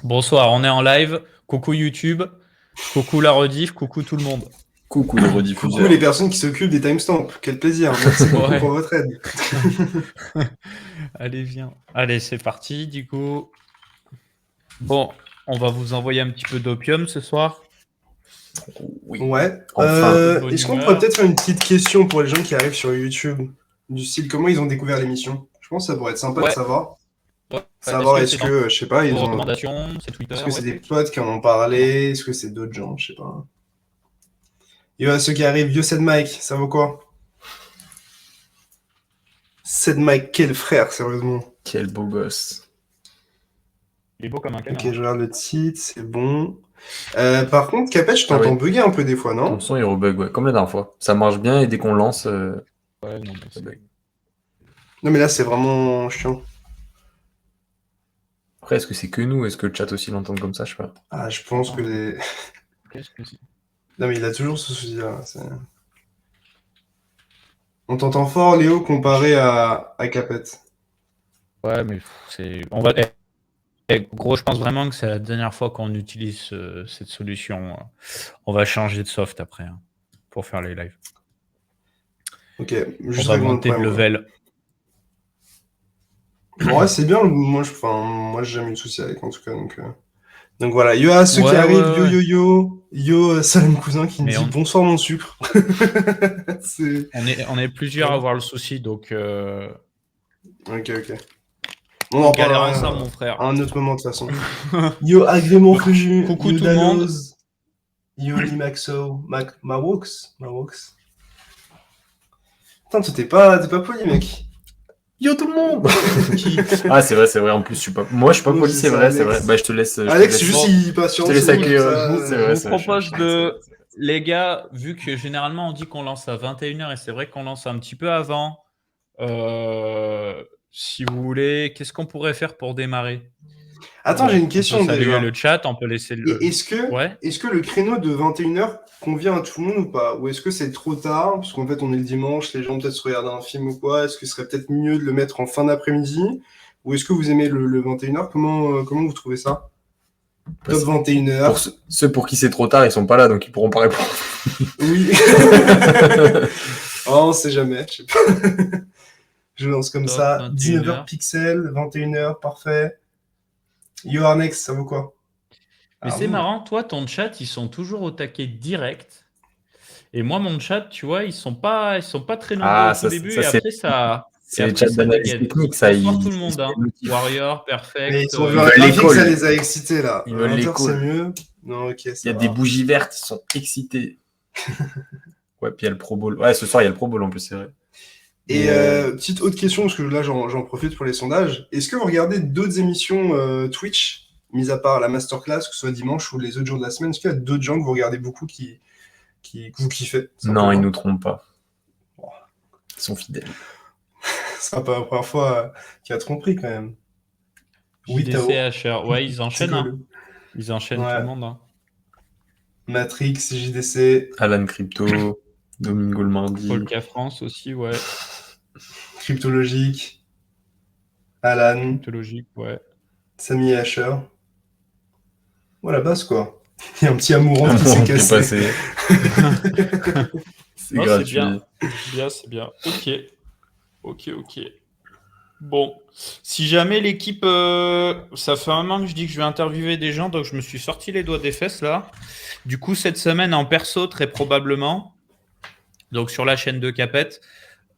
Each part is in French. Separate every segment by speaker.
Speaker 1: Bonsoir, on est en live. Coucou YouTube, coucou la rediff, coucou tout le monde.
Speaker 2: Coucou le rediffuseur.
Speaker 3: Coucou les personnes qui s'occupent des timestamps. Quel plaisir. Merci beaucoup
Speaker 1: Ouais.
Speaker 3: pour votre aide.
Speaker 1: Allez, viens. Allez, c'est parti, du coup. Bon, on va vous envoyer un petit peu d'opium ce soir.
Speaker 2: Oui.
Speaker 3: Ouais.
Speaker 2: Enfin.
Speaker 3: Est-ce qu'on pourrait peut-être faire une petite question pour les gens qui arrivent sur YouTube, du style comment ils ont découvert l'émission? Je pense que ça pourrait être sympa de savoir.
Speaker 1: Ouais.
Speaker 3: Savoir est-ce que, je sais pas, ils ont...
Speaker 1: recommandations, c'est Twitter.
Speaker 3: Est-ce que c'est des potes qui en ont parlé? Est-ce que c'est d'autres gens? Je sais pas. Yo, à ceux qui arrivent, yo, Ced Mike, ça vaut quoi? Ced Mike, quel frère, sérieusement.
Speaker 2: Quel beau gosse.
Speaker 1: Il est beau comme un canon.
Speaker 3: Ok, je regarde le titre, c'est bon. Par contre, Capet, je t'entends bugger un peu des fois, non?
Speaker 2: Ton son il rebug, ouais, comme la dernière fois. Ça marche bien et dès qu'on lance,
Speaker 1: Ouais, non, mais
Speaker 2: ça bug.
Speaker 3: Non, mais là, c'est vraiment chiant.
Speaker 2: Après, est-ce que c'est que nous? Est-ce que le chat aussi l'entend comme ça? Je sais pas.
Speaker 3: Ah, je pense que les...
Speaker 1: Qu'est-ce que c'est?
Speaker 3: Non, mais il a toujours ce souci-là. On t'entend fort, Léo, comparé à Capet.
Speaker 1: Ouais, mais c'est... On va... gros, je pense vraiment que c'est la dernière fois qu'on utilise cette solution. On va changer de soft après, hein, pour faire les lives.
Speaker 3: Ok,
Speaker 1: juste on va monter le level.
Speaker 3: Ouais, c'est bien. Moi, j'ai jamais eu de souci avec, en tout cas. Donc voilà. Yo à ceux qui arrivent, yo, Salam Cousin qui me dit bonsoir mon sucre.
Speaker 1: On est plusieurs à avoir le souci, donc...
Speaker 3: Ok.
Speaker 1: On en parlera ensemble, mon frère.
Speaker 3: À un autre moment, de toute façon. Yo, agrément Fuju.
Speaker 1: Coucou tout le monde.
Speaker 3: Yo, Limaxo. Mawox. Putain, t'es pas poli, mec.
Speaker 2: Yo tout le monde. Ah, c'est vrai. En plus, moi, je suis pas poli, c'est vrai. Bah, je te laisse.
Speaker 3: Alex, juste il patiente.
Speaker 2: Je te laisse accueillir.
Speaker 1: Je vous propose de... Les gars, vu que généralement, on dit qu'on lance à 21h, et c'est vrai qu'on lance un petit peu avant... si vous voulez, qu'est-ce qu'on pourrait faire pour démarrer?
Speaker 3: Attends, j'ai une question.
Speaker 1: On peut saluer le chat, on peut laisser le...
Speaker 3: Est-ce que le créneau de 21h convient à tout le monde ou pas? Ou est-ce que c'est trop tard? Parce qu'en fait, on est le dimanche, les gens peut-être se regardent un film ou quoi. Est-ce que ce serait peut-être mieux de le mettre en fin d'après-midi? Ou est-ce que vous aimez le 21h? Comment vous trouvez ça? Top 21h.
Speaker 2: Pour ceux pour qui c'est trop tard, ils sont pas là, donc ils pourront pas répondre.
Speaker 3: Oui. Oh, on sait jamais. Je sais pas. Je lance comme ça. 19h pixel, 21h, parfait. Yo Arnex, ça vaut quoi?
Speaker 1: Mais c'est marrant, toi, ton chat, ils sont toujours au taquet direct. Et moi, mon chat, tu vois, ils sont pas très nombreux au début. Et après, ça...
Speaker 2: C'est le chat d'analyse technique, ça.
Speaker 1: Bonsoir tout le monde. Hein. Warrior, Perfect.
Speaker 3: Ils veulent l'école. Ça les a excités, là.
Speaker 2: Ils veulent l'école.
Speaker 3: C'est mieux. Non, ok,
Speaker 2: il y a des bougies vertes, ils sont excités. Ouais, puis il y a le Pro Bowl. Ouais, ce soir, il y a le Pro Bowl en plus, c'est vrai.
Speaker 3: Et petite autre question, parce que là, j'en profite pour les sondages. Est-ce que vous regardez d'autres émissions Twitch, mis à part la masterclass, que ce soit dimanche ou les autres jours de la semaine? Est-ce qu'il y a d'autres gens que vous regardez beaucoup que vous kiffez?
Speaker 2: Non, ils nous trompent pas. Ils sont fidèles.
Speaker 3: Ce sera pas la première fois qu'il y a tromperie, quand même.
Speaker 1: Oui, JDC, ouais, ils enchaînent. Hein. Ils enchaînent tout le monde. Hein.
Speaker 3: Matrix, JDC.
Speaker 2: Alan Crypto, Domingo le mardi.
Speaker 1: Polka France aussi, ouais.
Speaker 3: Cryptologique. Alan.
Speaker 1: Cryptologique, ouais.
Speaker 3: Samy Asher. Voilà, base, quoi. Il y a un petit amourant qui s'est cassé.
Speaker 2: C'est gratuit.
Speaker 1: C'est bien. Ok. Bon, si jamais l'équipe... ça fait un moment que je dis que je vais interviewer des gens, donc je me suis sorti les doigts des fesses, là. Du coup, cette semaine, en perso, très probablement, donc sur la chaîne de Capet,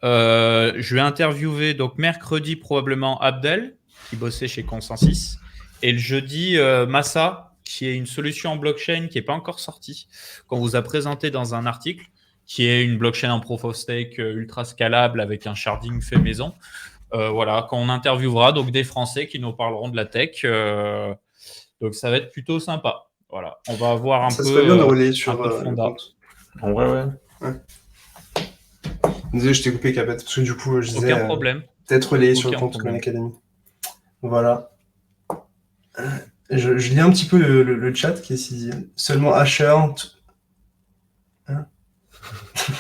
Speaker 1: je vais interviewer, donc mercredi, probablement, Abdel, qui bossait chez Consensus, et le jeudi, Massa, qui est une solution en blockchain qui n'est pas encore sortie, qu'on vous a présenté dans un article, qui est une blockchain en proof of stake ultra scalable avec un sharding fait maison. Voilà, qu'on interviewera donc des Français qui nous parleront de la tech. Donc ça va être plutôt sympa. Voilà, on va avoir un peu. Ça
Speaker 3: serait bien de relayer sur
Speaker 1: Fonda.
Speaker 2: En vrai, ouais.
Speaker 3: Désolé, je t'ai coupé, Capet, parce que du coup, je disais.
Speaker 1: Aucun problème.
Speaker 3: Peut-être relayer sur le compte Coin Academy. Voilà. Je lis un petit peu le chat qui est ici. Seulement Asher.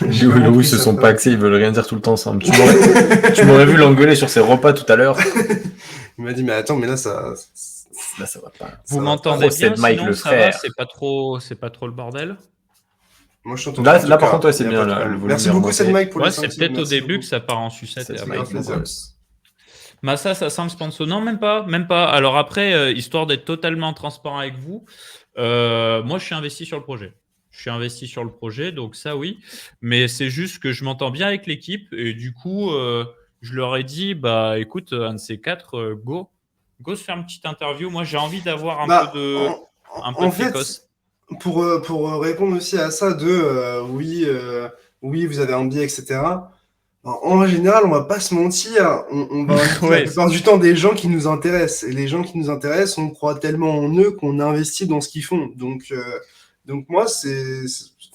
Speaker 2: Les ils se sont pas axés, ils veulent rien dire tout le temps ensemble. Tu m'aurais vu l'engueuler sur ses repas tout à l'heure.
Speaker 3: Il m'a dit, mais attends, mais là, ça
Speaker 2: Là, ça va pas.
Speaker 1: Vous
Speaker 2: Ça va
Speaker 1: m'entendez
Speaker 2: trop,
Speaker 1: bien?
Speaker 2: c'est Mike
Speaker 1: Sinon,
Speaker 2: le
Speaker 1: ça va?
Speaker 2: frère.
Speaker 1: C'est pas trop le bordel?
Speaker 3: Moi, je t'entends.
Speaker 2: Là,
Speaker 3: en tout
Speaker 2: par
Speaker 3: cas,
Speaker 2: contre, ouais, c'est
Speaker 3: y a
Speaker 2: bien,
Speaker 3: pas de
Speaker 2: là,
Speaker 3: problème.
Speaker 2: le volume
Speaker 3: Merci
Speaker 2: est
Speaker 3: beaucoup,
Speaker 2: remonté.
Speaker 3: Seth Mike, pour
Speaker 1: Ouais,
Speaker 3: les
Speaker 1: c'est
Speaker 3: 5
Speaker 1: peut-être au
Speaker 3: merci
Speaker 1: début
Speaker 3: beaucoup.
Speaker 1: que ça part en sucette
Speaker 2: C'est
Speaker 1: et
Speaker 3: Ça
Speaker 1: après.
Speaker 3: fait grave plaisir.
Speaker 1: Massa, ça semble sponsor. Non, même pas, même pas. Alors après, histoire d'être totalement transparent avec vous, moi, je suis investi sur le projet. Je suis investi sur le projet, donc ça, oui. Mais c'est juste que je m'entends bien avec l'équipe et du coup, je leur ai dit, bah, écoute, un de ces quatre, go se faire une petite interview. Moi, j'ai envie d'avoir
Speaker 3: Bah,
Speaker 1: un peu
Speaker 3: en
Speaker 1: de
Speaker 3: fait,
Speaker 1: fécosse.
Speaker 3: pour répondre aussi à ça oui, vous avez un biais, etc. En général, on va pas se mentir, on va inviter la
Speaker 1: Ouais,
Speaker 3: plupart du temps des gens qui nous intéressent. Et les gens qui nous intéressent, on croit tellement en eux qu'on investit dans ce qu'ils font. Donc moi,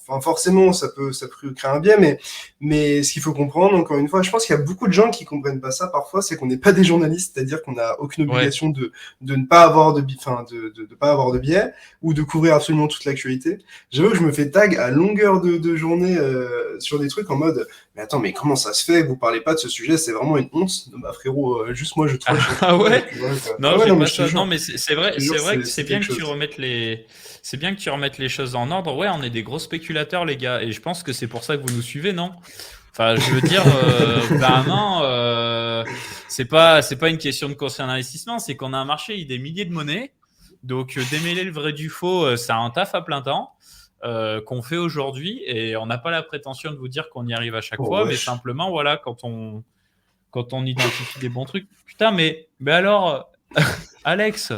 Speaker 3: enfin, forcément, ça peut créer un biais, mais ce qu'il faut comprendre, encore une fois, je pense qu'il y a beaucoup de gens qui comprennent pas ça parfois, c'est qu'on n'est pas des journalistes, c'est-à-dire qu'on n'a aucune
Speaker 1: ouais.
Speaker 3: obligation de ne pas avoir de pas avoir de biais ou de couvrir absolument toute l'actualité. J'avoue que je me fais tag à longueur de journée sur des trucs en mode mais attends, mais comment ça se fait que vous parlez pas de ce sujet? C'est vraiment une honte. Non, bah frérot, juste moi je troll.
Speaker 1: Ah ouais?
Speaker 3: Et puis voilà, quoi.
Speaker 1: Non,
Speaker 3: Ah ouais,
Speaker 1: j'ai
Speaker 3: non, mais
Speaker 1: pas
Speaker 3: je te
Speaker 1: ça.
Speaker 3: jure.
Speaker 1: Non, mais c'est vrai,
Speaker 3: Je te jure,
Speaker 1: c'est vrai que
Speaker 3: c'est
Speaker 1: c'est bien
Speaker 3: quelque
Speaker 1: que tu
Speaker 3: chose.
Speaker 1: remettes c'est bien que tu remettes les choses en ordre. Ouais, on est des gros spéculateurs, les gars, et je pense que c'est pour ça que vous nous suivez, non? Enfin, je veux dire, ben non, c'est pas une question de conseil d'investissement, c'est qu'on a un marché, il y a des milliers de monnaies, donc démêler le vrai du faux, c'est un taf à plein temps. Qu'on fait aujourd'hui et on n'a pas la prétention de vous dire qu'on y arrive à chaque
Speaker 3: Oh,
Speaker 1: fois, mais
Speaker 3: wesh.
Speaker 1: simplement voilà quand on identifie des bons trucs. Putain, mais alors, Alex,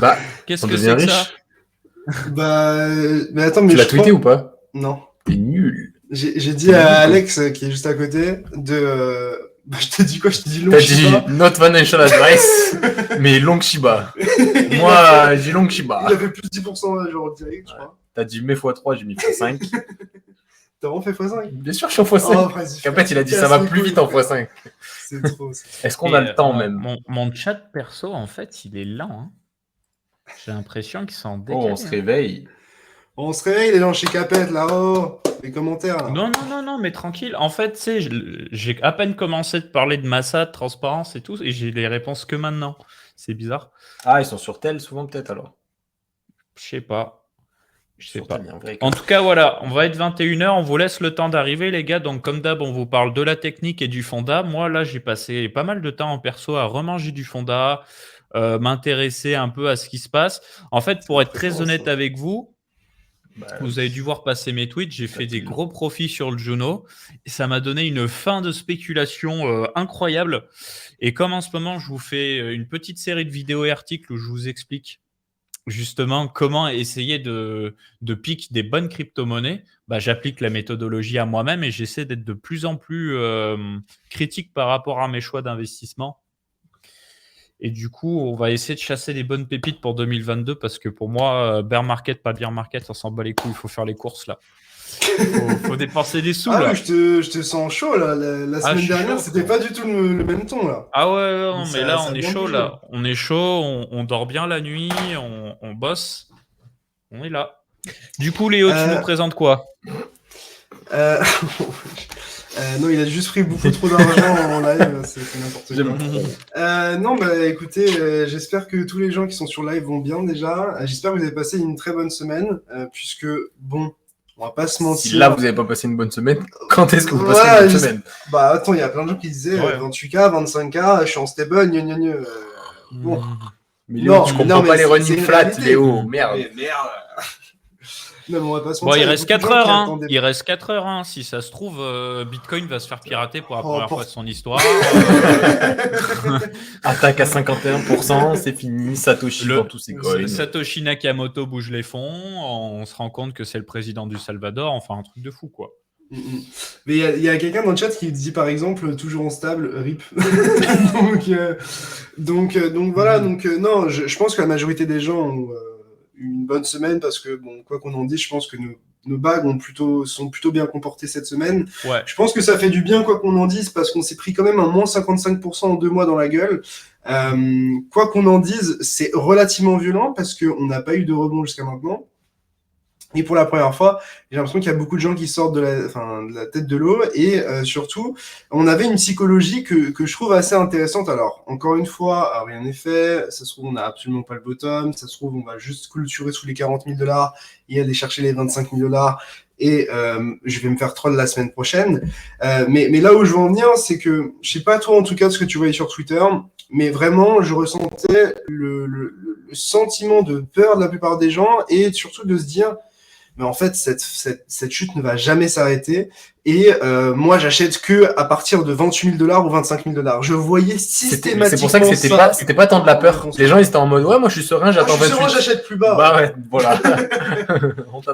Speaker 2: Bah,
Speaker 1: qu'est-ce
Speaker 2: on
Speaker 1: que
Speaker 2: devient
Speaker 1: c'est que ça?
Speaker 2: riche.
Speaker 3: Bah, mais attends, mais
Speaker 2: Tu l'as
Speaker 3: je
Speaker 2: tweeté
Speaker 3: pense...
Speaker 2: ou pas?
Speaker 3: Non.
Speaker 2: T'es nul.
Speaker 3: J'ai dit
Speaker 2: T'es nul,
Speaker 3: à
Speaker 2: quoi.
Speaker 3: Alex, qui est juste à côté, bah, je t'ai dit quoi? Je t'ai dit long
Speaker 2: T'as
Speaker 3: Shiba.
Speaker 2: dit not financial advice, mais long Shiba. Moi, j'ai long Shiba.
Speaker 3: Il a fait plus de 10% genre direct, je crois.
Speaker 2: T'as dit mes x3, j'ai mis x5.
Speaker 3: T'as vraiment fait x5?
Speaker 2: Bien sûr, je suis en x5.
Speaker 3: Oh, vas-y,
Speaker 2: En fait, il a dit
Speaker 3: casse
Speaker 2: ça va
Speaker 3: les
Speaker 2: plus
Speaker 3: couilles,
Speaker 2: vite en
Speaker 3: frère.
Speaker 2: x5.
Speaker 3: C'est trop.
Speaker 2: Est-ce qu'on a le temps même?
Speaker 1: Mon chat perso, en fait, il est lent. Hein. J'ai l'impression qu'ils sont en
Speaker 2: Oh,
Speaker 1: décalé.
Speaker 2: on se réveille.
Speaker 3: On se réveille, les gens chez Capet, là-haut. Les commentaires, là.
Speaker 1: Non, mais tranquille. En fait, tu sais, j'ai à peine commencé de parler de Massa, de transparence et tout, et j'ai les réponses que maintenant. C'est bizarre.
Speaker 2: Ah, ils sont sur tel souvent peut-être alors.
Speaker 1: Je sais pas. Je sais
Speaker 2: Sur
Speaker 1: pas.
Speaker 2: tel, il y a un vrai
Speaker 1: En
Speaker 2: cas.
Speaker 1: tout cas, voilà, on va être 21h, on vous laisse le temps d'arriver, les gars. Donc, comme d'hab, on vous parle de la technique et du fonda. Moi, là, j'ai passé pas mal de temps en perso à remanger du fonda, m'intéresser un peu à ce qui se passe. En fait, pour être très honnête avec vous,
Speaker 2: Bah,
Speaker 1: vous avez dû voir passer mes tweets, j'ai fait des
Speaker 2: facile.
Speaker 1: gros profits sur le Juno. Et ça m'a donné une fin de spéculation incroyable. Et comme en ce moment, je vous fais une petite série de vidéos et articles où je vous explique justement comment essayer de pick des bonnes crypto-monnaies, bah, j'applique la méthodologie à moi-même et j'essaie d'être de plus en plus critique par rapport à mes choix d'investissement. Et du coup, on va essayer de chasser des bonnes pépites pour 2022 parce que pour moi, bear market, pas bear market, on s'en bat les couilles, il faut faire les courses là. Faut dépenser des sous
Speaker 3: Ah
Speaker 1: là.
Speaker 3: oui, je te sens chaud, là. La
Speaker 1: Ah,
Speaker 3: semaine
Speaker 1: je suis
Speaker 3: dernière,
Speaker 1: chaud,
Speaker 3: c'était
Speaker 1: quoi.
Speaker 3: pas du tout le même ton, là.
Speaker 1: Ah ouais, non, mais
Speaker 3: Ça-
Speaker 1: là,
Speaker 3: ça
Speaker 1: on
Speaker 3: a
Speaker 1: est
Speaker 3: bien
Speaker 1: chaud
Speaker 3: bougé.
Speaker 1: là. On est chaud, on dort bien la nuit, on bosse. On est là. Du coup, Léo, tu nous présentes quoi?
Speaker 3: Non, il a juste pris beaucoup trop d'argent en live, c'est n'importe
Speaker 2: J'aime
Speaker 3: quoi. Non, bah écoutez, j'espère que tous les gens qui sont sur live vont bien déjà. J'espère que vous avez passé une très bonne semaine, puisque, bon, on va pas se mentir.
Speaker 2: Si là, vous n'avez pas passé une bonne semaine, quand est-ce que vous passez
Speaker 3: Voilà,
Speaker 2: une bonne semaine?
Speaker 3: Bah attends, il y a plein de gens qui disaient
Speaker 1: Ouais.
Speaker 3: 28K, 25K, je suis en stable, gna gna gna. Bon.
Speaker 2: Mais Léo,
Speaker 3: Non,
Speaker 2: tu
Speaker 3: non,
Speaker 2: comprends
Speaker 3: mais
Speaker 2: pas les
Speaker 3: c'est
Speaker 2: running
Speaker 3: une
Speaker 2: flat,
Speaker 3: réalité.
Speaker 2: Léo, merde.
Speaker 3: Mais merde. Non, mais on va pas se
Speaker 1: Bon,
Speaker 3: mentir.
Speaker 1: il
Speaker 3: y a
Speaker 1: reste
Speaker 3: beaucoup de
Speaker 1: 4
Speaker 3: gens
Speaker 1: heures.
Speaker 3: qui
Speaker 1: Hein.
Speaker 3: attendaient-
Speaker 1: Il reste 4 heures. Hein. Si ça se trouve, Bitcoin va se faire pirater pour la
Speaker 3: Oh,
Speaker 1: première
Speaker 3: pour-
Speaker 1: fois de son histoire.
Speaker 2: Attaque à 51%, c'est fini. Satoshi
Speaker 1: Le-
Speaker 2: dans tous ses coins.
Speaker 1: Satoshi Nakamoto bouge les fonds. On se rend compte que c'est le président du Salvador. Enfin, un truc de fou, quoi.
Speaker 3: Mais il y a quelqu'un dans le chat qui dit par exemple toujours en stable, RIP. donc voilà, non, je pense que la majorité des gens ont une bonne semaine parce que bon, quoi qu'on en dise, je pense que nos bagues sont plutôt bien comportées cette semaine.
Speaker 1: Ouais.
Speaker 3: Je pense que ça fait du bien quoi qu'on en dise parce qu'on s'est pris quand même un moins 55% en 2 mois dans la gueule. Quoi qu'on en dise, c'est relativement violent parce qu'on n'a pas eu de rebond jusqu'à maintenant. Et pour la première fois, j'ai l'impression qu'il y a beaucoup de gens qui sortent de la tête de l'eau. Et surtout, on avait une psychologie que je trouve assez intéressante. Alors, encore une fois, rien n'est fait. Ça se trouve, on n'a absolument pas le bottom. Ça se trouve, on va juste clôturer sous les 40 000 dollars et aller chercher les 25 000 dollars. Et je vais me faire troll la semaine prochaine. Mais là où je veux en venir, c'est que, je sais pas toi en tout cas de ce que tu voyais sur Twitter, mais vraiment, je ressentais le sentiment de peur de la plupart des gens et surtout de se dire, mais en fait, cette chute ne va jamais s'arrêter. Et moi, j'achète que à partir de 28 000 dollars ou 25 000 dollars. Je voyais systématiquement
Speaker 2: C'est pour ça que c'était pas tant de la peur. Les gens, ils étaient en mode, ouais, moi, je suis serein, j'attends 28.
Speaker 3: Moi, j'achète plus bas.
Speaker 2: Bah ouais, voilà.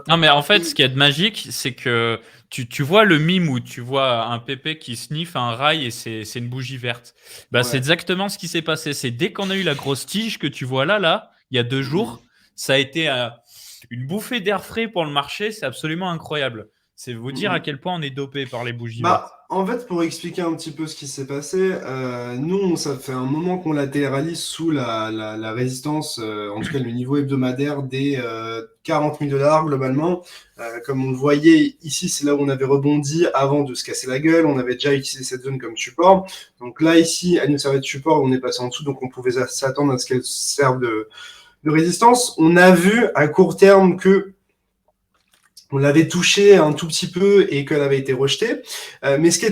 Speaker 1: Non, mais en fait, ce qui est de magique, c'est que tu vois le mime où tu vois un pépé qui sniffe un rail et c'est une bougie verte. Bah,
Speaker 3: Ouais.
Speaker 1: c'est exactement ce qui s'est passé. C'est dès qu'on a eu la grosse tige que tu vois là, il y a 2 jours, ça a été une bouffée d'air frais pour le marché. C'est absolument incroyable. C'est vous dire à quel point on est dopé par les bougies vertes.
Speaker 3: En fait, pour expliquer un petit peu ce qui s'est passé, nous, ça fait un moment qu'on latéralise sous la résistance, en tout cas le niveau hebdomadaire des 40 000 dollars globalement. Comme on le voyait ici, c'est là où on avait rebondi avant de se casser la gueule. On avait déjà utilisé cette zone comme support. Donc là, ici, elle nous servait de support, on est passé en dessous, donc on pouvait s'attendre à ce qu'elle serve de résistance. On a vu à court terme que on l'avait touché un tout petit peu et qu'elle avait été rejetée. Mais ce qui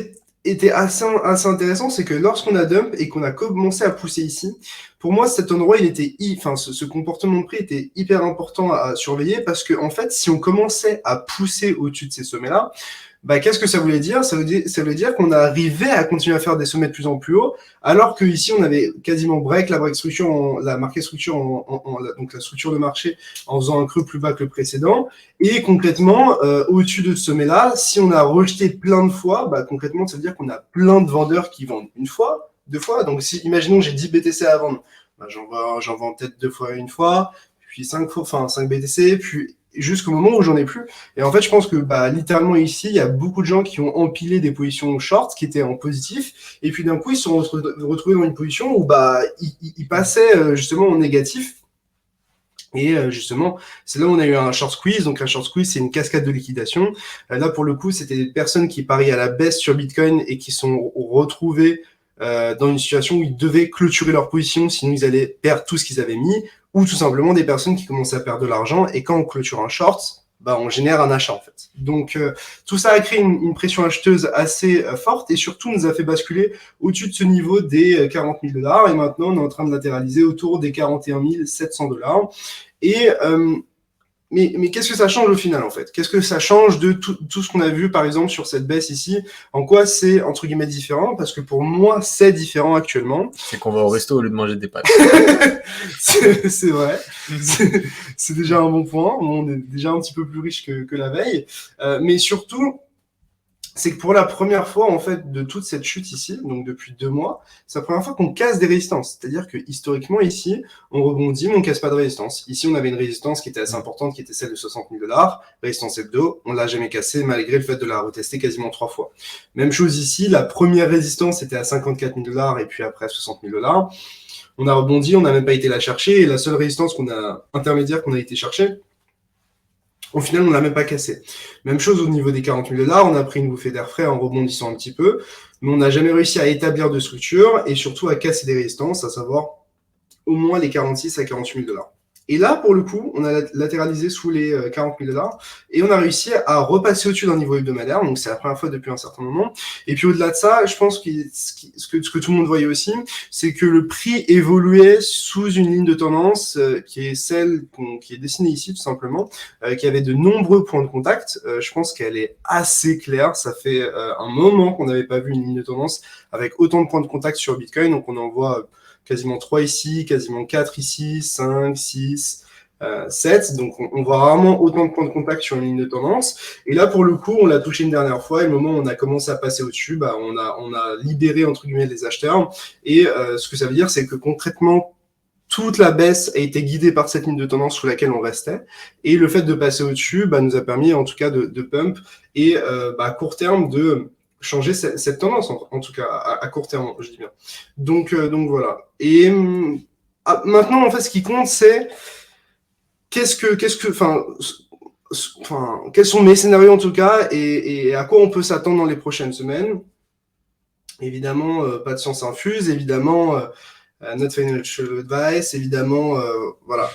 Speaker 3: était assez intéressant, c'est que lorsqu'on a dump et qu'on a commencé à pousser ici, pour moi, cet endroit, ce comportement de prix était hyper important à surveiller parce que, en fait, si on commençait à pousser au-dessus de ces sommets-là, bah, qu'est-ce que ça voulait dire? Ça voulait dire qu'on arrivait à continuer à faire des sommets de plus en plus haut, alors qu'ici, on avait quasiment break structure, la marquée structure, donc la structure de marché, en faisant un creux plus bas que le précédent. Et concrètement, au-dessus de ce sommet-là, si on a rejeté plein de fois, bah, concrètement, ça veut dire qu'on a plein de vendeurs qui vendent une fois, 2 fois. Donc, si, imaginons, j'ai 10 BTC à vendre, bah, j'en vends peut-être 2 fois une fois, puis 5 BTC, puis jusqu'au moment où j'en ai plus. Et en fait, je pense que bah, littéralement ici, il y a beaucoup de gens qui ont empilé des positions short qui étaient en positif, et puis d'un coup, ils se sont retrouvés dans une position où bah, ils passaient justement en négatif. Et justement, c'est là où on a eu un short squeeze. Donc un short squeeze, c'est une cascade de liquidation. Là, pour le coup, c'était des personnes qui parient à la baisse sur Bitcoin et qui sont retrouvées dans une situation où ils devaient clôturer leur position, sinon ils allaient perdre tout ce qu'ils avaient mis, ou tout simplement des personnes qui commençaient à perdre de l'argent. Et quand on clôture un short, bah, on génère un achat en fait. Donc tout ça a créé une pression acheteuse assez forte et surtout nous a fait basculer au-dessus de ce niveau des 40 000 dollars. Et maintenant, on est en train de latéraliser autour des 41 700 dollars. Et mais qu'est-ce que ça change au final en fait? Qu'est-ce que ça change de tout ce qu'on a vu par exemple sur cette baisse ici? En quoi c'est entre guillemets différent? Parce que pour moi c'est différent actuellement.
Speaker 2: C'est qu'on va au resto au lieu de manger des pâtes.
Speaker 3: C'est vrai, c'est déjà un bon point. On est déjà un petit peu plus riche que la veille, mais surtout c'est que pour la première fois, en fait, de toute cette chute ici, donc depuis 2 mois, c'est la première fois qu'on casse des résistances. C'est-à-dire que, historiquement, ici, on rebondit, mais on casse pas de résistance. Ici, on avait une résistance qui était assez importante, qui était celle de 60 000 dollars, résistance hebdo. On l'a jamais cassée, malgré le fait de la retester quasiment 3 fois. Même chose ici, la première résistance était à 54 000 dollars, et puis après 60 000 dollars. On a rebondi, on n'a même pas été la chercher, et la seule résistance intermédiaire qu'on a été chercher, au final, on ne l'a même pas cassé. Même chose au niveau des 40 000 dollars, on a pris une bouffée d'air frais en rebondissant un petit peu, mais on n'a jamais réussi à établir de structure et surtout à casser des résistances, à savoir au moins les 46 à 48 000 dollars. Et là, pour le coup, on a latéralisé sous les 40 000 dollars et on a réussi à repasser au-dessus d'un niveau hebdomadaire. Donc, c'est la première fois depuis un certain moment. Et puis, au-delà de ça, je pense que ce que tout le monde voyait aussi, c'est que le prix évoluait sous une ligne de tendance qui est celle qui est dessinée ici, tout simplement, qui avait de nombreux points de contact. Je pense qu'elle est assez claire. Ça fait un moment qu'on n'avait pas vu une ligne de tendance avec autant de points de contact sur Bitcoin. Donc, on en voit quasiment 3 ici, quasiment 4 ici, 5, 6, 7. Donc, on voit rarement autant de points de contact sur une ligne de tendance. Et là, pour le coup, on l'a touché une dernière fois. Et le moment où on a commencé à passer au-dessus, bah, on a libéré, entre guillemets, les acheteurs. Et ce que ça veut dire, c'est que concrètement, toute la baisse a été guidée par cette ligne de tendance sous laquelle on restait. Et le fait de passer au-dessus bah, nous a permis, en tout cas, de pump et à court terme, de changer cette tendance, en tout cas à court terme, je dis bien. Donc voilà. Et maintenant, en fait, ce qui compte, c'est enfin, enfin, quels sont mes scénarios en tout cas et à quoi on peut s'attendre dans les prochaines semaines. Évidemment, pas de science infuse, évidemment, not financial advice, évidemment, voilà,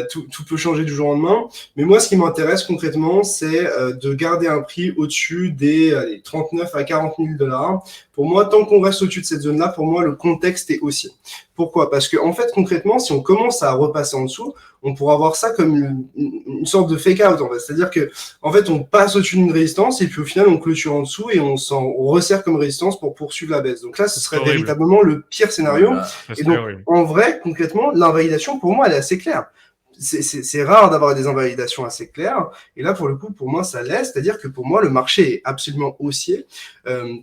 Speaker 3: tout peut changer du jour au lendemain. Mais moi, ce qui m'intéresse concrètement, c'est de garder un prix au-dessus des 39 à 40 000 $. Pour moi, tant qu'on reste au-dessus de cette zone-là, pour moi, le contexte est haussier. Pourquoi? Parce que en fait, concrètement, si on commence à repasser en dessous, on pourra voir ça comme une sorte de fake out. En fait. C'est-à-dire que, en fait, on passe au-dessus d'une résistance et puis au final, on clôture en dessous et on resserre comme résistance pour poursuivre la baisse. Donc là, ce serait véritablement le pire scénario. Et donc, en vrai, concrètement, l'invalidation, pour moi, elle est assez claire. C'est rare d'avoir des invalidations assez claires. Et là, pour le coup, pour moi, ça laisse. C'est-à-dire que pour moi, le marché est absolument haussier.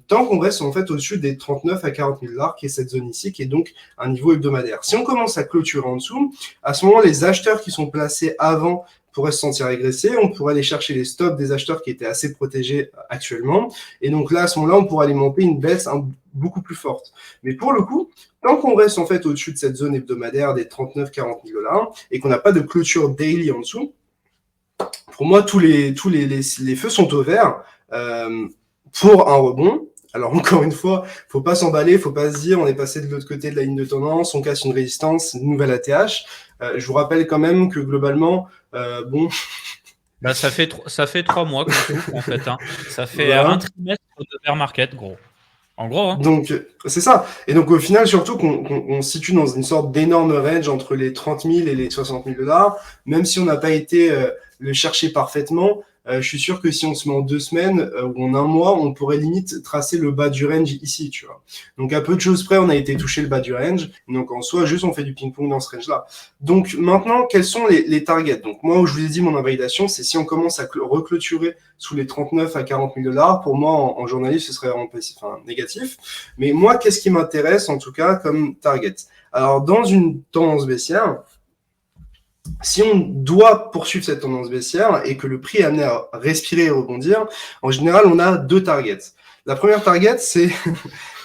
Speaker 3: Tant qu'on reste en fait au-dessus des 39 à 40 000 $, qui est cette zone ici, qui est donc un niveau hebdomadaire. Si on commence à clôturer en dessous, à ce moment, les acheteurs qui sont placés avant pourraient se sentir agressés. On pourrait aller chercher les stops des acheteurs qui étaient assez protégés actuellement. Et donc là, à ce moment-là, on pourrait alimenter une baisse beaucoup plus forte. Mais pour le coup, tant qu'on reste en fait au-dessus de cette zone hebdomadaire des 39-40 000 $ et qu'on n'a pas de clôture daily en dessous, pour moi, tous les feux sont au vert pour un rebond. Alors encore une fois, faut pas s'emballer, faut pas se dire on est passé de l'autre côté de la ligne de tendance, on casse une résistance, une nouvelle ATH. Je vous rappelle quand même que globalement, bon.
Speaker 1: Bah, ça fait 3 mois qu'on souffre en fait. Hein. Ça fait un trimestre de bear market, gros. En gros. Hein.
Speaker 3: Donc, c'est ça. Et donc, au final, surtout qu'on se situe dans une sorte d'énorme range entre les 30 000 et les 60 000 $, même si on n'a pas été le chercher parfaitement. Je suis sûr que si on se met en 2 semaines ou en un mois, on pourrait limite tracer le bas du range ici, tu vois. Donc, à peu de choses près, on a été toucher le bas du range. Donc, en soi, juste, on fait du ping-pong dans ce range-là. Donc, maintenant, quels sont les targets? Donc, moi, où je vous ai dit mon invalidation, c'est si on commence à reclôturer sous les 39 à 40 000 $. Pour moi, en journaliste, ce serait négatif. Mais moi, qu'est-ce qui m'intéresse, en tout cas, comme target? Alors, dans une tendance baissière, si on doit poursuivre cette tendance baissière et que le prix est amené à respirer et rebondir, en général, on a 2 targets. La première target, c'est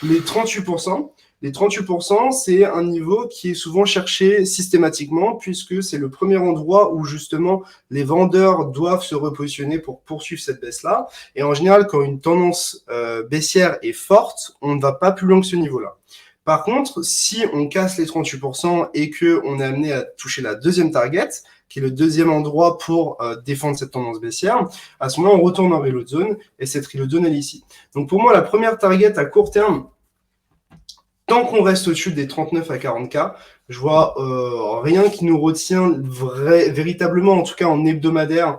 Speaker 3: les 38%. Les 38%, c'est un niveau qui est souvent cherché systématiquement puisque c'est le premier endroit où justement les vendeurs doivent se repositionner pour poursuivre cette baisse-là. Et en général, quand une tendance baissière est forte, on ne va pas plus loin que ce niveau-là. Par contre, si on casse les 38% et qu'on est amené à toucher la deuxième target, qui est le deuxième endroit pour défendre cette tendance baissière, à ce moment, on retourne en reload zone et cette reload zone, elle est ici. Donc pour moi, la première target à court terme, tant qu'on reste au-dessus des 39 à 40K, je vois rien qui nous retient véritablement, en tout cas en hebdomadaire,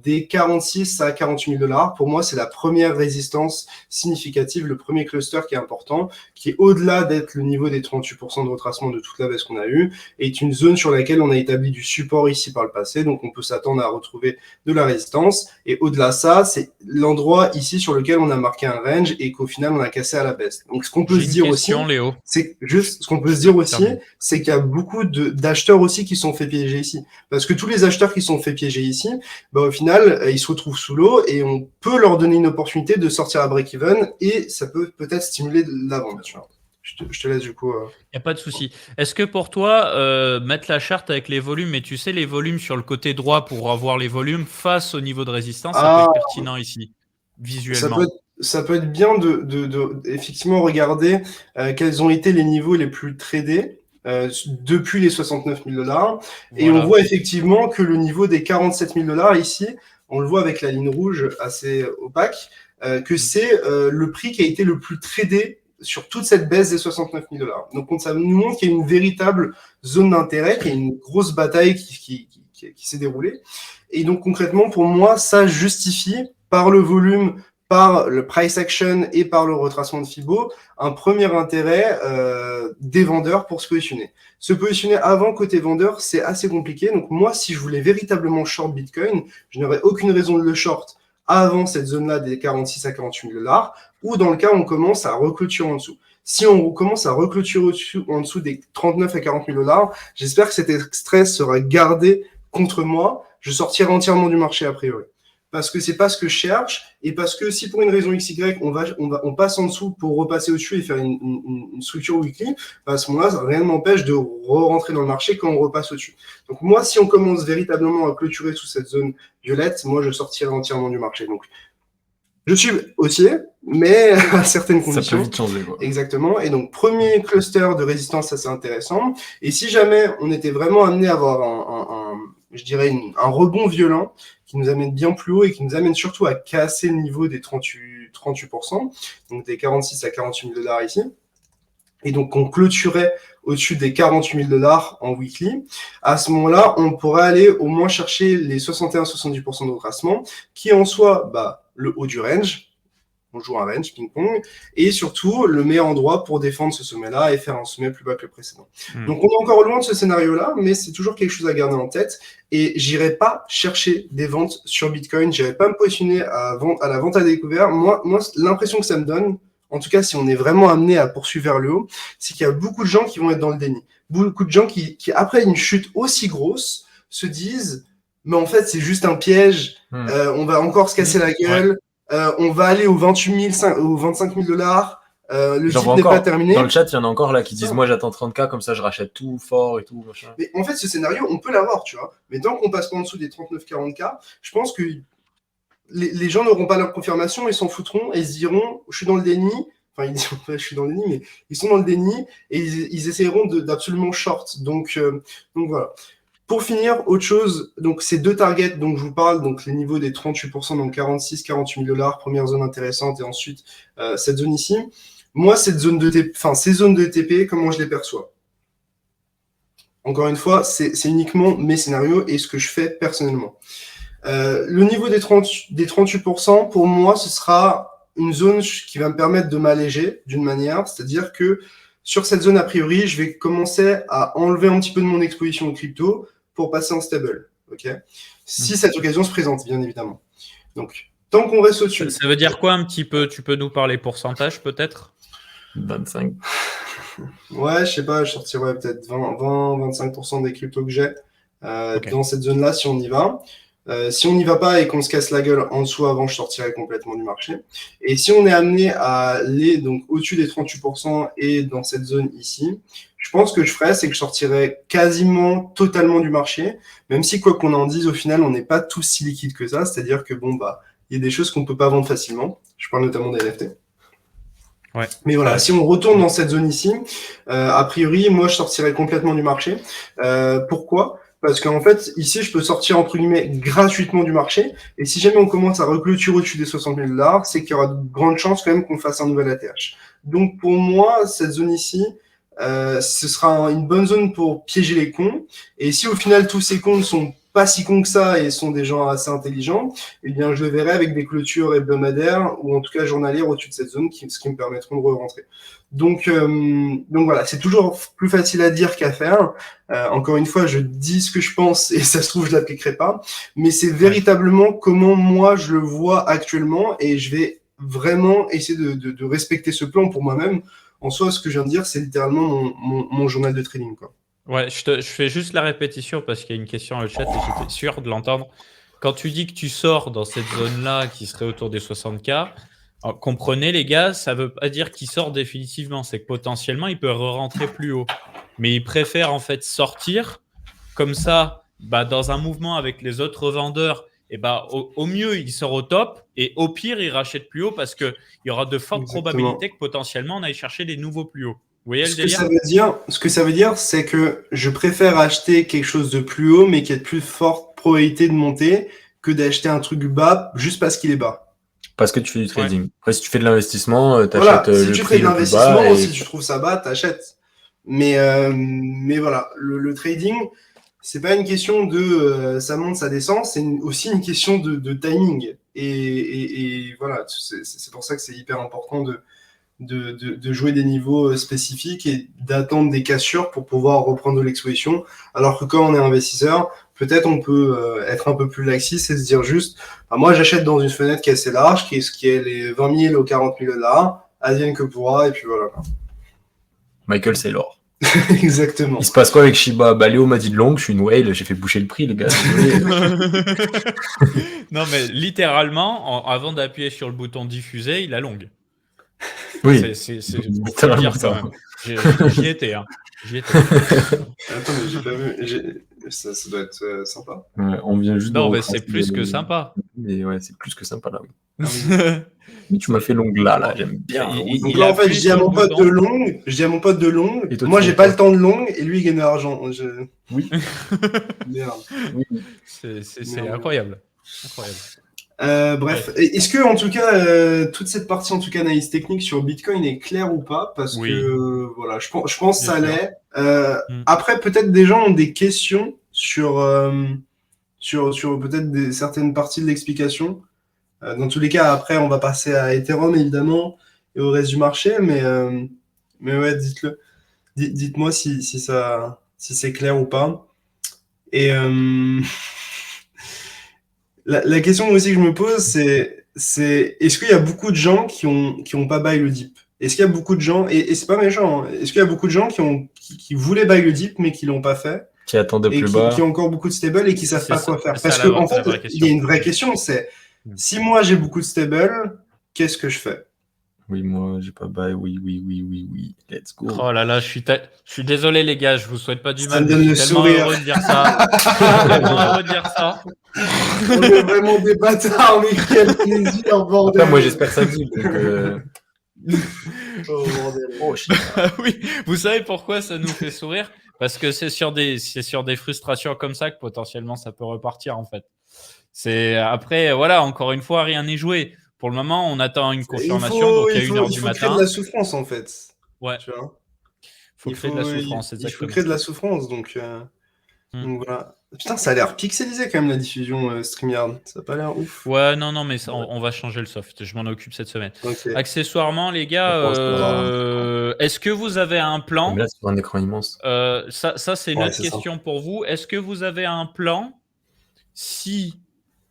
Speaker 3: des 46 à 48 000 $. Pour moi, c'est la première résistance significative, le premier cluster qui est important, qui est au-delà d'être le niveau des 38% de retracement de toute la baisse qu'on a eue, et est une zone sur laquelle on a établi du support ici par le passé, donc on peut s'attendre à retrouver de la résistance. Et au-delà de ça, c'est l'endroit ici sur lequel on a marqué un range et qu'au final, on a cassé à la baisse. Donc ce qu'on peut se dire aussi,
Speaker 1: Léo.
Speaker 3: c'est juste ce qu'on peut se dire aussi, c'est qu'il y a beaucoup d'acheteurs aussi qui sont fait piéger ici. Parce que tous les acheteurs qui sont fait piéger ici, bah, au final, ils se retrouvent sous l'eau et on peut leur donner une opportunité de sortir à break-even et ça peut peut-être stimuler la vente. Je te laisse du coup.
Speaker 1: Il n'y a pas de souci. Est-ce que pour toi, mettre la charte avec les volumes, et tu sais, les volumes sur le côté droit pour avoir les volumes face au niveau de résistance, ça peut être pertinent ici, visuellement.
Speaker 3: Ça peut être bien de effectivement regarder quels ont été les niveaux les plus tradés. Depuis les 69 000 $. Voilà. Et on voit effectivement que le niveau des 47 000 $ ici, on le voit avec la ligne rouge assez opaque, que c'est le prix qui a été le plus tradé sur toute cette baisse des 69 000 $. Donc ça nous montre qu'il y a une véritable zone d'intérêt, qu'il y a une grosse bataille qui s'est déroulée. Et donc concrètement, pour moi, ça justifie par le volume, par le price action et par le retracement de Fibo, un premier intérêt des vendeurs pour se positionner. Se positionner avant côté vendeur, c'est assez compliqué. Donc moi, si je voulais véritablement short Bitcoin, je n'aurais aucune raison de le short avant cette zone-là des 46 à 48 000 $, ou dans le cas où on commence à reclôturer en dessous. Si on commence à reclôturer en dessous des 39 à 40 000 $, j'espère que cet extrait sera gardé contre moi. Je sortirai entièrement du marché a priori. parce que c'est pas ce que je cherche, et parce que si pour une raison XY, on passe en dessous pour repasser au-dessus et faire une structure weekly, à ce moment-là, rien ne m'empêche de re-rentrer dans le marché quand on repasse au-dessus. Donc moi, si on commence véritablement à clôturer sous cette zone violette, moi, je sortirai entièrement du marché. Donc, je suis haussier, mais à certaines conditions.
Speaker 2: Ça peut vite changer, quoi.
Speaker 3: Exactement. Et donc, premier cluster de résistance, ça c'est intéressant. Et si jamais on était vraiment amené à avoir je dirais, un rebond violent qui nous amène bien plus haut et qui nous amène surtout à casser le niveau des 38%, donc des 46 à 48 000 $ ici. Et donc, on clôturait au-dessus des 48 000 $ en weekly. À ce moment-là, on pourrait aller au moins chercher les 61-70% de retracement, qui en soi, le haut du range. On joue un range ping-pong, et surtout le meilleur endroit pour défendre ce sommet-là et faire un sommet plus bas que le précédent. Donc on est encore loin de ce scénario-là, mais c'est toujours quelque chose à garder en tête, et j'irai pas chercher des ventes sur Bitcoin, j'irai pas me positionner à la vente à découvert. Moi, l'impression que ça me donne, en tout cas si on est vraiment amené à poursuivre vers le haut, c'est qu'il y a beaucoup de gens qui vont être dans le déni. Beaucoup de gens qui après une chute aussi grosse, se disent « mais en fait c'est juste un piège, on va encore se casser la gueule ».
Speaker 2: Ouais.
Speaker 3: On va aller aux 28 000, aux 25 000 $. Le
Speaker 2: J'en
Speaker 3: type
Speaker 2: vois
Speaker 3: n'est pas
Speaker 2: encore.
Speaker 3: terminé.
Speaker 2: Dans le chat, il y en a encore là qui disent moi j'attends 30K, comme ça je rachète tout fort et tout. Machin.
Speaker 3: Mais en fait, ce scénario, on peut l'avoir, tu vois. Mais tant qu'on passe pas en dessous des 39-40K, je pense que les gens n'auront pas leur confirmation, ils s'en foutront et ils se diront je suis dans le déni. Enfin, ils diront pas je suis dans le déni, mais ils sont dans le déni et ils essayeront d'absolument short. Donc voilà. Pour finir, autre chose, donc ces deux targets dont je vous parle, donc les niveaux des 38%, donc 46-48 000 $, première zone intéressante, et ensuite cette zone ici. Moi, ces zones de TP, comment je les perçois? Encore une fois, c'est uniquement mes scénarios et ce que je fais personnellement. Le niveau des 38%, pour moi, ce sera une zone qui va me permettre de m'alléger d'une manière, c'est-à-dire que sur cette zone, a priori, je vais commencer à enlever un petit peu de mon exposition aux crypto pour passer en stable. Okay, si cette occasion se présente, bien évidemment. Donc, tant qu'on reste au-dessus.
Speaker 1: Ça veut dire quoi un petit peu? Tu peux nous parler pourcentage peut-être?
Speaker 2: 25.
Speaker 3: Ouais, je sais pas, je sortirais peut-être 20-25% des cryptos que j'ai
Speaker 1: Okay.
Speaker 3: dans cette zone-là si on y va. Si on n'y va pas et qu'on se casse la gueule en dessous avant, je sortirai complètement du marché. Et si on est amené à aller donc au-dessus des 38% et dans cette zone ici, je pense que je ferais, c'est que je sortirais quasiment totalement du marché, même si quoi qu'on en dise, au final, on n'est pas tous si liquides que ça. C'est-à-dire que il y a des choses qu'on peut pas vendre facilement. Je parle notamment des NFT.
Speaker 1: Ouais.
Speaker 3: Mais voilà, si on retourne dans cette zone ici, a priori, moi, je sortirais complètement du marché. Pourquoi ? Parce qu'en fait, ici, je peux sortir, entre guillemets, gratuitement du marché. Et si jamais on commence à reclôturer au-dessus des 60 000 $, c'est qu'il y aura de grandes chances quand même qu'on fasse un nouvel ATH. Donc, pour moi, cette zone ici, ce sera une bonne zone pour piéger les cons. Et si au final, tous ces cons ne sont pas si cons que ça et sont des gens assez intelligents, eh bien, je le verrai avec des clôtures hebdomadaires ou en tout cas journalières au-dessus de cette zone, ce qui me permettront de re-rentrer. Donc voilà, c'est toujours plus facile à dire qu'à faire. Encore une fois, je dis ce que je pense et ça se trouve, je l'appliquerai pas. Mais c'est véritablement comment moi je le vois actuellement et je vais vraiment essayer de respecter ce plan pour moi-même. En soi, ce que je viens de dire, c'est littéralement mon journal de trading, quoi.
Speaker 1: Ouais, je fais juste la répétition parce qu'il y a une question dans le chat et j'étais sûr de l'entendre. Quand tu dis que tu sors dans cette zone-là qui serait autour des 60K, alors, comprenez les gars, ça ne veut pas dire qu'il sort définitivement. C'est que potentiellement, il peut re-rentrer plus haut. Mais il préfère en fait sortir comme ça, dans un mouvement avec les autres vendeurs. Et au mieux, il sort au top et au pire, il rachète plus haut parce qu'il y aura de fortes probabilités que potentiellement, on aille chercher des nouveaux plus hauts. Vous voyez le délire ?
Speaker 3: Ce que ça veut dire, c'est que je préfère acheter quelque chose de plus haut, mais qui a de plus forte probabilité de monter, que d'acheter un truc bas juste parce qu'il est bas.
Speaker 2: Parce que tu fais du trading. Ouais. Après, si tu fais de l'investissement, tu
Speaker 3: voilà,
Speaker 2: achètes
Speaker 3: si
Speaker 2: le
Speaker 3: tu
Speaker 2: prix
Speaker 3: fais de
Speaker 2: le plus bas.
Speaker 3: l'investissement, si tu trouves ça bas, t'achètes. Mais voilà, le trading, c'est pas une question de ça monte, ça descend, c'est aussi une question de timing. Et voilà, c'est pour ça que c'est hyper important de jouer des niveaux spécifiques et d'attendre des cassures pour pouvoir reprendre de l'exposition. Alors que quand on est investisseur, peut-être on peut être un peu plus laxiste et se dire juste, moi j'achète dans une fenêtre qui est assez large, qui est les 20 000 aux 40 000 $, advienne que pourra, et puis voilà.
Speaker 2: Michael, c'est l'or.
Speaker 3: Exactement.
Speaker 2: Il se passe quoi avec Shiba? Bah, Léo m'a dit de long, je suis une whale, j'ai fait boucher le prix, les gars. Désolé.
Speaker 1: Non, mais littéralement, avant d'appuyer sur le bouton diffuser, il a longue.
Speaker 2: Oui,
Speaker 1: C'est pour te le
Speaker 2: littéralement
Speaker 1: dire
Speaker 2: ça.
Speaker 1: quand même. J'y étais, hein. J'y étais.
Speaker 3: Attends, mais j'ai pas vu. Ça doit être sympa.
Speaker 2: Ouais, on vient juste
Speaker 1: Non,
Speaker 2: de
Speaker 1: mais c'est
Speaker 2: retracer
Speaker 1: plus que
Speaker 2: le-
Speaker 1: sympa.
Speaker 2: Mais ouais, c'est plus que sympa là. Oui.
Speaker 3: Ah oui.
Speaker 2: Mais tu m'as fait l'onglet là,
Speaker 1: Oh,
Speaker 2: j'aime bien.
Speaker 1: il-
Speaker 3: Donc
Speaker 1: il
Speaker 3: là,
Speaker 1: a
Speaker 3: en fait,
Speaker 1: appuyé
Speaker 3: je dis à
Speaker 1: sur le
Speaker 3: mon pote
Speaker 1: bouton.
Speaker 3: de longue,
Speaker 2: Et toi,
Speaker 3: moi,
Speaker 2: tu
Speaker 3: j'ai
Speaker 2: fais
Speaker 3: pas
Speaker 2: quoi?
Speaker 3: le temps de longue, et lui, il gagne de l'argent.
Speaker 2: Oui,
Speaker 3: Merde.
Speaker 2: oui.
Speaker 1: C'est
Speaker 3: Merde.
Speaker 1: incroyable. Incroyable.
Speaker 3: Bref, est-ce que en tout cas toute cette partie en tout cas analyse technique sur Bitcoin est claire ou pas? Parce
Speaker 1: Oui.
Speaker 3: que voilà, je pense que
Speaker 1: Bien
Speaker 3: ça
Speaker 1: sûr.
Speaker 3: l'est.
Speaker 1: Mm.
Speaker 3: Après, peut-être des gens ont des questions sur peut-être certaines parties de l'explication. Dans tous les cas, après, on va passer à Ethereum évidemment et au reste du marché, mais ouais, dites-le. Dites-moi si c'est clair ou pas. Et la question aussi que je me pose, c'est est-ce qu'il y a beaucoup de gens qui ont pas buy le dip? Est-ce qu'il y a beaucoup de gens, et c'est pas méchant, hein, est-ce qu'il y a beaucoup de gens qui voulaient buy le dip mais qui l'ont pas fait
Speaker 2: Qui attendait
Speaker 3: et
Speaker 2: plus
Speaker 3: qui
Speaker 2: bas.
Speaker 3: ont encore beaucoup de stable et qui savent
Speaker 1: C'est
Speaker 3: pas
Speaker 1: ça,
Speaker 3: quoi faire?
Speaker 1: c'est
Speaker 3: Parce
Speaker 1: ça
Speaker 3: que
Speaker 1: la
Speaker 3: en fait,
Speaker 1: vraie
Speaker 3: il y a une
Speaker 1: question.
Speaker 3: vraie question, c'est
Speaker 1: Mm.
Speaker 3: si moi j'ai beaucoup de stable, qu'est-ce que je fais?
Speaker 2: Oui, moi, j'ai pas bail. Oui. Let's go.
Speaker 1: Oh là là, je suis désolé les gars, je vous souhaite pas du
Speaker 3: Ça
Speaker 1: mal,
Speaker 3: me
Speaker 1: mais
Speaker 3: donne
Speaker 1: je
Speaker 3: le
Speaker 1: suis tellement
Speaker 3: sourire.
Speaker 1: heureux de dire ça. Je suis tellement heureux de dire ça.
Speaker 3: On est vraiment des bâtards, mais quel plaisir, bordel!
Speaker 2: Après, moi, j'espère que ça dit.
Speaker 3: Oh, bordel.
Speaker 2: Oh, shit.
Speaker 1: Ah oui, vous savez pourquoi ça nous fait sourire? Parce que c'est sur des frustrations comme ça que potentiellement ça peut repartir en fait. C'est après, voilà, encore une fois, rien n'est joué. Pour le moment, on attend une confirmation, donc il y a 1h
Speaker 3: il
Speaker 1: du
Speaker 3: faut créer de
Speaker 1: matin.
Speaker 3: la souffrance, en fait.
Speaker 1: Ouais,
Speaker 3: Tu vois?
Speaker 1: faut créer de la souffrance,
Speaker 3: Il faut
Speaker 1: exactement.
Speaker 3: créer de la souffrance, donc voilà. Putain, ça a l'air pixelisé quand même la diffusion StreamYard. Ça a pas l'air ouf.
Speaker 1: Ouais, non, mais ça, on va changer le soft. Je m'en occupe cette semaine.
Speaker 3: Ok.
Speaker 1: Accessoirement, les gars, est-ce que vous avez un plan?
Speaker 2: Mais là, c'est sur un écran immense.
Speaker 1: Ça c'est une
Speaker 3: Ouais,
Speaker 1: autre
Speaker 3: c'est ça.
Speaker 1: question pour vous. Est-ce que vous avez un plan si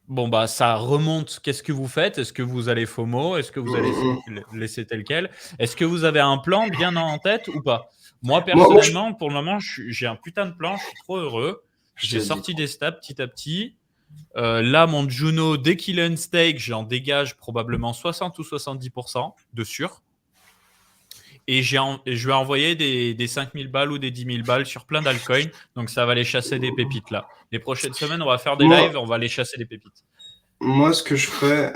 Speaker 1: bon bah ça remonte? Qu'est-ce que vous faites? Est-ce que vous allez FOMO? Est-ce que vous allez laisser tel quel? Est-ce que vous avez un plan bien en tête ou pas? Moi personnellement, pour le moment, j'ai un putain de plan. Je suis trop heureux. J'ai sorti des stats petit à petit. Là, mon Juno, dès qu'il est unstake, j'en dégage probablement 60 ou 70% de sûr. Et je vais envoyer des 5000 balles ou des 10 000 balles sur plein d'altcoins. Donc, ça va aller chasser des pépites là. Les prochaines semaines, on va faire des lives, on va aller chasser des pépites.
Speaker 3: Moi, ce que je ferais,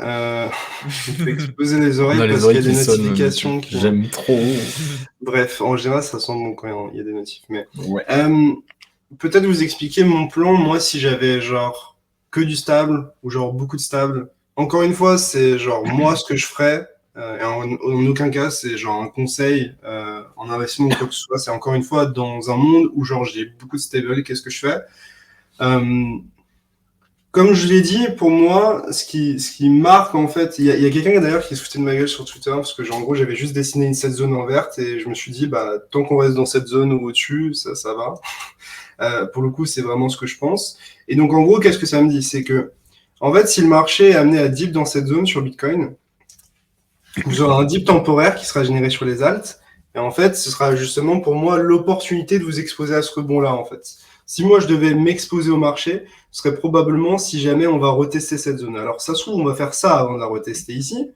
Speaker 3: je vais exploser les oreilles
Speaker 2: On a les
Speaker 3: parce qu'il y a
Speaker 2: oreilles
Speaker 3: des
Speaker 2: qui sonnent,
Speaker 3: notifications qui.
Speaker 2: J'aime trop.
Speaker 3: Bref, en général, ça sent bon quand il y a des notifs. Mais
Speaker 2: Ouais.
Speaker 3: peut-être vous expliquer mon plan. Moi, si j'avais genre que du stable ou genre beaucoup de stable. Encore une fois, c'est genre moi ce que je ferais. Et en aucun cas, c'est genre un conseil en investissement ou quoi que ce soit. C'est encore une fois dans un monde où genre j'ai beaucoup de stable. Qu'est-ce que je fais? Comme je l'ai dit, pour moi, ce qui marque en fait, il y a quelqu'un d'ailleurs qui se foutait de ma gueule sur Twitter parce que genre, en gros j'avais juste dessiné cette zone en verte et je me suis dit bah tant qu'on reste dans cette zone ou au-dessus, ça va. Pour le coup, c'est vraiment ce que je pense. Et donc en gros, qu'est-ce que ça me dit? C'est que en fait, si le marché est amené à dip dans cette zone sur Bitcoin, vous aurez un dip temporaire qui sera généré sur les alts. Et en fait, ce sera justement pour moi l'opportunité de vous exposer à ce rebond-là en fait. Si moi je devais m'exposer au marché, ce serait probablement si jamais on va retester cette zone. Alors ça se trouve, on va faire ça avant de la retester ici.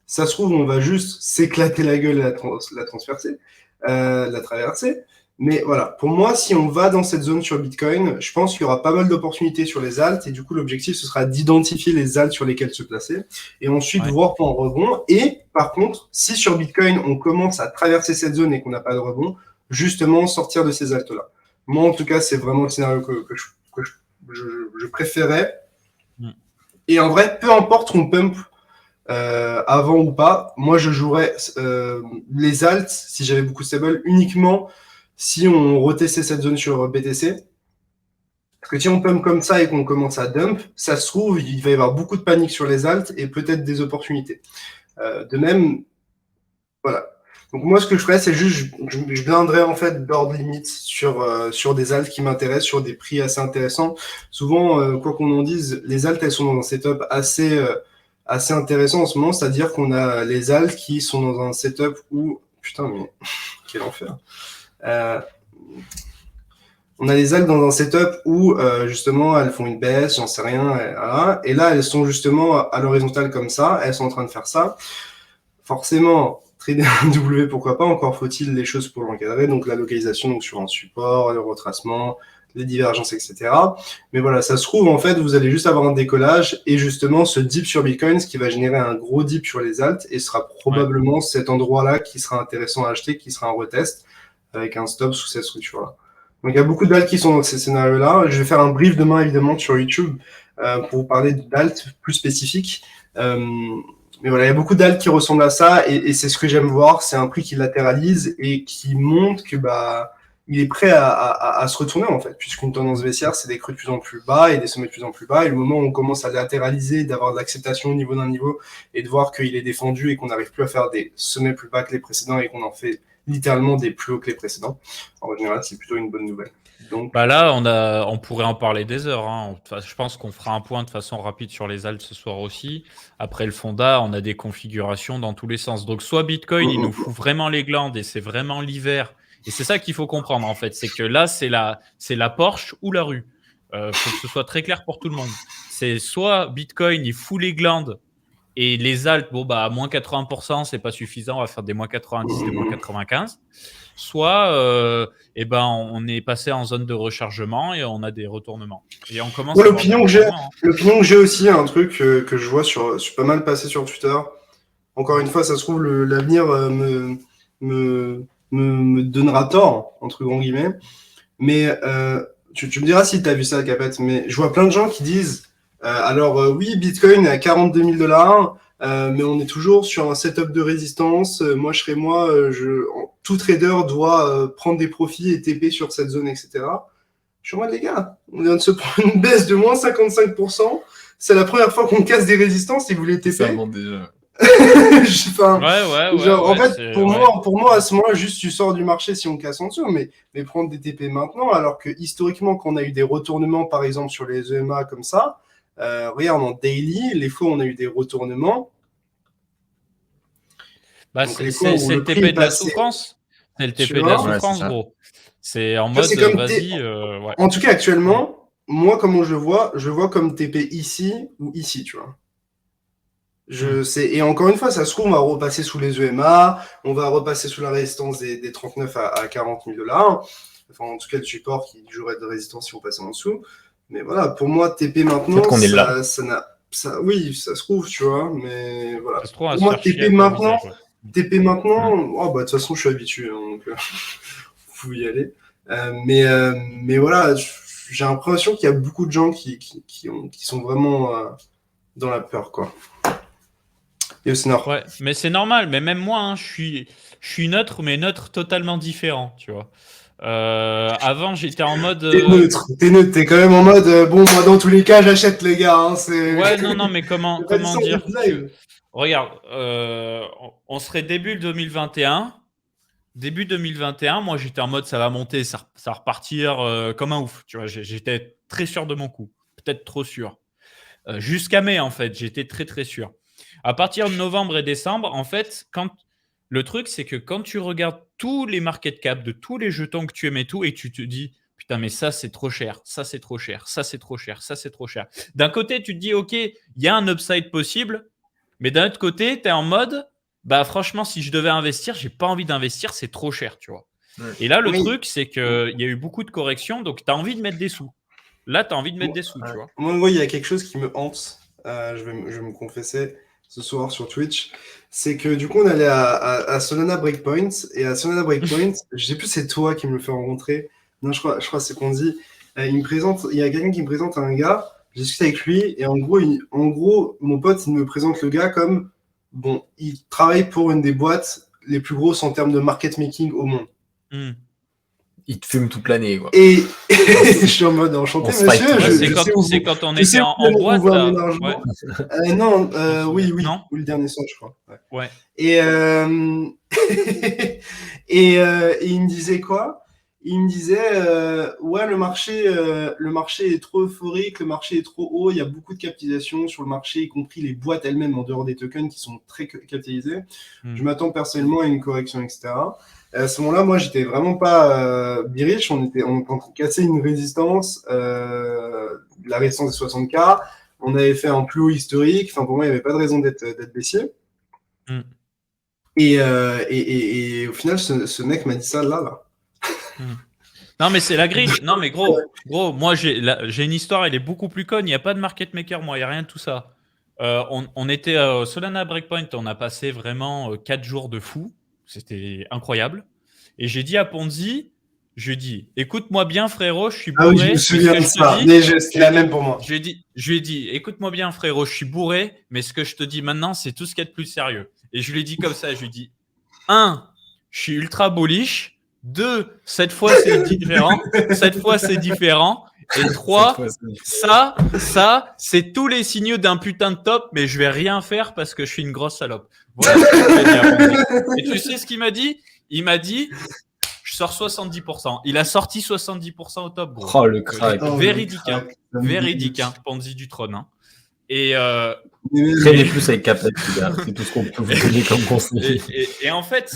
Speaker 3: Ça se trouve, on va juste s'éclater la gueule et la traverser. Mais voilà, pour moi, si on va dans cette zone sur Bitcoin, je pense qu'il y aura pas mal d'opportunités sur les alts. Et du coup, l'objectif, ce sera d'identifier les alts sur lesquels se placer. Et ensuite, voir pour un rebond. Et par contre, si sur Bitcoin, on commence à traverser cette zone et qu'on n'a pas de rebond, justement, sortir de ces alts-là. Moi, en tout cas, c'est vraiment le scénario que je préférais. Et en vrai, peu importe qu'on pump avant ou pas, moi, je jouerais les alts, si j'avais beaucoup de stable, uniquement si on retestait cette zone sur BTC. Parce que si on pump comme ça et qu'on commence à dump, ça se trouve, il va y avoir beaucoup de panique sur les alts et peut-être des opportunités. De même, voilà. Donc moi, ce que je ferais, c'est juste, je blinderais en fait d'ordre limite sur des alts qui m'intéressent, sur des prix assez intéressants. Souvent, quoi qu'on en dise, les alts, elles sont dans un setup assez intéressant en ce moment, c'est-à-dire qu'on a les alts qui sont dans un setup où... Putain, mais quel enfer. on a les algues dans un setup où justement elles font une baisse, j'en sais rien, et là elles sont justement à l'horizontale comme ça, elles sont en train de faire ça. Forcément, trader un W, pourquoi pas, encore faut-il les choses pour l'encadrer, donc la localisation donc sur un support, le retracement, les divergences, etc. Mais voilà, ça se trouve, en fait, vous allez juste avoir un décollage et justement ce dip sur Bitcoin, ce qui va générer un gros dip sur les alts et sera probablement cet endroit-là qui sera intéressant à acheter, qui sera un retest avec un stop sous cette structure-là. Donc il y a beaucoup d'alts qui sont dans ces scénarios-là. Je vais faire un brief demain, évidemment, sur YouTube pour vous parler d'alts plus spécifiques. Mais voilà, il y a beaucoup d'alts qui ressemblent à ça et c'est ce que j'aime voir. C'est un prix qui latéralise et qui montre que il est prêt à se retourner en fait, puisqu'une tendance baissière, c'est des creux de plus en plus bas et des sommets de plus en plus bas. Et le moment où on commence à latéraliser, d'avoir de l'acceptation au niveau d'un niveau et de voir qu'il est défendu et qu'on n'arrive plus à faire des sommets plus bas que les précédents et qu'on en fait littéralement des plus hauts que les précédents, en général, c'est plutôt une bonne nouvelle. Donc,
Speaker 1: Là, on pourrait en parler des heures. Hein. Je pense qu'on fera un point de façon rapide sur les alts ce soir aussi. Après le fonda, on a des configurations dans tous les sens. Donc, soit Bitcoin, il nous fout vraiment les glandes et c'est vraiment l'hiver. Et c'est ça qu'il faut comprendre, en fait. C'est que là, c'est la Porsche ou la rue. Faut que ce soit très clair pour tout le monde. C'est soit Bitcoin, il fout les glandes et les alts, à moins 80%, c'est pas suffisant. On va faire des moins 90, des moins 95. Soit on est passé en zone de rechargement et on a des retournements. Et on commence
Speaker 3: l'opinion que j'ai aussi, un truc que je vois sur pas mal passé sur Twitter. Encore une fois, ça se trouve, l'avenir me donnera tort, entre grands guillemets. Mais tu me diras si tu as vu ça, Capette, mais je vois plein de gens qui disent oui, Bitcoin est à 42 000 $, mais on est toujours sur un setup de résistance. Tout trader doit prendre des profits et TP sur cette zone, etc. Je suis en mode, les gars, on vient de se prendre une baisse de moins 55%. C'est la première fois qu'on casse des résistances et vous les TP.
Speaker 2: Ça monte déjà.
Speaker 3: En fait, pour moi, à ce moment-là, juste tu sors du marché si on casse en dessous, mais prendre des TP maintenant, alors que historiquement, quand on a eu des retournements, par exemple sur les EMA comme ça, regarde en daily, les fois où on a eu des retournements.
Speaker 1: C'est le TP de la souffrance. C'est le TP de la souffrance, gros. C'est en mode, vas-y.
Speaker 3: En tout cas, actuellement, moi, comment je vois comme TP ici ou ici, tu vois. Et encore une fois, ça se trouve, on va repasser sous les EMA, on va repasser sous la résistance des 39 à 40 000 $. Enfin, en tout cas, le support qui jouerait de résistance si on passait en dessous. Mais voilà, pour moi, TP maintenant, oui, ça se trouve, tu vois, mais voilà. Pour moi, TP maintenant, de toute façon, je suis habitué, hein, donc faut y aller. Mais voilà, j'ai l'impression qu'il y a beaucoup de gens qui sont vraiment dans la peur, quoi. Et aussi Nord.
Speaker 1: Ouais, mais c'est normal. Mais même moi, hein, je suis neutre, mais neutre totalement différent, tu vois. Avant, j'étais en mode.
Speaker 3: T'es neutre, t'es quand même en mode. Moi, dans tous les cas, j'achète, les gars. Hein,
Speaker 1: ouais, non, mais comment dire Regarde, on serait début 2021. Début 2021, moi, j'étais en mode ça va monter, ça va repartir comme un ouf. Tu vois, j'étais très sûr de mon coup. Peut-être trop sûr. Jusqu'à mai, en fait, j'étais très, très sûr. À partir de novembre et décembre, en fait, le truc, c'est que quand tu regardes tous les market cap de tous les jetons que tu aimes et tout, et tu te dis, putain, mais ça, c'est trop cher, ça, c'est trop cher, ça, c'est trop cher, ça, c'est trop cher. D'un côté, tu te dis, OK, il y a un upside possible, mais d'un autre côté, tu es en mode, franchement, si je devais investir, j'ai pas envie d'investir, c'est trop cher, tu vois. Ouais. Et là, le truc, c'est qu'il y a eu beaucoup de corrections, donc tu as envie de mettre des sous. Là, tu as envie de mettre des sous, tu vois.
Speaker 3: Moi, il y a quelque chose qui me hante, je vais me confesser ce soir sur Twitch, c'est que du coup, on allait à Solana Breakpoint, et à Solana Breakpoint, je sais plus c'est toi qui me le fait rencontrer, non, je crois c'est qu'on dit, il y a quelqu'un qui me présente un gars, j'ai discuté avec lui, et en gros, mon pote, il me présente le gars comme, il travaille pour une des boîtes les plus grosses en termes de market making au monde.
Speaker 2: Il te fume toute l'année, quoi.
Speaker 3: Et je suis en mode enchanté, monsieur.
Speaker 1: C'est quand on était en boîte, là.
Speaker 3: Ouais. Non, oui, non ou le dernier son, je crois.
Speaker 1: Ouais.
Speaker 3: Et il me disait quoi? il me disait ouais, le marché est trop euphorique, le marché est trop haut, il y a beaucoup de capitalisation sur le marché, y compris les boîtes elles-mêmes en dehors des tokens qui sont très capitalisées. Je m'attends personnellement à une correction, etc. Et à ce moment-là, moi, j'étais vraiment pas bearish. On était en train de casser une résistance, la résistance des 60K. On avait fait un plus haut historique. Enfin, pour moi, il n'y avait pas de raison d'être baissier.
Speaker 1: Mm.
Speaker 3: Et au final, ce mec m'a dit ça là.
Speaker 1: Non, mais c'est la grille. Non, mais gros, moi, j'ai une histoire, elle est beaucoup plus conne. Il n'y a pas de market maker, moi, il n'y a rien de tout ça. On était au Solana Breakpoint, on a passé vraiment 4 jours de fou. C'était incroyable. Et j'ai dit à Ponzi, je lui ai dit, écoute-moi bien, frérot, je suis bourré.
Speaker 3: Ah oui, je me souviens de ça. C'est la même pour moi.
Speaker 1: Je lui ai dit, écoute-moi bien, frérot, je suis bourré, mais ce que je te dis maintenant, c'est tout ce qu'il y a de plus sérieux. Et je lui ai dit comme ça, je lui ai dit, 1, je suis ultra bullish. 2, cette fois c'est différent. Et 3, ça, c'est tous les signaux d'un putain de top, mais je vais rien faire parce que je suis une grosse salope. Voilà ce que je vais dire. Et tu sais ce qu'il m'a dit? Il m'a dit, je sors 70%. Il a sorti 70% au top, gros.
Speaker 2: Oh, le crack.
Speaker 1: Véridique, hein, Ponzi du trône. Hein. Et
Speaker 2: traînez plus avec Captain, c'est tout ce qu'on peut vous donner comme conseil.
Speaker 1: Et en fait,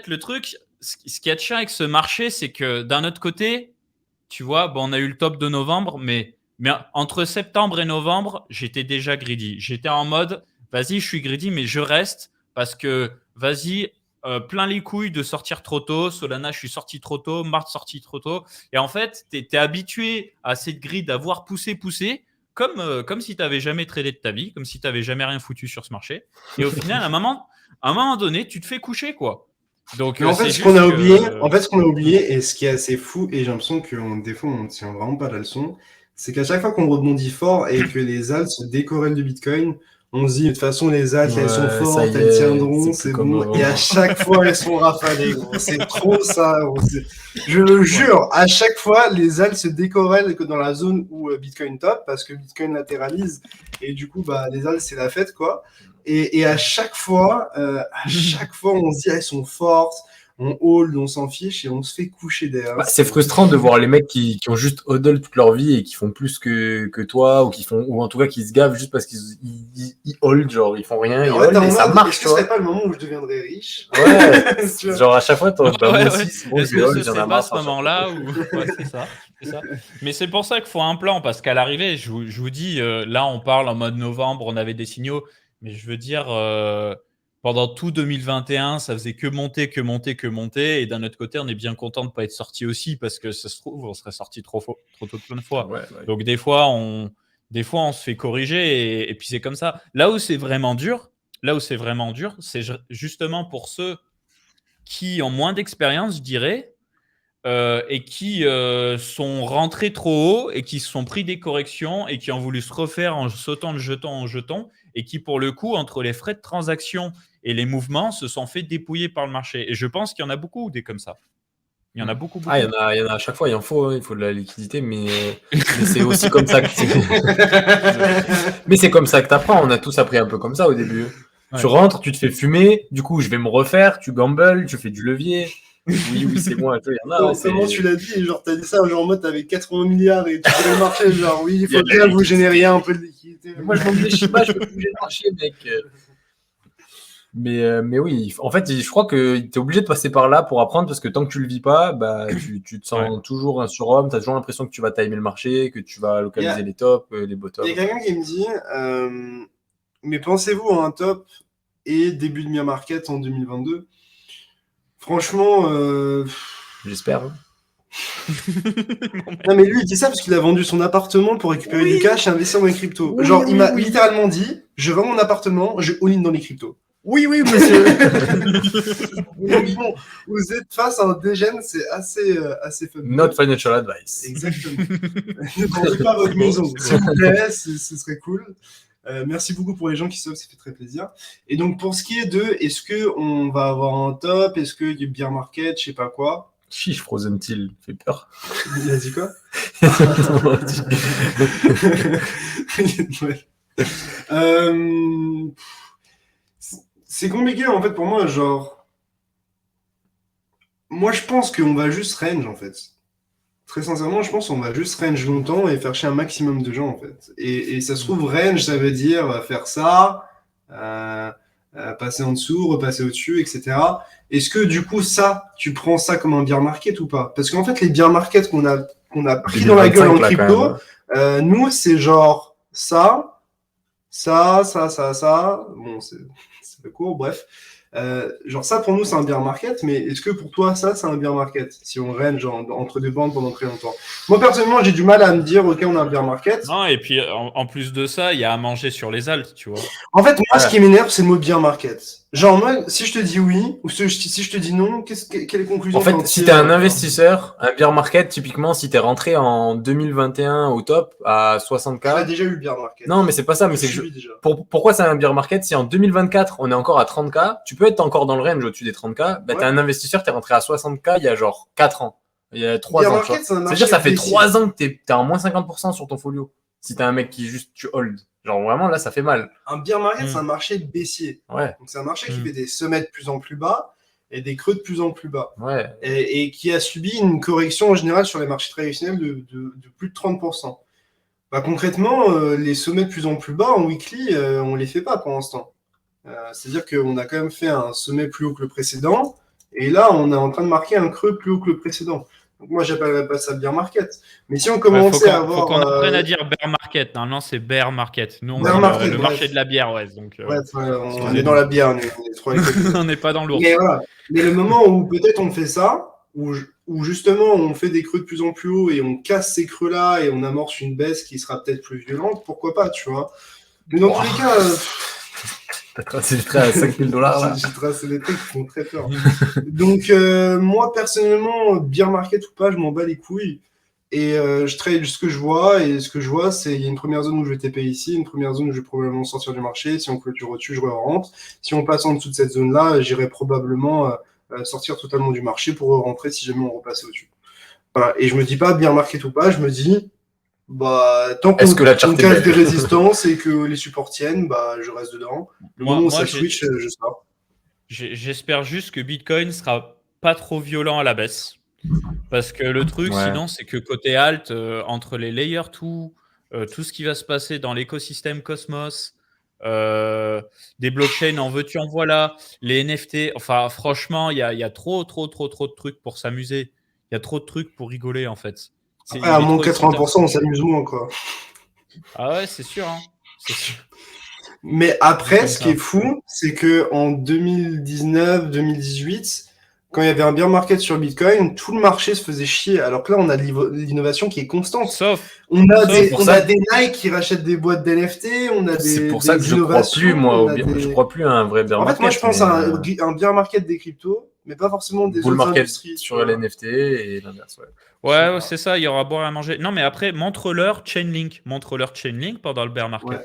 Speaker 1: le truc, ce qu'il y a de chiant avec ce marché, c'est que d'un autre côté, tu vois, bon, on a eu le top de novembre, mais entre septembre et novembre, j'étais déjà greedy. J'étais en mode, vas-y, je suis greedy, mais je reste parce que, vas-y, plein les couilles de sortir trop tôt. Solana, je suis sorti trop tôt. Mars, sorti trop tôt. Et en fait, tu es habitué à cette grille d'avoir poussé, comme si tu n'avais jamais tradé de ta vie, comme si tu n'avais jamais rien foutu sur ce marché. Et au final, à un moment donné, tu te fais coucher, quoi. Donc,
Speaker 3: en fait, ce qu'on a oublié, et ce qui est assez fou, et j'ai l'impression que des fois, on ne tient vraiment pas la leçon, c'est qu'à chaque fois qu'on rebondit fort et que les alts se décorrèlent du Bitcoin, on se dit, de toute façon, les alts, elles sont fortes, elles tiendront, c'est bon. Et à chaque fois, elles sont rafalées, gros. C'est trop ça, gros. Je le jure, à chaque fois, les alts se décorrèlent que dans la zone où Bitcoin top, parce que Bitcoin latéralise, et du coup, bah, les alts, c'est la fête, quoi. Et à chaque fois, on se dit, elles sont fortes, on hold, on s'en fiche et on se fait coucher derrière.
Speaker 2: Bah, c'est frustrant de voir les mecs qui ont juste hodl toute leur vie et qui font plus que toi, ou en tout cas qui se gavent juste parce qu'ils hold, genre ils font rien, ils hold, et ça marche.
Speaker 3: Est-ce que ce serait pas le moment où je deviendrais riche?
Speaker 2: Ouais, genre à chaque fois,
Speaker 1: moi
Speaker 2: aussi,
Speaker 1: c'est bon, est-ce que c'est pas ce moment-là où... Ouais, c'est ça. Mais c'est pour ça qu'il faut un plan, parce qu'à l'arrivée, je vous dis, là on parle en mode novembre, on avait des signaux, mais je veux dire, pendant tout 2021, ça faisait que monter. Et d'un autre côté, on est bien content de ne pas être sorti aussi, parce que ça se trouve, on serait sorti trop tôt plein de fois.
Speaker 2: Ouais.
Speaker 1: Donc des fois, on se fait corriger, et puis c'est comme ça. Là où c'est vraiment dur, c'est justement pour ceux qui ont moins d'expérience, je dirais, et qui sont rentrés trop haut et qui se sont pris des corrections et qui ont voulu se refaire en sautant de jeton en jeton, et qui, pour le coup, entre les frais de transaction et les mouvements, se sont fait dépouiller par le marché. Et je pense qu'il y en a beaucoup des comme ça. Il y en a beaucoup.
Speaker 2: Ah, il y en a à chaque fois, il faut de la liquidité, mais c'est aussi comme ça que mais c'est comme ça que t'apprends. On a tous appris un peu comme ça au début. Ouais. Tu rentres, tu te fais fumer, du coup je vais me refaire, tu gambles, tu fais du levier. Oui, c'est bon.
Speaker 3: Comment tu l'as dit? Genre, t'as dit ça, genre en mode t'avais 80 milliards et tu fais le marché, genre oui, il faut bien vous générer un peu de liquidité.
Speaker 2: Moi je m'en Shiba, je peux bouger le marché, mec. Mais oui, en fait, je crois que tu es obligé de passer par là pour apprendre, parce que tant que tu le vis pas, bah, tu te sens toujours un surhomme, tu as toujours l'impression que tu vas timer le marché, que tu vas localiser les tops, les bottoms.
Speaker 3: Il y a quelqu'un qui me dit, mais pensez-vous à un top et début de bear market en 2022? Franchement,
Speaker 2: j'espère.
Speaker 3: Non, mais lui, il dit ça parce qu'il a vendu son appartement pour récupérer du cash et investir dans les cryptos. Genre, il m'a littéralement dit, je vends mon appartement, je all-in dans les cryptos. Oui, monsieur. Bon, vous êtes face à un dégène, c'est assez fun.
Speaker 2: Not financial advice.
Speaker 3: Exactement. Ne vendez pas votre maison. S'il vous plaît, ce serait cool. Merci beaucoup pour les gens qui sauvent, ça fait très plaisir. Et donc, pour ce qui est de, est-ce qu'on va avoir un top, est-ce qu'il y a bear market, je sais pas quoi.
Speaker 2: Chiche, Frozen Till, fait peur.
Speaker 3: Il a dit quoi? C'est compliqué en fait pour moi, genre Moi, je pense qu'on va juste range, en fait. Très sincèrement, je pense qu'on va juste range longtemps et faire chier un maximum de gens, en fait. Et ça se trouve, range, ça veut dire faire ça, passer en dessous, repasser au-dessus, etc. Est-ce que, du coup, ça, tu prends ça comme un bear market ou pas? Parce qu'en fait, les bear markets qu'on a pris dans la gueule en
Speaker 2: 2025, là,
Speaker 3: crypto,
Speaker 2: quand même, hein.
Speaker 3: nous, c'est genre ça. Bon, c'est court, bref. Genre ça, pour nous, c'est un bear market, mais est-ce que pour toi, ça, c'est un bear market? Si on range entre deux bandes pendant très longtemps. Moi, personnellement, j'ai du mal à me dire, OK, on a un bear market.
Speaker 1: Non, et puis en plus de ça, il y a à manger sur les altes, tu vois.
Speaker 3: En fait, moi,
Speaker 2: Ouais.
Speaker 3: ce qui m'énerve, c'est le mot bear market. Genre, moi, si je te dis oui, ou si je te dis non, quelle est la conclusion
Speaker 2: En fait,
Speaker 3: t'en
Speaker 2: si
Speaker 3: tires,
Speaker 2: t'es un investisseur, un bear market, typiquement, si t'es rentré en 2021 au top à
Speaker 3: On a
Speaker 2: 60K.
Speaker 3: déjà eu le bear market.
Speaker 2: Non, mais c'est pas ça. Mais
Speaker 3: Je
Speaker 2: c'est que
Speaker 3: suis déjà.
Speaker 2: pourquoi c'est un bear market? Si en 2024, on est encore à 30K, tu peux être encore dans le range au-dessus des 30K. Bah,
Speaker 3: Ouais.
Speaker 2: t'es un investisseur, t'es rentré à 60K il y a genre 4 ans. Il y a 3
Speaker 3: Bear
Speaker 2: ans. Tu vois.
Speaker 3: market, c'est un marché
Speaker 2: C'est-à-dire, ça fait
Speaker 3: baissier.
Speaker 2: 3 ans que t'es en moins 50% sur ton folio. Si t'es un mec qui juste, tu hold. Genre vraiment, là, ça fait mal.
Speaker 3: Un bear market,
Speaker 1: Mm.
Speaker 3: c'est un marché baissier.
Speaker 2: Ouais,
Speaker 3: Donc, c'est un marché qui
Speaker 1: Mm.
Speaker 3: fait des sommets de plus en plus bas et des creux de plus en plus bas.
Speaker 2: ouais.
Speaker 3: Et qui a subi une correction en général sur les marchés traditionnels de plus de 30%. Bah, concrètement, les sommets de plus en plus bas en weekly, on les fait pas pour l'instant. C'est-à-dire qu'on a quand même fait un sommet plus haut que le précédent, et là, on est en train de marquer un creux plus haut que le précédent. Donc moi, j'appellerais pas ça bear market. Mais si on
Speaker 1: Ouais,
Speaker 3: commençait à
Speaker 1: faut qu'on
Speaker 3: avoir...
Speaker 1: apprenne à dire bear market. Normalement, c'est bear market. Nous, on
Speaker 3: Bear
Speaker 1: dit
Speaker 3: market,
Speaker 1: le
Speaker 3: bref.
Speaker 1: marché de la bière, ouais. Donc,
Speaker 3: Bref, on est
Speaker 1: excusez-nous.
Speaker 3: dans la bière, nous, on est trop avec le-
Speaker 1: On n'est pas dans l'ours.
Speaker 3: Mais voilà. Mais le moment où peut-être on fait ça, où justement on fait des creux de plus en plus haut et on casse ces creux-là et on amorce une baisse qui sera peut-être plus violente, pourquoi pas, tu vois. Mais dans tous les cas,
Speaker 2: T'as tracé le trait à 5000 $, là.
Speaker 3: j'ai tracé des trucs qui font très peur. Donc moi personnellement, bear market ou pas, je m'en bats les couilles. Et je trade ce que je vois, et ce que je vois, c'est il y a une première zone où je vais TP ici, une première zone où je vais probablement sortir du marché. Si on clôture au-dessus, je rentre. Si on passe en dessous de cette zone-là, j'irai probablement sortir totalement du marché pour rentrer si jamais on repasse au-dessus. Voilà. Et je me dis pas bear market ou pas, je me dis bah tant qu'on
Speaker 2: Est-ce que la charte
Speaker 3: on
Speaker 2: est
Speaker 3: casse
Speaker 2: belle?
Speaker 3: des résistances et que les supports tiennent, bah je reste dedans. Le moment où ça switch, je sors.
Speaker 1: J'espère juste que Bitcoin sera pas trop violent à la baisse. Parce que le truc,
Speaker 2: Ouais.
Speaker 1: sinon, c'est que côté alt, entre les layer 2, tout ce qui va se passer dans l'écosystème Cosmos, des blockchains en veux-tu, en voilà, les NFT, enfin, franchement, il y a trop de trucs pour s'amuser. Il y a trop de trucs pour rigoler, en fait.
Speaker 3: Après, à
Speaker 1: Il est
Speaker 3: moins
Speaker 1: trop excitant.
Speaker 3: 80%, on s'amuse moins, quoi.
Speaker 1: Ah ouais, c'est sûr, hein. C'est sûr.
Speaker 3: Mais après,
Speaker 1: Comme
Speaker 3: ce
Speaker 1: ça.
Speaker 3: qui est fou, c'est que en 2019, 2018, quand il y avait un bear market sur Bitcoin, tout le marché se faisait chier. Alors que là, on a de l'innovation qui est constante.
Speaker 1: Sauf,
Speaker 3: On a
Speaker 1: sauf
Speaker 3: des Nike qui rachètent des boîtes d'NFT, on a
Speaker 2: C'est pour
Speaker 3: des
Speaker 2: ça que je crois
Speaker 3: innovations.
Speaker 2: plus, moi,
Speaker 3: on a
Speaker 2: je crois plus à un vrai bear
Speaker 3: En
Speaker 2: market.
Speaker 3: fait, moi, je pense
Speaker 2: mais,
Speaker 3: à un bear market des cryptos, mais pas forcément des
Speaker 2: bull
Speaker 3: autres
Speaker 2: market
Speaker 3: industries. tu
Speaker 2: sur
Speaker 3: vois.
Speaker 2: l'NFT et l'inverse. Ouais.
Speaker 1: ouais, c'est ça, il y aura à boire et à manger. Non, mais après, montre-leur Chainlink. Montre-leur Chainlink pendant le bear market.
Speaker 3: Ouais.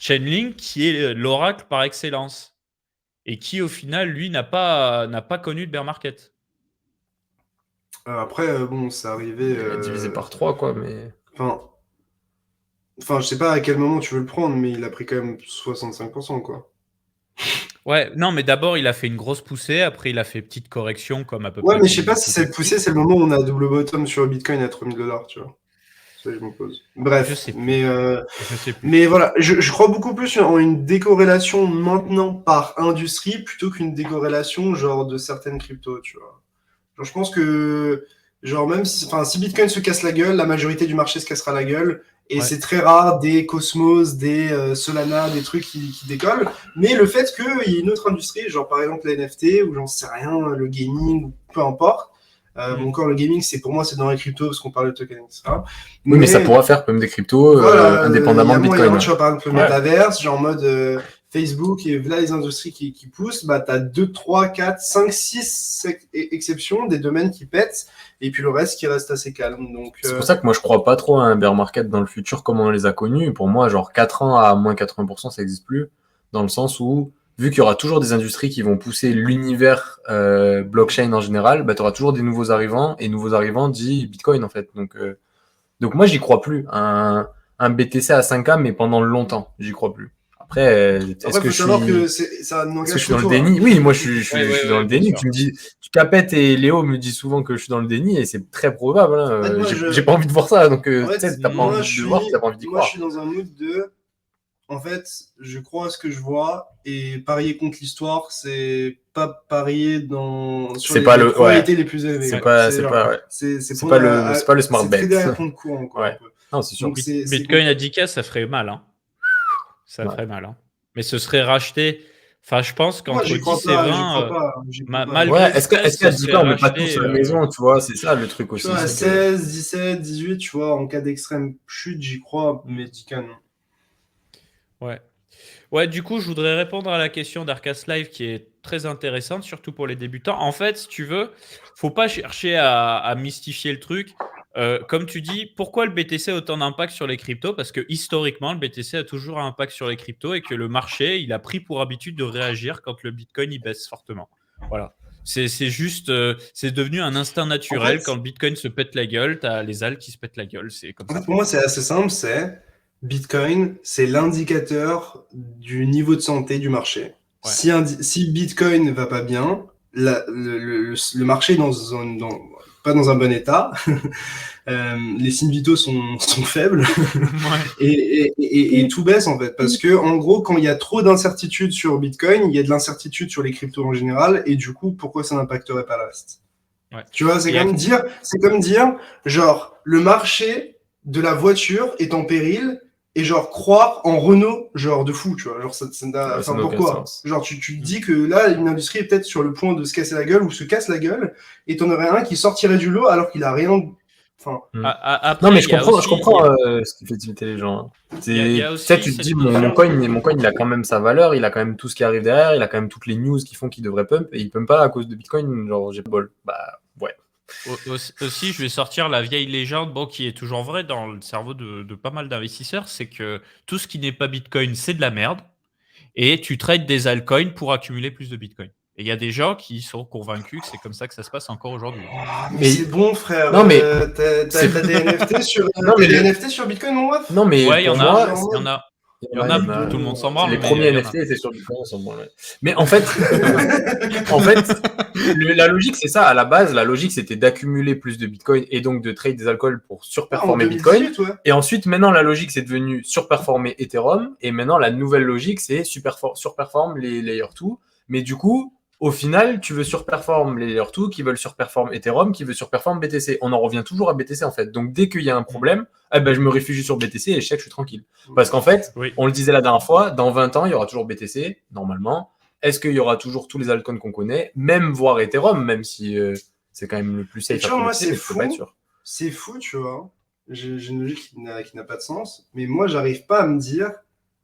Speaker 1: Chainlink qui est l'oracle par excellence et qui, au final, lui, n'a pas connu de bear market.
Speaker 3: Après, bon, c'est arrivé.
Speaker 2: Divisé par 3, quoi. Mais...
Speaker 3: Enfin, je sais pas à quel moment tu veux le prendre, mais il a pris quand même 65%, quoi.
Speaker 1: Ouais, non, mais d'abord, il a fait une grosse poussée. Après, il a fait petite correction, comme à peu
Speaker 3: Ouais,
Speaker 1: près
Speaker 3: mais je sais pas si
Speaker 1: tout
Speaker 3: cette
Speaker 1: actif.
Speaker 3: poussée, c'est le moment où on a double bottom sur le Bitcoin à 3000 $, tu vois. Ça, je me pose.
Speaker 1: Je
Speaker 3: Bref,
Speaker 1: sais plus.
Speaker 3: mais,
Speaker 1: Je sais plus.
Speaker 3: mais voilà, je crois beaucoup plus en une décorrélation maintenant par industrie plutôt qu'une décorrélation genre de certaines cryptos, tu vois. Genre, je pense que, genre, même si, enfin, si Bitcoin se casse la gueule, la majorité du marché se cassera la gueule. Et
Speaker 1: Ouais.
Speaker 3: c'est très rare des Cosmos, des Solana, des trucs qui décollent. Mais le fait qu'il y ait une autre industrie, genre par exemple la NFT, ou j'en sais rien, le gaming, ou peu importe. Bon, encore le gaming, c'est pour moi, c'est dans les cryptos, parce qu'on parle de token, etc.
Speaker 2: Oui, mais ça pourra faire comme des cryptos
Speaker 3: voilà,
Speaker 2: indépendamment de
Speaker 3: y a
Speaker 2: Bitcoin.
Speaker 3: moyen, tu vois, par exemple, le
Speaker 2: Ouais.
Speaker 3: métaverse, genre en mode Facebook, et là, les industries qui poussent, bah, t'as 2, 3, 4, 5, 6 exceptions, des domaines qui pètent, et puis le reste qui reste assez calme. Donc,
Speaker 2: C'est pour ça que moi, je crois pas trop à un bear market dans le futur comme on les a connus. Pour moi, genre 4 ans à moins 80%, ça n'existe plus. Dans le sens où, vu qu'il y aura toujours des industries qui vont pousser l'univers blockchain en général, bah, tu auras toujours des nouveaux arrivants. Et nouveaux arrivants dit Bitcoin, en fait. Donc moi, j'y crois plus. Un BTC à 5K, mais pendant longtemps, j'y crois plus. Après, est-ce
Speaker 3: Après,
Speaker 2: que
Speaker 3: faut
Speaker 2: je
Speaker 3: savoir
Speaker 2: suis...
Speaker 3: que ça
Speaker 2: Est-ce que
Speaker 3: n'engage
Speaker 2: je suis dans
Speaker 3: que
Speaker 2: le
Speaker 3: toi.
Speaker 2: déni? Oui, moi je suis dans le
Speaker 1: bien
Speaker 2: déni.
Speaker 1: sûr.
Speaker 2: Tu me dis, Capet et Léo me disent souvent que je suis dans le déni et c'est très probable. Hein.
Speaker 3: En fait, moi,
Speaker 2: J'ai pas envie de voir ça, donc
Speaker 3: en
Speaker 2: tu sais,
Speaker 3: fait,
Speaker 2: t'as pas
Speaker 1: moi,
Speaker 2: envie de voir, puis t'as pas envie d'y
Speaker 3: moi, je
Speaker 2: croire.
Speaker 3: suis dans un mood de. En fait, je crois à ce que je vois et parier contre l'histoire, c'est pas parier sur
Speaker 2: C'est
Speaker 3: les
Speaker 2: pas le, ouais,
Speaker 3: probabilités les plus élevées.
Speaker 2: c'est
Speaker 3: quoi.
Speaker 2: pas,
Speaker 3: C'est
Speaker 2: c'est
Speaker 3: genre,
Speaker 2: pas, ouais.
Speaker 3: c'est
Speaker 2: C'est
Speaker 3: prendre
Speaker 2: pas le, c'est pas le smart
Speaker 3: c'est
Speaker 2: bet.
Speaker 3: trader à compte courant, quoi, un
Speaker 2: Ouais.
Speaker 3: peu.
Speaker 2: Non, c'est sûr.
Speaker 3: Donc, c'est
Speaker 1: Bitcoin à 10K, ça ferait mal. Hein. Ça
Speaker 2: Ouais.
Speaker 1: ferait mal. Hein. Mais ce serait racheté. Enfin, je pense
Speaker 3: Moi,
Speaker 1: qu'entre 10 et
Speaker 3: j'y
Speaker 1: 20,
Speaker 3: crois pas, j'y crois pas.
Speaker 1: malgré
Speaker 2: Ouais,
Speaker 1: le
Speaker 2: est-ce
Speaker 1: stress,
Speaker 2: qu'à
Speaker 1: ça
Speaker 2: 10
Speaker 1: serait
Speaker 2: ans, on met pas
Speaker 1: racheté.
Speaker 2: tous à la maison, tu vois, c'est ça le truc
Speaker 3: Tu
Speaker 2: aussi.
Speaker 3: vois, à
Speaker 2: C'est que...
Speaker 3: 16, 17, 18, tu vois, en cas d'extrême chute, j'y crois, mais 10K, non.
Speaker 1: Ouais. Ouais, du coup, je voudrais répondre à la question d'Arcas Live qui est très intéressante, surtout pour les débutants. En fait, si tu veux, faut pas chercher à mystifier le truc. Comme tu dis, pourquoi le BTC a autant d'impact sur les cryptos? Parce que historiquement, le BTC a toujours un impact sur les cryptos et que le marché, il a pris pour habitude de réagir quand le Bitcoin il baisse fortement. Voilà. C'est juste, c'est devenu un instinct naturel. Quand le Bitcoin se pète la gueule, tu as les algues qui se pètent la gueule. C'est comme
Speaker 3: En
Speaker 1: ça.
Speaker 3: fait, pour moi, c'est assez simple, c'est Bitcoin, c'est l'indicateur du niveau de santé du marché.
Speaker 1: Ouais.
Speaker 3: Si Bitcoin ne va pas bien, le marché est pas dans un bon état. Les signes vitaux sont faibles et tout baisse en fait. Parce que en gros, quand il y a trop d'incertitudes sur Bitcoin, il y a de l'incertitude sur les cryptos en général. Et du coup, pourquoi ça n'impacterait pas le reste?
Speaker 1: Ouais.
Speaker 3: Tu vois, c'est comme dire, genre, le marché de la voiture est en péril et genre croire en Renault, genre de fou, tu vois. Genre,
Speaker 2: ça
Speaker 3: enfin,
Speaker 2: n'a aucun
Speaker 3: pourquoi?
Speaker 2: sens.
Speaker 3: Genre, tu te dis que là, une industrie est peut-être sur le point de se casser la gueule ou se casse la gueule et t'en aurais un qui sortirait du lot alors qu'il a rien. Enfin,
Speaker 1: Après,
Speaker 2: Non, mais je
Speaker 1: il y a
Speaker 2: comprends
Speaker 1: aussi,
Speaker 2: ce qui fait tilter les gens.
Speaker 1: il y
Speaker 2: Tu
Speaker 1: a
Speaker 2: sais,
Speaker 1: aussi
Speaker 2: tu te
Speaker 1: cette
Speaker 2: dis,
Speaker 1: notion.
Speaker 2: mon coin, il a quand même sa valeur, il a quand même tout ce qui arrive derrière, il a quand même toutes les news qui font qu'il devrait pump, et il pump pas à cause de Bitcoin, genre, j'ai pas de bol. Bah, ouais.
Speaker 1: Aussi, je vais sortir la vieille légende, bon, qui est toujours vraie dans le cerveau de pas mal d'investisseurs, c'est que tout ce qui n'est pas Bitcoin, c'est de la merde, et tu trades des altcoins pour accumuler plus de Bitcoin. Et il y a des gens qui sont convaincus que c'est comme ça que ça se passe encore aujourd'hui.
Speaker 3: mais c'est bon, frère.
Speaker 2: Non, mais
Speaker 3: t'as des NFT sur,
Speaker 2: Non, mais
Speaker 3: des NFT sur Bitcoin, mon ref?
Speaker 2: Non, mais
Speaker 1: Ouais, il y
Speaker 2: pour
Speaker 1: en a,
Speaker 2: moi,
Speaker 1: il y en a, il y en
Speaker 2: il y
Speaker 1: a,
Speaker 2: en a.
Speaker 1: tout le monde s'en branle,
Speaker 2: Les
Speaker 1: mais
Speaker 2: premiers
Speaker 1: il y en a.
Speaker 2: NFT étaient sur Bitcoin, on s'en branle. Mais en fait, la logique, c'est ça. À la base, la logique, c'était d'accumuler plus de Bitcoin et donc de trade des alcools pour
Speaker 3: En
Speaker 2: surperformer Bitcoin.
Speaker 3: 2018, ouais.
Speaker 2: Et ensuite, maintenant, la logique, c'est devenu surperformer Ethereum. Et maintenant, la nouvelle logique, c'est surperforme les Layer 2. Mais du coup, au final, tu veux surperforme les Layer 2 qui veulent surperforme Ethereum, qui veut surperforme BTC. On en revient toujours à BTC, en fait. Donc, dès qu'il y a un problème, eh ben, je me réfugie sur BTC et je sais que je suis tranquille. Parce qu'en fait,
Speaker 1: Oui.
Speaker 2: on le disait la dernière fois, dans 20 ans, il y aura toujours BTC, normalement. Est-ce qu'il y aura toujours tous les altcoins qu'on connaît, même voire Ethereum, même si c'est quand même le plus safe
Speaker 3: Tu
Speaker 2: à
Speaker 3: vois, moi,
Speaker 2: connecter, mais je peux pas être sûr.
Speaker 3: C'est fou, tu vois. J'ai une logique qui n'a pas de sens. Mais moi, j'arrive pas à me dire,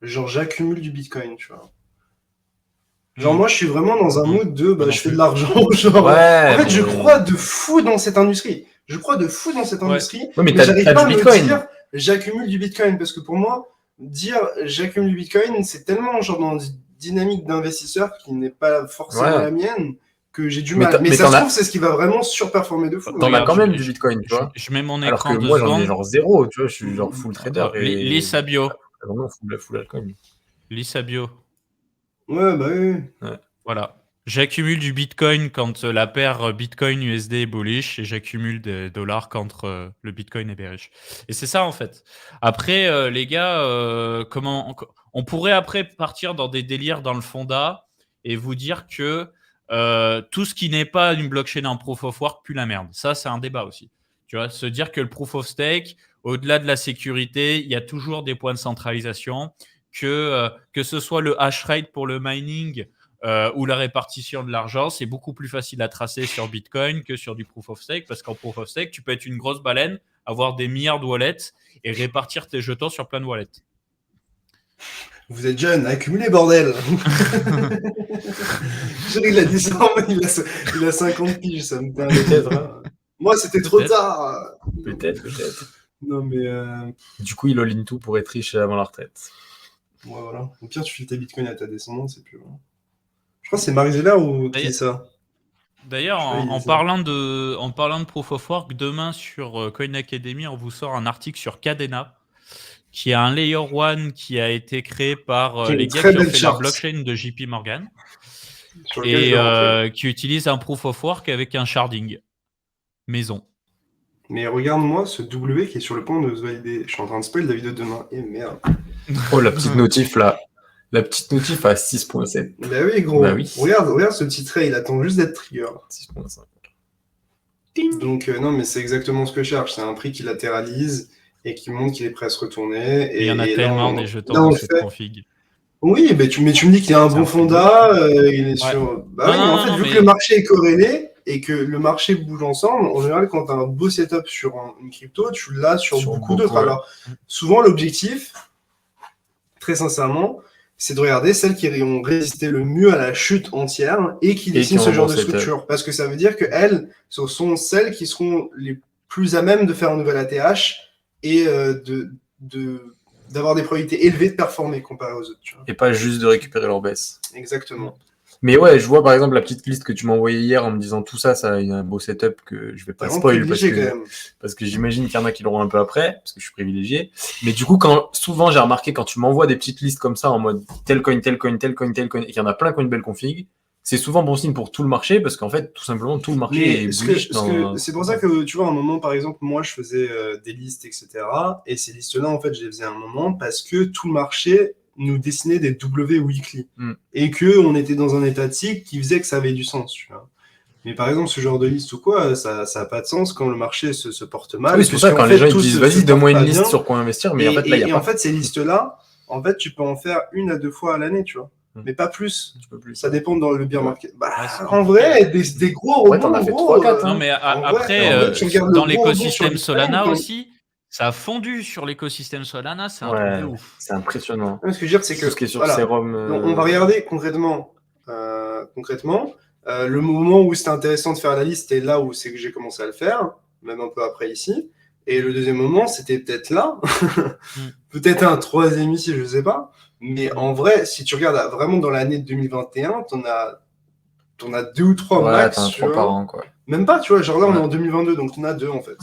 Speaker 3: genre, j'accumule du Bitcoin, tu vois. Genre, moi, je suis vraiment dans un mood de,
Speaker 1: Moi non
Speaker 3: je fais
Speaker 1: plus.
Speaker 3: de l'argent. Genre,
Speaker 2: Ouais,
Speaker 3: en fait,
Speaker 2: mais-
Speaker 3: je crois de fou dans cette industrie. Je crois de fou dans cette industrie.
Speaker 2: Ouais, mais
Speaker 3: mais j'arrive
Speaker 2: t'as
Speaker 3: pas à
Speaker 2: du
Speaker 3: me
Speaker 2: Bitcoin.
Speaker 3: dire, j'accumule du Bitcoin. Parce que pour moi, dire j'accumule du Bitcoin, c'est tellement genre dans une dynamique d'investisseur qui n'est pas forcément
Speaker 2: Ouais.
Speaker 3: la mienne que j'ai du
Speaker 2: Mais
Speaker 3: mal. Mais ça
Speaker 2: t'en
Speaker 3: se
Speaker 2: as-
Speaker 3: trouve, c'est ce qui va vraiment surperformer de fou.
Speaker 2: T'en as
Speaker 1: Regarde,
Speaker 2: quand même
Speaker 1: je-
Speaker 2: du Bitcoin, tu vois.
Speaker 1: Je mets mon
Speaker 2: Alors que
Speaker 1: écran 2
Speaker 2: moi, j'en ai
Speaker 1: secondes.
Speaker 2: genre zéro, tu vois. Je suis genre full trader. Et...
Speaker 1: Lis sa bio.
Speaker 2: Vraiment full altcoin.
Speaker 1: Lis sa bio.
Speaker 3: Ouais, bah oui.
Speaker 1: Voilà. J'accumule du Bitcoin quand la paire Bitcoin-USD est bullish et j'accumule des dollars quand le Bitcoin est bearish. Et c'est ça en fait. Après, les gars, on pourrait après partir dans des délires dans le fonda et vous dire que tout ce qui n'est pas une blockchain en proof of work pue la merde. Ça, c'est un débat aussi. Tu vois, se dire que le proof of stake, au-delà de la sécurité, il y a toujours des points de centralisation, que ce soit le hash rate pour le mining ou la répartition de l'argent, c'est beaucoup plus facile à tracer sur Bitcoin que sur du proof of stake, parce qu'en proof of stake, tu peux être une grosse baleine, avoir des milliards de wallets et répartir tes jetons sur plein de wallets.
Speaker 3: Vous êtes jeune, accumulez, bordel. Il a dit ça, il a 50 piges, ça me permet.
Speaker 2: Peut-être, hein.
Speaker 3: Moi, c'était trop
Speaker 1: Peut-être.
Speaker 3: tard.
Speaker 2: Peut-être.
Speaker 3: Non, mais
Speaker 2: Du coup, il all-in tout pour être riche avant la retraite.
Speaker 3: ouais, voilà. Au pire, tu files tes bitcoins à ta descendance et puis voilà. Je crois que c'est Marie-Zéla ou qui dit ça.
Speaker 1: D'ailleurs, en parlant de proof of work, demain sur Coin Academy, on vous sort un article sur Cadena qui est un Layer 1 qui a été créé par
Speaker 3: Qui est
Speaker 1: les
Speaker 3: une
Speaker 1: gars
Speaker 3: très
Speaker 1: qui ont
Speaker 3: belle
Speaker 1: fait
Speaker 3: chart.
Speaker 1: la blockchain de JP Morgan
Speaker 3: Sur lequel je
Speaker 1: et
Speaker 3: vais rentrer.
Speaker 1: qui utilise un proof of work avec un sharding maison.
Speaker 3: Mais regarde-moi ce W qui est sur le point de se valider. Je suis en train de spoil la vidéo de demain. Et merde.
Speaker 2: Oh, la petite notif là. La petite notif à 6.7.
Speaker 3: Bah oui, gros.
Speaker 2: Bah oui.
Speaker 3: Regarde ce petit trait, il attend juste d'être trigger.
Speaker 2: 6.5.
Speaker 3: Donc, non, mais c'est exactement ce que je cherche. C'est un prix qui latéralise et qui montre qu'il est prêt à se retourner.
Speaker 1: Et il y en a
Speaker 3: là,
Speaker 1: tellement des jetons dans cette config.
Speaker 3: Oui, mais tu me dis qu'il y a un bon fonda, il est sur. Bah oui, mais en fait, vu que le marché est corrélé et que le marché bouge ensemble, en général, quand tu as un beau setup sur une crypto, tu l'as sur beaucoup d'autres.
Speaker 2: Ouais.
Speaker 3: Alors, souvent, l'objectif, très sincèrement, c'est de regarder celles qui ont résisté le mieux à la chute entière et qui dessinent ce genre de structure. Parce que ça veut dire qu'elles, ce sont celles qui seront les plus à même de faire un nouvel ATH et d'avoir des probabilités élevées de performer comparé aux autres. Tu vois.
Speaker 2: Et pas juste de récupérer leur baisse.
Speaker 3: Exactement.
Speaker 2: Mais ouais, je vois par exemple la petite liste que tu m'as envoyée hier en me disant tout ça, ça a un beau setup que je vais pas spoil parce que j'imagine qu'il y en a qui l'auront un peu après, parce que je suis privilégié. Mais du coup, souvent j'ai remarqué quand tu m'envoies des petites listes comme ça en mode tel coin, tel coin, tel coin, tel coin, et qu'il y en a plein qui ont une belle config, c'est souvent bon signe pour tout le marché parce qu'en fait, tout simplement, tout le marché est bullish.
Speaker 3: C'est pour ça que, tu vois, à un moment, par exemple, moi, je faisais des listes, etc. Et ces listes-là, en fait, je les faisais à un moment parce que tout le marché nous dessinait des W weekly. Et qu'on était dans un état de cycle qui faisait que ça avait du sens, tu vois. Mais par exemple, ce genre de liste ou quoi, ça n'a pas de sens quand le marché se porte mal.
Speaker 2: Oui, c'est pour ça quand les gens disent vas-y, donne-moi une liste sur quoi investir, mais en fait, là, il y a pas.
Speaker 3: En fait, ces listes-là, en fait, tu peux en faire 1 à 2 fois à l'année, tu vois. Mais pas plus. Ça dépend dans le bear market. Bah, en vrai, des gros rebonds.
Speaker 2: Ouais, t'en as fait 3-4.
Speaker 1: Non, mais après, dans l'écosystème Solana aussi, ça a fondu sur l'écosystème Solana, c'est un truc de ouf.
Speaker 2: C'est impressionnant.
Speaker 3: Ce que je veux dire, c'est que
Speaker 2: tout ce qui est sur Serum.
Speaker 3: On va regarder concrètement. Le moment où c'était intéressant de faire la liste, c'était là où c'est que j'ai commencé à le faire, même un peu après ici. Et le deuxième moment, c'était peut-être là. Peut-être un troisième ici, je sais pas. Mais en vrai, si tu regardes vraiment dans l'année 2021, t'en as 2 ou 3 max.
Speaker 2: T'en as 3 par an, quoi.
Speaker 3: Même pas, tu vois. Genre là, on est en 2022, donc t'en as 2 en fait.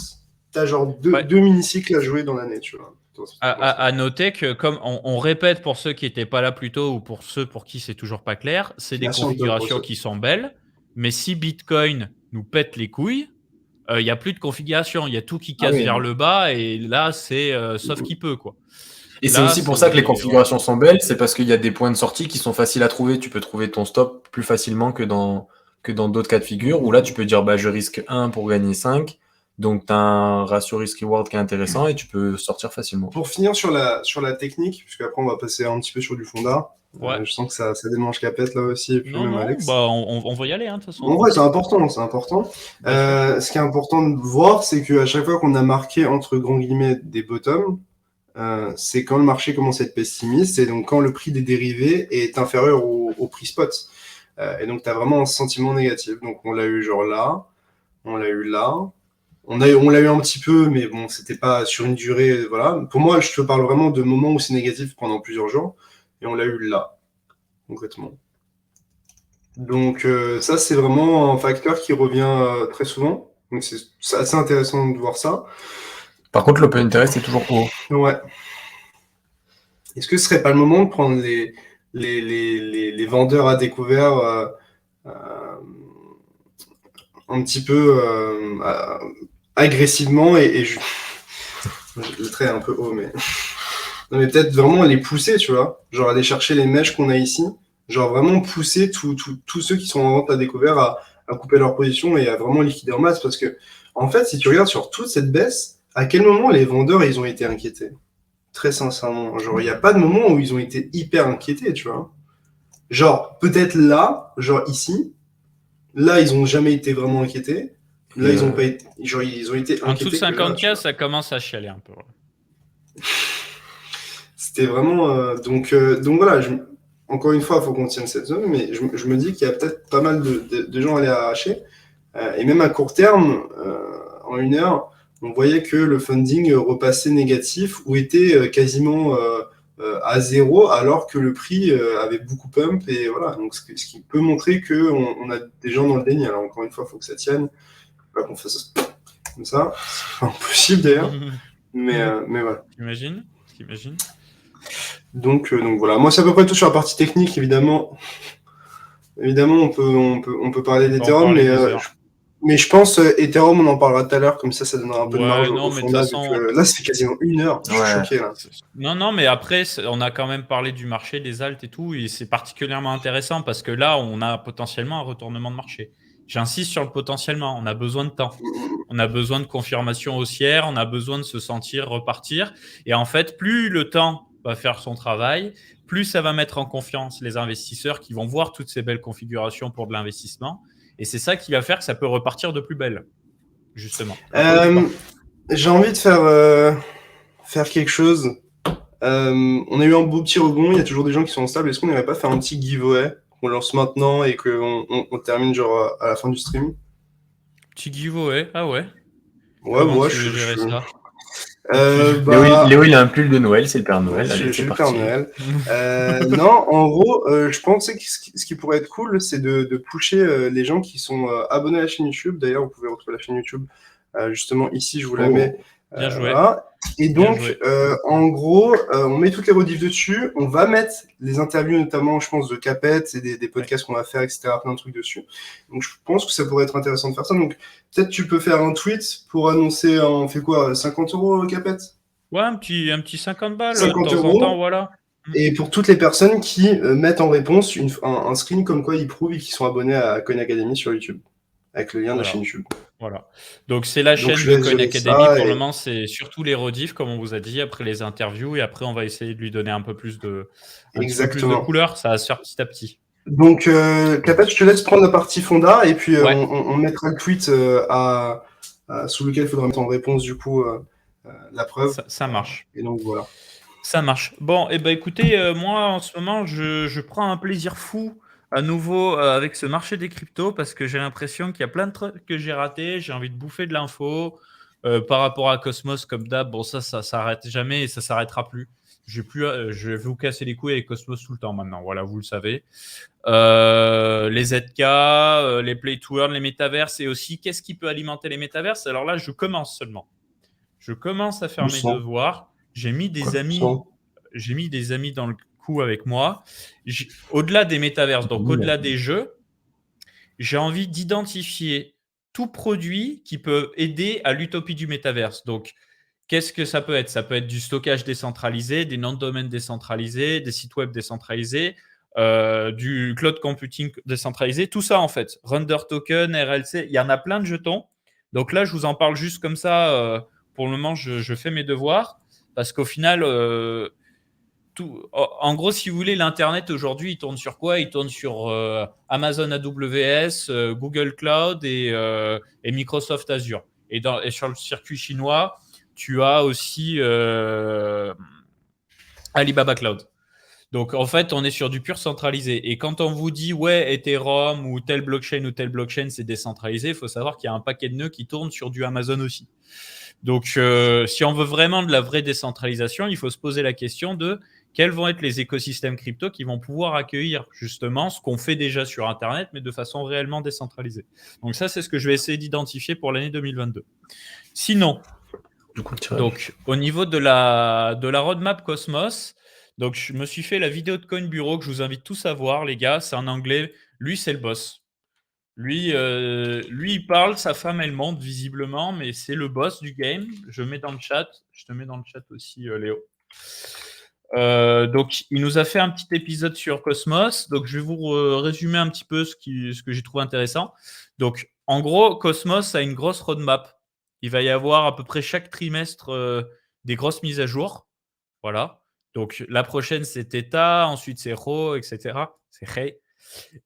Speaker 3: T'as genre 2 mini-cycles à jouer dans l'année, tu vois.
Speaker 1: À noter que, comme on répète pour ceux qui n'étaient pas là plus tôt ou pour ceux pour qui c'est toujours pas clair, c'est des configurations qui sont belles. Mais si Bitcoin nous pète les couilles, il n'y a plus de configuration. Il y a tout qui casse vers le bas et là, c'est sauf qui peut, quoi.
Speaker 2: Et c'est aussi pour ça que les configurations sont belles, c'est parce qu'il y a des points de sortie qui sont faciles à trouver. Tu peux trouver ton stop plus facilement que dans d'autres cas de figure, où là, tu peux dire je risque 1 pour gagner 5. Donc, tu as un ratio risk-reward qui est intéressant et tu peux sortir facilement.
Speaker 3: Pour finir sur la technique, puisqu'après, on va passer un petit peu sur du fonda. Je sens que ça démange capette là aussi. Et puis même Alex.
Speaker 1: Bah, on va y aller, de toute façon.
Speaker 3: En vrai, c'est important. Ce qui est important de voir, c'est qu'à chaque fois qu'on a marqué entre grands guillemets des bottoms, c'est quand le marché commence à être pessimiste et donc quand le prix des dérivés est inférieur au prix spot. Et donc, tu as vraiment un sentiment négatif. Donc, on l'a eu genre là, on l'a eu là. On l'a eu un petit peu, mais bon, c'était pas sur une durée, voilà. Pour moi, je te parle vraiment de moments où c'est négatif pendant plusieurs jours. Et on l'a eu là, concrètement. Donc, ça, c'est vraiment un facteur qui revient très souvent. Donc, c'est assez intéressant de voir ça.
Speaker 2: Par contre, l'open interest est toujours haut.
Speaker 3: Ouais. Est-ce que ce serait pas le moment de prendre les vendeurs à découvert un petit peu agressivement le trait est un peu haut, mais non, mais peut-être vraiment les pousser, tu vois, genre aller chercher les mèches qu'on a ici, genre vraiment pousser tous ceux qui sont en vente à découvert à couper leur position et à vraiment liquider en masse, parce que en fait, si tu regardes sur toute cette baisse, à quel moment les vendeurs ils ont été inquiétés? Très sincèrement, genre il n'y a pas de moment où ils ont été hyper inquiétés, tu vois. Genre peut-être là, genre ici, là ils ont jamais été vraiment inquiétés. Là, ils ont pas été, genre, ils ont été inquiétés.
Speaker 1: En dessous de 50K, ça commence à chialer un peu.
Speaker 3: C'était vraiment. Donc voilà, encore une fois, il faut qu'on tienne cette zone, mais je me dis qu'il y a peut-être pas mal de gens à aller arracher. Et même à court terme, en 1 heure, on voyait que le funding repassait négatif ou était quasiment à 0, alors que le prix avait beaucoup pump. Et voilà, donc ce qui peut montrer qu'on a des gens dans le déni. Alors, encore une fois, il faut que ça tienne. Pas qu'on fasse comme ça, c'est pas impossible d'ailleurs, mais voilà.
Speaker 1: T'imagines? t'imagines?
Speaker 3: Donc voilà. Moi, c'est à peu près tout sur la partie technique, évidemment. Évidemment, on peut parler
Speaker 1: On peut en
Speaker 3: d'Ethereum,
Speaker 1: parler des heures.
Speaker 3: mais je pense Ethereum, on en parlera tout à l'heure, comme ça donnera un peu de
Speaker 1: Ouais,
Speaker 3: marge
Speaker 1: non,
Speaker 3: au
Speaker 1: mais de
Speaker 3: fondat,
Speaker 1: toute
Speaker 3: vu
Speaker 1: façon,
Speaker 3: que là, ça fait quasiment 1 heure. Je suis
Speaker 2: Ouais.
Speaker 3: choqué, là.
Speaker 1: Non, mais après, on a quand même parlé du marché, des alts et tout, et c'est particulièrement intéressant parce que là, on a potentiellement un retournement de marché. J'insiste sur le potentiellement, on a besoin de temps. On a besoin de confirmation haussière, on a besoin de se sentir repartir. Et en fait, plus le temps va faire son travail, plus ça va mettre en confiance les investisseurs qui vont voir toutes ces belles configurations pour de l'investissement. Et c'est ça qui va faire que ça peut repartir de plus belle, justement.
Speaker 3: J'ai envie de faire quelque chose. On a eu un beau petit rebond, il y a toujours des gens qui sont instables. Est-ce qu'on n'irait pas faire un petit giveaway qu'on lance maintenant et qu'on termine genre à la fin du stream?
Speaker 1: Petit giveaway, ah ouais.
Speaker 3: Ouais,
Speaker 1: Comment
Speaker 3: moi,
Speaker 1: tu veux gérer ça?
Speaker 2: Léo, il a un pull de Noël, c'est le Père Noël. Allez,
Speaker 3: J'ai
Speaker 2: c'est
Speaker 3: le Père
Speaker 2: parti.
Speaker 3: Noël. Non, en gros, je pensais que ce qui pourrait être cool, c'est de pusher les gens qui sont abonnés à la chaîne YouTube. D'ailleurs, vous pouvez retrouver la chaîne YouTube justement ici, je vous la mets.
Speaker 1: Bien joué.
Speaker 3: Voilà. Et
Speaker 1: Bien
Speaker 3: donc,
Speaker 1: joué.
Speaker 3: en gros, on met toutes les rediffs dessus. On va mettre les interviews, notamment, je pense, de Capet et des podcasts qu'on va faire, etc. Plein de trucs dessus. Donc, je pense que ça pourrait être intéressant de faire ça. Donc, peut-être tu peux faire un tweet pour annoncer, on fait quoi, 50 € Capet?
Speaker 1: Ouais, un petit 50 balles de
Speaker 3: 50
Speaker 1: temps en temps,
Speaker 3: €.
Speaker 1: voilà.
Speaker 3: Et pour toutes les personnes qui mettent en réponse un screen comme quoi ils prouvent qu'ils sont abonnés à Coin Academy sur YouTube, avec le lien de la chaîne YouTube.
Speaker 1: Voilà. Donc, c'est la chaîne
Speaker 3: je
Speaker 1: de
Speaker 3: laisse
Speaker 1: Coin
Speaker 3: gérer
Speaker 1: Academy.
Speaker 3: ça
Speaker 1: Pour
Speaker 3: et-
Speaker 1: le moment, c'est surtout les rediffs, comme on vous a dit, après les interviews. Et après, on va essayer de lui donner un petit peu plus de
Speaker 3: Exactement.
Speaker 1: couleur. Ça va se faire petit à petit.
Speaker 3: Donc, Capet, je te laisse prendre la partie fonda et puis
Speaker 1: Ouais.
Speaker 3: on mettra le tweet sous lequel il faudra mettre en réponse du coup la preuve.
Speaker 1: Ça marche.
Speaker 3: Et donc voilà.
Speaker 1: Ça marche. Bon, et ben écoutez, moi en ce moment, je prends un plaisir fou à nouveau avec ce marché des cryptos parce que j'ai l'impression qu'il y a plein de trucs que j'ai ratés. J'ai envie de bouffer de l'info par rapport à Cosmos comme d'hab. Bon, ça s'arrête jamais et ça s'arrêtera plus. Je vais vous casser les couilles avec Cosmos tout le temps maintenant. Voilà, vous le savez. Les ZK, les Play to Earn, les métaverses et aussi qu'est-ce qui peut alimenter les métaverses. Alors là, je commence seulement. Je commence à faire mes
Speaker 3: Doucement.
Speaker 1: devoirs. J'ai mis des
Speaker 3: Quoi,
Speaker 1: amis.
Speaker 3: doucement.
Speaker 1: J'ai mis des amis dans le coup avec moi. Au-delà des métaverses, donc au-delà des jeux, j'ai envie d'identifier tout produit qui peut aider à l'utopie du métaverse. Donc, qu'est-ce que ça peut être? Ça peut être du stockage décentralisé, des noms de domaine décentralisés, des sites web décentralisés, du cloud computing décentralisé, tout ça en fait. Render token, RLC, il y en a plein de jetons. Donc là, je vous en parle juste comme ça. Pour le moment, je fais mes devoirs parce qu'au final, en gros, si vous voulez, l'Internet aujourd'hui, il tourne sur quoi? Il tourne sur Amazon AWS, Google Cloud et Microsoft Azure. Et sur le circuit chinois, tu as aussi Alibaba Cloud. Donc, en fait, on est sur du pur centralisé. Et quand on vous dit, ouais, Ethereum ou telle blockchain, c'est décentralisé, il faut savoir qu'il y a un paquet de nœuds qui tournent sur du Amazon aussi. Donc, si on veut vraiment de la vraie décentralisation, il faut se poser la question de quels vont être les écosystèmes crypto qui vont pouvoir accueillir justement ce qu'on fait déjà sur Internet, mais de façon réellement décentralisée. Donc ça, c'est ce que je vais essayer d'identifier pour l'année 2022. Sinon, donc, au niveau de la roadmap Cosmos, donc je me suis fait la vidéo de Coin Bureau que je vous invite tous à voir, les gars. C'est en anglais. Lui, c'est le boss. Lui, il parle, sa femme, elle monte visiblement, mais c'est le boss du game. Je mets dans le chat. Je te mets dans le chat aussi, Léo. Donc, il nous a fait un petit épisode sur Cosmos. Donc, je vais vous résumer un petit peu ce que j'ai trouvé intéressant. Donc, en gros, Cosmos a une grosse roadmap. Il va y avoir à peu près chaque trimestre des grosses mises à jour. Voilà. Donc, la prochaine, c'est Theta. Ensuite, c'est Rho, etc. C'est Rey.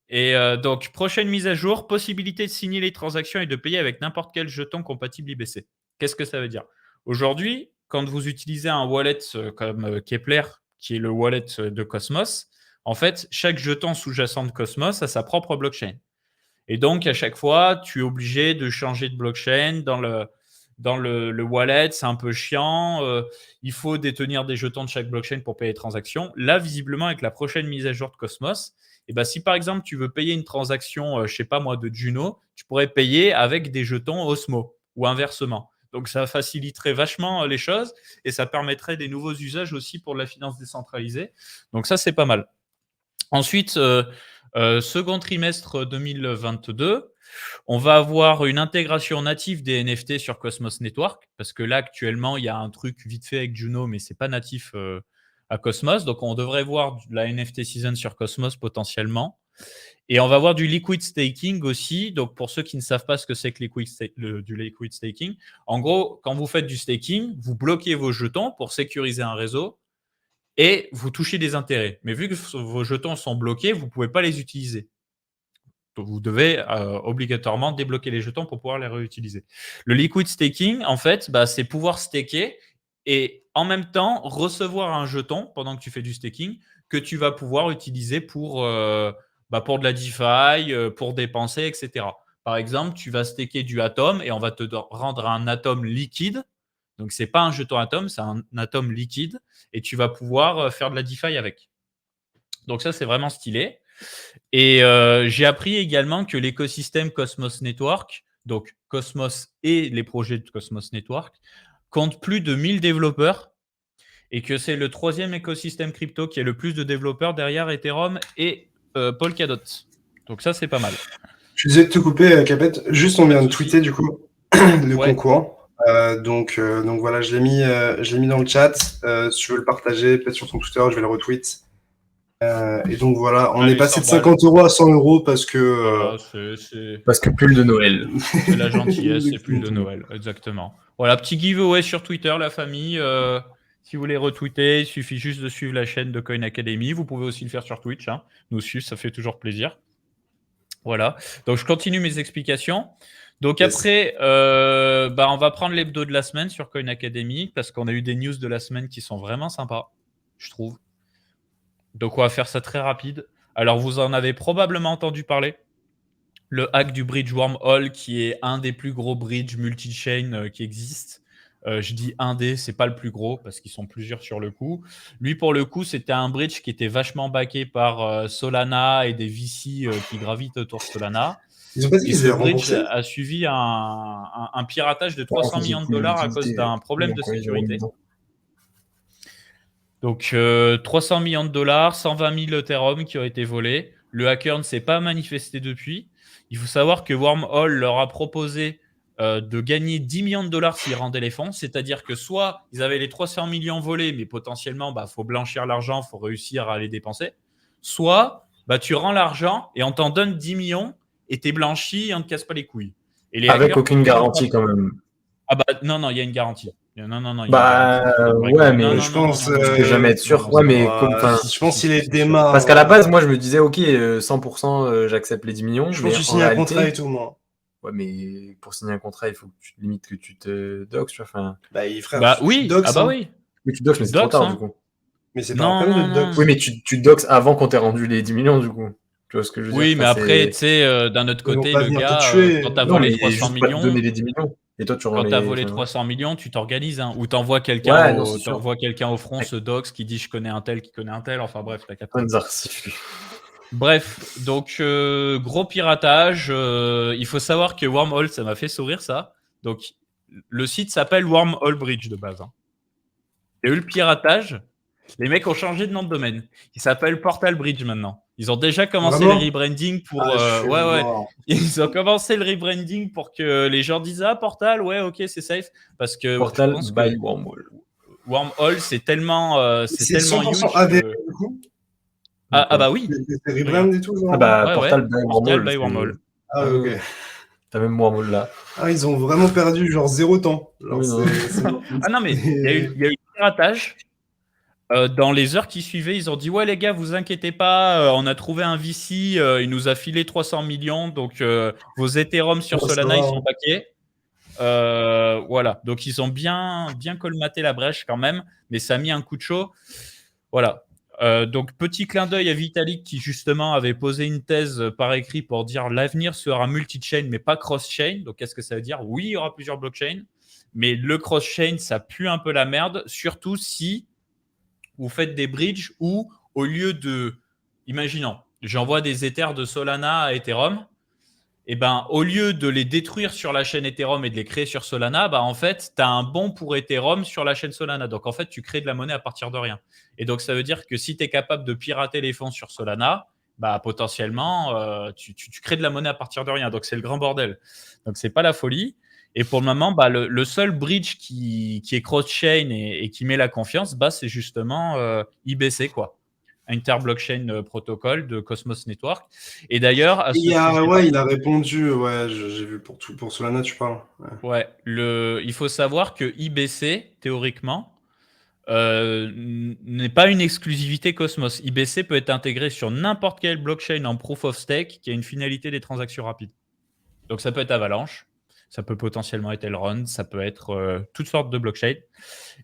Speaker 1: Et donc, prochaine mise à jour, possibilité de signer les transactions et de payer avec n'importe quel jeton compatible IBC. Qu'est-ce que ça veut dire? Aujourd'hui, quand vous utilisez un wallet comme Kepler, qui est le wallet de Cosmos, en fait, chaque jeton sous-jacent de Cosmos a sa propre blockchain. Et donc, à chaque fois, tu es obligé de changer de blockchain dans le wallet. C'est un peu chiant. Il faut détenir des jetons de chaque blockchain pour payer les transactions. Là, visiblement, avec la prochaine mise à jour de Cosmos, et ben, si par exemple, tu veux payer une transaction, je ne sais pas moi, de Juno, tu pourrais payer avec des jetons Osmo ou inversement. Donc, ça faciliterait vachement les choses et ça permettrait des nouveaux usages aussi pour la finance décentralisée. Donc, ça, c'est pas mal. Ensuite, second trimestre 2022, on va avoir une intégration native des NFT sur Cosmos Network parce que là, actuellement, il y a un truc vite fait avec Juno, mais c'est pas natif à Cosmos. Donc, on devrait voir la NFT Season sur Cosmos potentiellement. Et on va voir du liquid staking aussi. Donc, pour ceux qui ne savent pas ce que c'est que du liquid staking, en gros, quand vous faites du staking, vous bloquez vos jetons pour sécuriser un réseau et vous touchez des intérêts. Mais vu que vos jetons sont bloqués, vous ne pouvez pas les utiliser. Donc, vous devez obligatoirement débloquer les jetons pour pouvoir les réutiliser. Le liquid staking, en fait, c'est pouvoir staker et en même temps recevoir un jeton pendant que tu fais du staking que tu vas pouvoir utiliser pour de la DeFi, pour dépenser, etc. Par exemple, tu vas staker du Atom et on va te rendre un Atom liquide. Donc, ce n'est pas un jeton Atom, c'est un Atom liquide et tu vas pouvoir faire de la DeFi avec. Donc, ça, c'est vraiment stylé. Et j'ai appris également que l'écosystème Cosmos Network, donc Cosmos et les projets de Cosmos Network, compte plus de 1000 développeurs et que c'est le 3e écosystème crypto qui a le plus de développeurs derrière Ethereum et Polkadot. Donc ça, c'est pas mal.
Speaker 3: Je disais de te couper, Capette. Juste, on vient de tweeter du coup le concours. Donc voilà, je l'ai mis dans le chat. Si tu veux le partager, peut-être sur ton Twitter, je vais le retweet. Et donc voilà, on est passé de 50 € à 100 € parce que.
Speaker 2: Parce que pull de Noël.
Speaker 1: C'est la gentillesse, c'est pull de Noël, exactement. Voilà, petit giveaway sur Twitter, la famille. Si vous voulez retweeter, il suffit juste de suivre la chaîne de Coin Academy. Vous pouvez aussi le faire sur Twitch. Nous suivre, ça fait toujours plaisir. Voilà. Donc, je continue mes explications. Donc, après, on va prendre l'hebdo de la semaine sur Coin Academy parce qu'on a eu des news de la semaine qui sont vraiment sympas, je trouve. Donc, on va faire ça très rapide. Alors, vous en avez probablement entendu parler. Le hack du bridge Wormhole, qui est un des plus gros bridges multi-chain qui existent. Je dis un des, c'est pas le plus gros parce qu'ils sont plusieurs sur le coup. Lui, pour le coup, c'était un bridge qui était vachement backé par Solana et des VC qui gravitent autour de Solana.
Speaker 3: Ils ont pas dit qu'ils
Speaker 1: ce bridge a suivi un piratage de 300 millions de dollars à cause d'un problème de sécurité. Donc, 300 millions de dollars, 120 000 Ethereum qui ont été volés. Le hacker ne s'est pas manifesté depuis. Il faut savoir que Wormhole leur a proposé de gagner 10 millions de dollars s'ils rendaient les fonds. C'est-à-dire que soit ils avaient les 300 millions volés, mais potentiellement, faut blanchir l'argent, il faut réussir à les dépenser. Soit tu rends l'argent et on t'en donne 10 millions et t'es blanchi et on ne te casse pas les couilles. Et
Speaker 2: avec aucune garantie quand même.
Speaker 1: Non, il y a une garantie. Non,
Speaker 3: je pense
Speaker 2: je peux jamais être sûr. Ouais, mais
Speaker 3: je pense qu'il est démarre.
Speaker 2: Parce qu'à la base, moi, je me disais, ok, 100%, j'accepte les 10 millions.
Speaker 3: Je pense que tu signes un contrat et tout, moi.
Speaker 2: Ouais, mais pour signer un contrat, il faut que tu te doxes, tu vois. Enfin...
Speaker 1: oui. Oui.
Speaker 2: Mais tu doxes, mais c'est trop tard, du coup.
Speaker 3: Mais c'est pas un problème de dox.
Speaker 2: Oui, mais tu doxes avant qu'on t'ait rendu les 10 millions, du coup. Tu vois ce que je veux dire?
Speaker 1: Oui, mais après, tu sais, d'un autre côté, le gars, quand t'as volé 300 millions.
Speaker 2: Pas te donner les 10 millions. Et toi,
Speaker 1: quand tu as volé 300 millions, tu t'organises. Ou t'envoies quelqu'un au front, ce dox qui dit je connais un tel qui connaît un tel. Enfin bref, t'as capté. Bref, donc gros piratage. Il faut savoir que Wormhole, ça m'a fait sourire ça. Donc le site s'appelle Wormhole Bridge de base. Il y a eu le piratage. Les mecs ont changé de nom de domaine. Il s'appelle Portal Bridge maintenant. Ils ont déjà commencé le rebranding pour. Ils ont commencé le rebranding pour que les gens disent Portal, ouais, ok, c'est safe. Parce que
Speaker 2: Portal by Wormhole.
Speaker 1: Wormhole, c'est tellement,
Speaker 3: c'est tellement huge. AD, du coup.
Speaker 1: Oui.
Speaker 3: C'est rebrand et tout, genre.
Speaker 2: Portal by Wormhole.
Speaker 3: Ah, ok.
Speaker 2: T'as même Wormhole là.
Speaker 3: Ils ont vraiment perdu genre 0 temps.
Speaker 2: Oui,
Speaker 1: non, mais il y a eu le piratage. Dans les heures qui suivaient, ils ont dit ouais les gars, vous inquiétez pas, on a trouvé un VC, il nous a filé 300 millions, donc vos Ethereum sur Solana ils sont backés. Voilà, donc ils ont bien colmaté la brèche quand même, mais ça a mis un coup de chaud. Voilà. Donc petit clin d'œil à Vitalik qui justement avait posé une thèse par écrit pour dire l'avenir sera multi-chain mais pas cross-chain. Donc qu'est-ce que ça veut dire? Oui, il y aura plusieurs blockchains, mais le cross-chain ça pue un peu la merde, surtout si vous faites des bridges où, au lieu de... Imaginons, j'envoie des Ethers de Solana à Ethereum. et ben, au lieu de les détruire sur la chaîne Ethereum et de les créer sur Solana, bah, en fait, tu as un bon pour Ethereum sur la chaîne Solana. Donc, en fait, tu crées de la monnaie à partir de rien. Et donc, ça veut dire que si tu es capable de pirater les fonds sur Solana, bah, potentiellement, tu crées de la monnaie à partir de rien. Donc, c'est le grand bordel. Donc, c'est pas la folie. Et pour le moment, bah, le seul bridge qui est cross-chain et qui met la confiance, bah, c'est justement IBC, quoi. Inter-blockchain protocol de Cosmos Network. Et d'ailleurs, à ce sujet-là,
Speaker 3: Ouais, il a répondu, ouais, j'ai vu pour Solana, tu parles. Ouais.
Speaker 1: il faut savoir que IBC, théoriquement, n'est pas une exclusivité Cosmos. IBC peut être intégré sur n'importe quelle blockchain en proof of stake qui a une finalité des transactions rapides. Donc ça peut être Avalanche, ça peut potentiellement être Elrond, ça peut être toutes sortes de blockchains.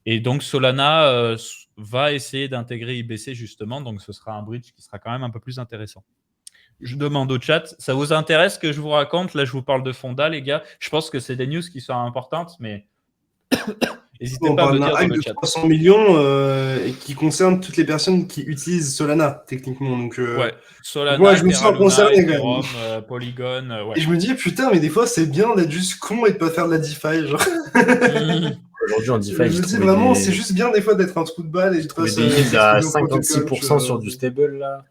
Speaker 1: Et donc Solana va essayer d'intégrer IBC justement, donc ce sera un bridge qui sera quand même un peu plus intéressant. Je demande au chat, ça vous intéresse que je vous raconte? Là, je vous parle de Fonda, les gars. Je pense que c'est des news qui sont importantes, mais n'hésitez
Speaker 3: On
Speaker 1: pas à me
Speaker 3: parle d'un
Speaker 1: dire dans
Speaker 3: hack
Speaker 1: le
Speaker 3: de
Speaker 1: chat.
Speaker 3: 300 millions et qui concerne toutes les personnes qui utilisent Solana, techniquement. Donc,
Speaker 1: Ouais,
Speaker 3: moi,
Speaker 1: Solana,
Speaker 3: je me
Speaker 1: Terra
Speaker 3: sens
Speaker 1: Luna,
Speaker 3: concerné quand même.
Speaker 1: Ethereum, Polygon, ouais.
Speaker 3: Et je me dis, putain, mais des fois, c'est bien d'être juste con et de pas faire de la DeFi. Genre.
Speaker 2: Aujourd'hui, en
Speaker 3: Je
Speaker 2: DeFi,
Speaker 3: me dis vraiment, c'est juste bien des fois d'être un trou de balle et de pas
Speaker 2: des yields à
Speaker 3: s'exposer au protocole,
Speaker 2: 56% sur du stable, là.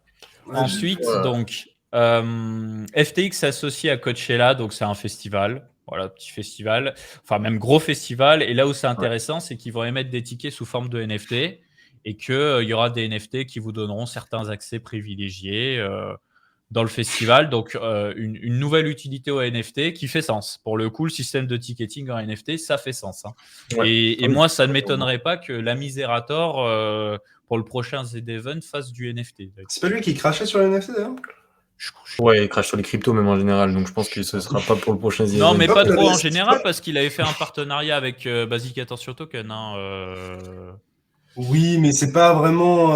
Speaker 3: Ouais,
Speaker 1: Ensuite, donc, FTX associé à Coachella, donc c'est un festival. Voilà, petit festival, enfin même gros festival. Et là où c'est intéressant, c'est qu'ils vont émettre des tickets sous forme de NFT et qu'il y aura des NFT qui vous donneront certains accès privilégiés dans le festival. Donc, une nouvelle utilité au NFT qui fait sens. Pour le coup, le système de ticketing en NFT, ça fait sens. Hein.
Speaker 2: Ouais.
Speaker 1: Et moi, ça ne m'étonnerait pas que la Miserator, pour le prochain Z-Event, fasse du NFT.
Speaker 3: C'est pas lui qui crachait sur les NFT d'ailleurs?
Speaker 2: Ouais, il crache sur les cryptos même en général, donc je pense que ce sera pas pour le prochain
Speaker 1: Non, mais pas
Speaker 3: Ouais,
Speaker 1: trop
Speaker 3: mais
Speaker 1: en général, parce qu'il avait fait un partenariat avec Basic Attention Token.
Speaker 3: Oui, mais c'est pas vraiment.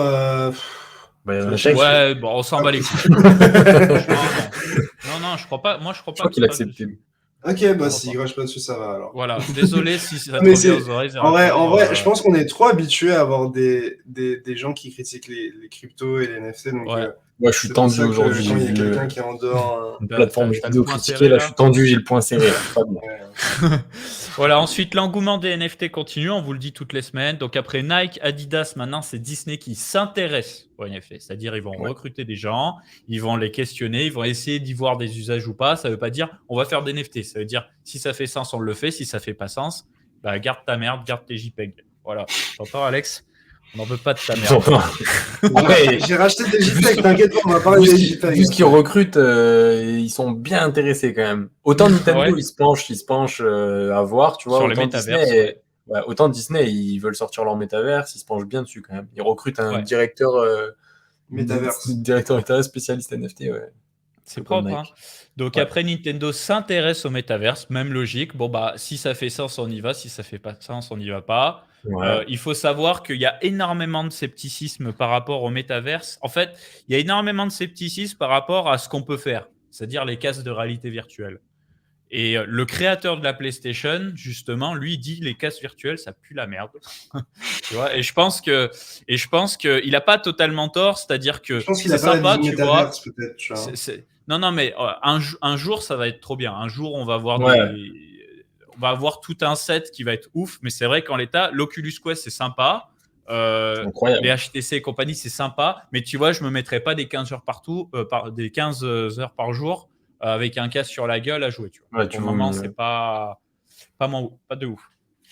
Speaker 2: Bah, il y a un chèque.
Speaker 1: Ouais, bon, on s'en bat les couilles. Non, je crois pas. Moi, je crois
Speaker 2: Je
Speaker 1: pas
Speaker 2: crois qu'il a
Speaker 1: crache
Speaker 2: accepté.
Speaker 1: dessus.
Speaker 3: Ok, bah s'il crache pas dessus, ça va alors.
Speaker 1: Voilà, désolé si ça te
Speaker 3: Mais
Speaker 1: revient aux oreilles.
Speaker 3: en vrai, je pense qu'on est trop habitué à avoir des gens qui critiquent les cryptos et les NFT. Donc,
Speaker 1: Ouais.
Speaker 2: Ouais, je suis tendu aujourd'hui.
Speaker 3: Quand il y a
Speaker 2: J'ai vu
Speaker 3: quelqu'un qui est en dehors.
Speaker 2: une plateforme
Speaker 1: T'as le
Speaker 2: vidéo
Speaker 1: point
Speaker 2: critiquée,
Speaker 1: serré,
Speaker 2: là,
Speaker 1: là
Speaker 2: je suis tendu, j'ai le point serré. Pas bien.
Speaker 1: Voilà, ensuite, l'engouement des NFT continue, on vous le dit toutes les semaines. Donc après Nike, Adidas, maintenant, c'est Disney qui s'intéresse aux NFT. C'est-à-dire, ils vont recruter des gens, ils vont les questionner, ils vont essayer d'y voir des usages ou pas. Ça ne veut pas dire on va faire des NFT. Ça veut dire si ça fait sens, on le fait. Si ça fait pas sens, bah, garde ta merde, garde tes JPEG. Voilà. T'entends, Alex? On n'en veut pas de ta merde.
Speaker 2: J'entends. Ouais.
Speaker 3: J'ai racheté des JPEG, t'inquiète pas, on va parler des JPEG.
Speaker 2: Vu ce qu'ils recrutent, ils sont bien intéressés quand même. Autant Nintendo, ils se penchent à voir, tu vois.
Speaker 1: Sur les
Speaker 2: Autant
Speaker 1: métaverses,
Speaker 2: Disney, autant Disney, ils veulent sortir leur métaverse, ils se penchent bien dessus quand même. Ils recrutent un directeur
Speaker 3: Métaverse.
Speaker 2: directeur spécialiste NFT, ouais.
Speaker 1: C'est propre. Hein. Donc après, Nintendo s'intéresse au métaverse, même logique. Bon, bah, si ça fait sens, on y va. Si ça fait pas sens, on n'y va pas.
Speaker 2: Ouais.
Speaker 1: Il faut savoir qu'il y a énormément de scepticisme par rapport au métaverse. En fait, il y a énormément de scepticisme par rapport à ce qu'on peut faire, c'est-à-dire les casques de réalité virtuelle. Et le créateur de la PlayStation, justement, lui dit les casques virtuels, ça pue la merde. Tu vois, et je pense qu'il n'a pas totalement tort, c'est-à-dire que
Speaker 3: Je pense qu'il
Speaker 1: c'est
Speaker 3: a pas
Speaker 1: sympa,
Speaker 3: la
Speaker 1: tu vois.
Speaker 3: métaverse, peut-être. Tu vois.
Speaker 1: Non, mais un jour, ça va être trop bien. Un jour, on va avoir on va avoir tout un set qui va être ouf. Mais c'est vrai qu'en l'état, l'Oculus Quest, c'est sympa. Les HTC et compagnie, c'est sympa. Mais tu vois, je me mettrais pas des 15 heures des 15 heures par jour avec un casque sur la gueule à jouer. Tu vois. Pour le moment, c'est pas de ouf.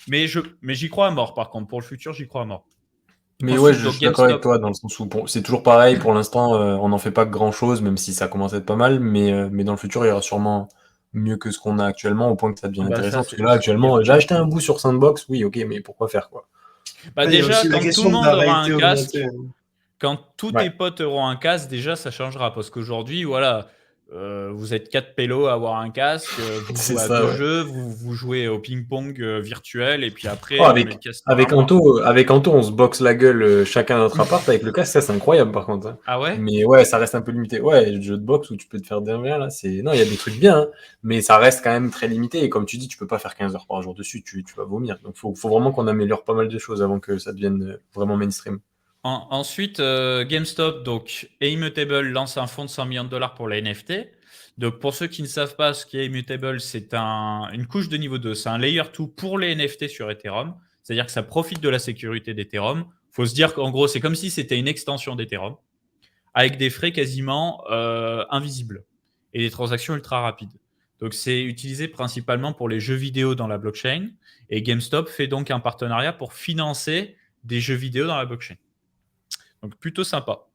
Speaker 1: Mais j'y crois à mort, par contre. Pour le futur, j'y crois à mort.
Speaker 2: Mais
Speaker 1: ensuite,
Speaker 2: je suis d'accord avec toi dans le sens où c'est toujours pareil. Pour l'instant, on n'en fait pas grand-chose, même si ça commence à être pas mal. Mais dans le futur, il y aura sûrement mieux que ce qu'on a actuellement, au point que ça devient intéressant. Parce que là, actuellement, j'ai acheté un bout sur Sandbox, oui, ok, mais pourquoi faire quoi?
Speaker 1: Déjà, quand tout le monde aura un casque, quand tous tes potes auront un casque, déjà, ça changera. Parce qu'aujourd'hui, voilà, vous êtes 4 pélos à avoir un casque, vous jouez à 2 jeux, vous jouez au ping-pong virtuel, et puis après,
Speaker 2: avec Anto, on se boxe la gueule chacun à notre appart avec le casque, ça c'est incroyable par contre. Hein.
Speaker 1: Ah ouais?
Speaker 2: Mais ouais, ça reste un peu limité. Ouais, le jeu de boxe où tu peux te faire derrière là, non, il y a des trucs bien, hein, mais ça reste quand même très limité. Et comme tu dis, tu peux pas faire 15 heures par jour dessus, tu vas vomir. Donc faut vraiment qu'on améliore pas mal de choses avant que ça devienne vraiment mainstream.
Speaker 1: Ensuite, GameStop, donc Immutable lance un fonds de $100 millions pour les NFT. Donc, pour ceux qui ne savent pas ce qu'est Immutable, c'est une couche de niveau 2. C'est un layer 2 pour les NFT sur Ethereum. C'est-à-dire que ça profite de la sécurité d'Ethereum. Il faut se dire qu'en gros, c'est comme si c'était une extension d'Ethereum avec des frais quasiment invisibles et des transactions ultra rapides. Donc, c'est utilisé principalement pour les jeux vidéo dans la blockchain. Et GameStop fait donc un partenariat pour financer des jeux vidéo dans la blockchain. Donc, plutôt sympa.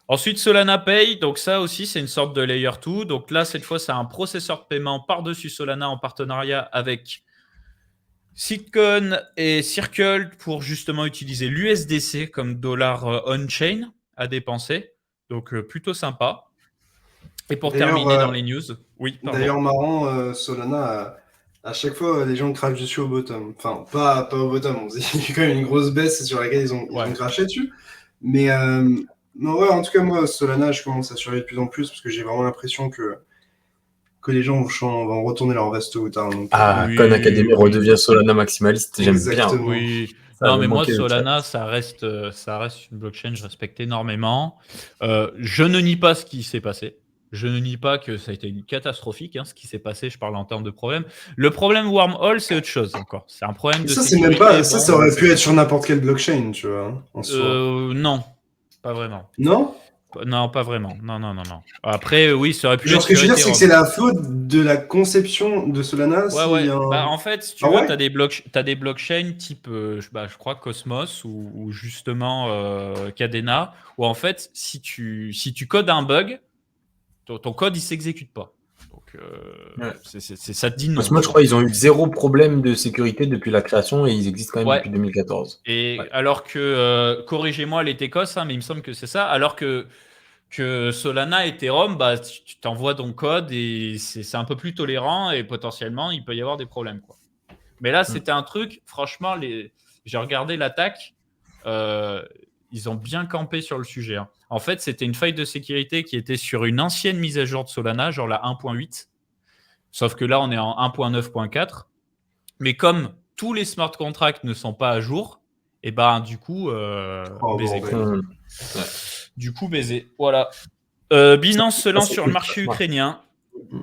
Speaker 1: Ensuite, Solana Pay, donc ça aussi, c'est une sorte de layer 2. Donc là, cette fois, c'est un processeur de paiement par-dessus Solana en partenariat avec Sitcoin et Circle pour justement utiliser l'USDC comme dollar on-chain à dépenser. Donc plutôt sympa. Et pour terminer dans les news, oui, pardon.
Speaker 3: D'ailleurs, marrant, Solana, à chaque fois, les gens crachent dessus au bottom. Enfin, pas au bottom, il y a quand même une grosse baisse sur laquelle ils ont craché dessus. Mais ouais, en tout cas, moi, Solana, je commence à surveiller de plus en plus parce que j'ai vraiment l'impression que les gens vont retourner leur veste tôt ou tard. Donc,
Speaker 2: Khan Academy redevient Solana maximaliste, j'aime bien.
Speaker 1: Oui. Non, mais moi, Solana, ça reste une blockchain, je respecte énormément. Je ne nie pas ce qui s'est passé. Je ne nie pas que ça a été catastrophique, ce qui s'est passé, je parle en termes de problème. Le problème Wormhole, c'est autre chose encore. C'est un problème de sécurité.
Speaker 3: Ça aurait pu être sur n'importe quelle blockchain, tu vois, en soi.
Speaker 1: Non, pas vraiment.
Speaker 3: Non ?
Speaker 1: Non, pas vraiment. Non. Après, oui, ça aurait pu être.
Speaker 3: Ce que je veux dire, c'est que c'est la faute de la conception de Solana.
Speaker 1: Ouais. En fait, si tu veux, tu as des blockchains type, je crois, Cosmos ou justement Cadena, où en fait, si tu codes un bug, ton code, il ne s'exécute pas. Donc, ça te dit non.
Speaker 2: Cosmos, je crois, ils ont eu 0 problème de sécurité depuis la création et ils existent quand même depuis 2014.
Speaker 1: Et alors que, corrigez-moi les Tecos, mais il me semble que c'est ça, alors que Solana et Ethereum, tu t'envoies ton code et c'est un peu plus tolérant et potentiellement, il peut y avoir des problèmes, quoi. Mais là, c'était un truc, franchement, j'ai regardé l'attaque, ils ont bien campé sur le sujet. En fait, c'était une faille de sécurité qui était sur une ancienne mise à jour de Solana, genre la 1.8. Sauf que là, on est en 1.9.4. Mais comme tous les smart contracts ne sont pas à jour, et du coup, baiser. Du coup, baiser. Voilà. Binance se lance sur le marché ukrainien.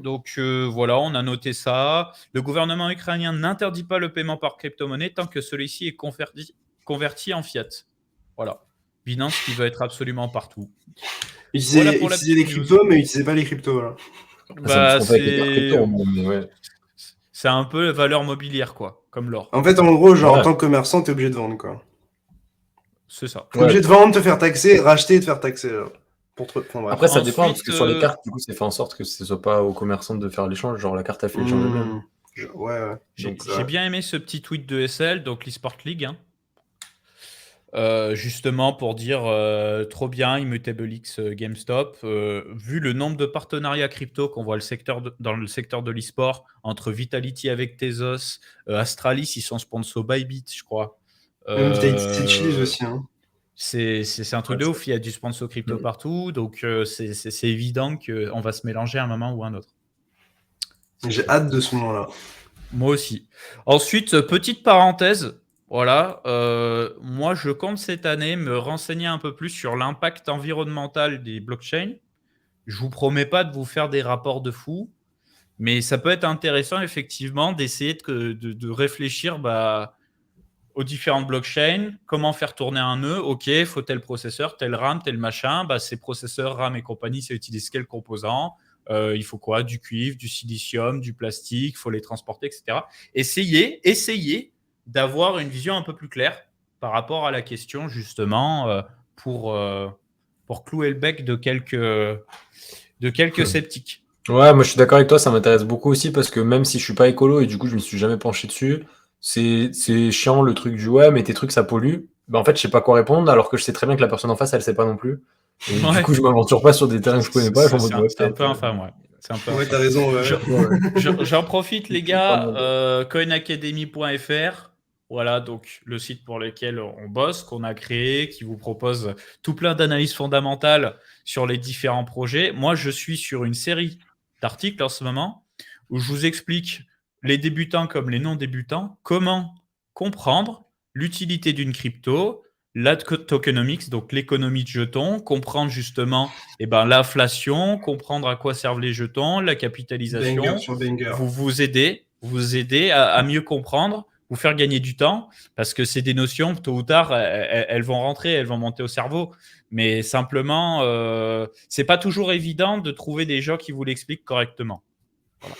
Speaker 1: Donc voilà, on a noté ça. Le gouvernement ukrainien n'interdit pas le paiement par crypto-monnaie tant que celui-ci est converti en fiat. Voilà. Binance qui veut être absolument partout.
Speaker 3: Utiliser les cryptos, mais n'utilisez pas les cryptos. Là.
Speaker 1: C'est un peu valeur mobilière, quoi, comme l'or.
Speaker 3: En fait, en gros, en tant que commerçant, tu es obligé de vendre, quoi.
Speaker 1: C'est ça.
Speaker 3: Tu es obligé de vendre, te faire taxer, racheter et te faire taxer.
Speaker 2: Après, ça dépend, parce que sur les cartes, du coup, c'est fait en sorte que ce soit pas aux commerçants de faire l'échange. Genre, la carte a fait l'échange elle-même.
Speaker 1: J'ai bien aimé ce petit tweet de SL, donc l'eSport League. Justement pour dire trop bien, Immutable X GameStop. Vu le nombre de partenariats crypto qu'on voit dans le secteur de l'e-sport, entre Vitality avec Tezos, Astralis, ils sont sponsors Bybit, je crois.
Speaker 3: Vitality aussi.
Speaker 1: C'est un truc de ouf, il y a du sponsor crypto partout, donc c'est évident qu'on va se mélanger à un moment ou à un autre.
Speaker 3: J'ai hâte de ce moment-là.
Speaker 1: Moi aussi. Ensuite, petite parenthèse, voilà, moi je compte cette année me renseigner un peu plus sur l'impact environnemental des blockchains. Je vous promets pas de vous faire des rapports de fou, mais ça peut être intéressant effectivement d'essayer de réfléchir aux différentes blockchains, comment faire tourner un nœud, ok, faut tel processeur, tel RAM, tel machin, ces processeurs, RAM et compagnie, ça utilise quel composant, il faut quoi, du cuivre, du silicium, du plastique, il faut les transporter, etc. Essayez d'avoir une vision un peu plus claire par rapport à la question, justement, pour clouer le bec de quelques sceptiques.
Speaker 2: Ouais, moi je suis d'accord avec toi, ça m'intéresse beaucoup aussi parce que même si je suis pas écolo et du coup je me suis jamais penché dessus, c'est chiant le truc du mais tes trucs ça pollue. En fait, je sais pas quoi répondre alors que je sais très bien que la personne en face elle sait pas non plus. Et du coup, je m'aventure pas sur des terrains que je connais pas.
Speaker 1: C'est un peu infâme, ouais.
Speaker 3: T'as raison.
Speaker 1: J'en profite, les gars. Coinacademy.fr. Voilà, donc le site pour lequel on bosse, qu'on a créé, qui vous propose tout plein d'analyses fondamentales sur les différents projets. Moi, je suis sur une série d'articles en ce moment où je vous explique, les débutants comme les non-débutants, comment comprendre l'utilité d'une crypto, la tokenomics, donc l'économie de jetons, comprendre justement l'inflation, comprendre à quoi servent les jetons, la capitalisation,
Speaker 3: Banger sur banger.
Speaker 1: vous aider à mieux comprendre, vous faire gagner du temps, parce que c'est des notions, tôt ou tard, elles vont rentrer, elles vont monter au cerveau. Mais simplement, c'est pas toujours évident de trouver des gens qui vous l'expliquent correctement. Voilà.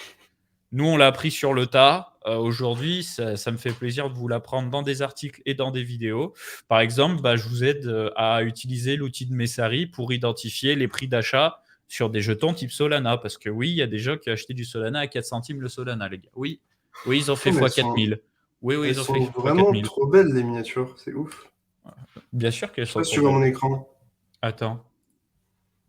Speaker 1: Nous, on l'a appris sur le tas. Aujourd'hui, ça me fait plaisir de vous l'apprendre dans des articles et dans des vidéos. Par exemple, je vous aide à utiliser l'outil de Messari pour identifier les prix d'achat sur des jetons type Solana. Parce que oui, il y a des gens qui ont acheté du Solana à 4 centimes le Solana, les gars. Oui, ils ont fait x4000. Oui,
Speaker 3: elles
Speaker 1: ils ont
Speaker 3: sont
Speaker 1: fait
Speaker 3: vraiment
Speaker 1: 4000.
Speaker 3: trop belles, les miniatures. C'est ouf.
Speaker 1: Bien sûr qu'elles sont
Speaker 3: Pas
Speaker 1: trop
Speaker 3: sur
Speaker 1: belles.
Speaker 3: mon écran.
Speaker 1: Attends.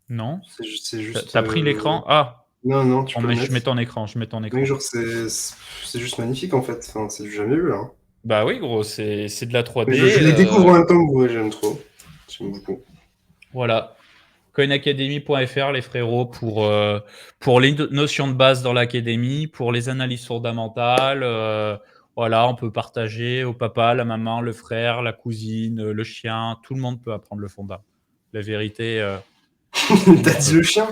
Speaker 1: Non.
Speaker 3: C'est juste.
Speaker 1: T'as pris l'écran? Ah.
Speaker 3: Non, tu peux le
Speaker 1: Je
Speaker 3: mettre.
Speaker 1: mets ton écran.
Speaker 3: Oui, genre, c'est juste magnifique, en fait. Enfin, c'est du jamais vu, là.
Speaker 1: Bah oui, gros, c'est de la 3D.
Speaker 3: Mais je les découvre en même temps que vous, j'aime trop. J'aime beaucoup.
Speaker 1: Voilà. Coinacademy.fr, les frérots, pour les notions de base dans l'académie, pour les analyses fondamentales. Voilà, on peut partager au papa, la maman, le frère, la cousine, le chien. Tout le monde peut apprendre le fonda. La vérité.
Speaker 3: T'as dit le chien?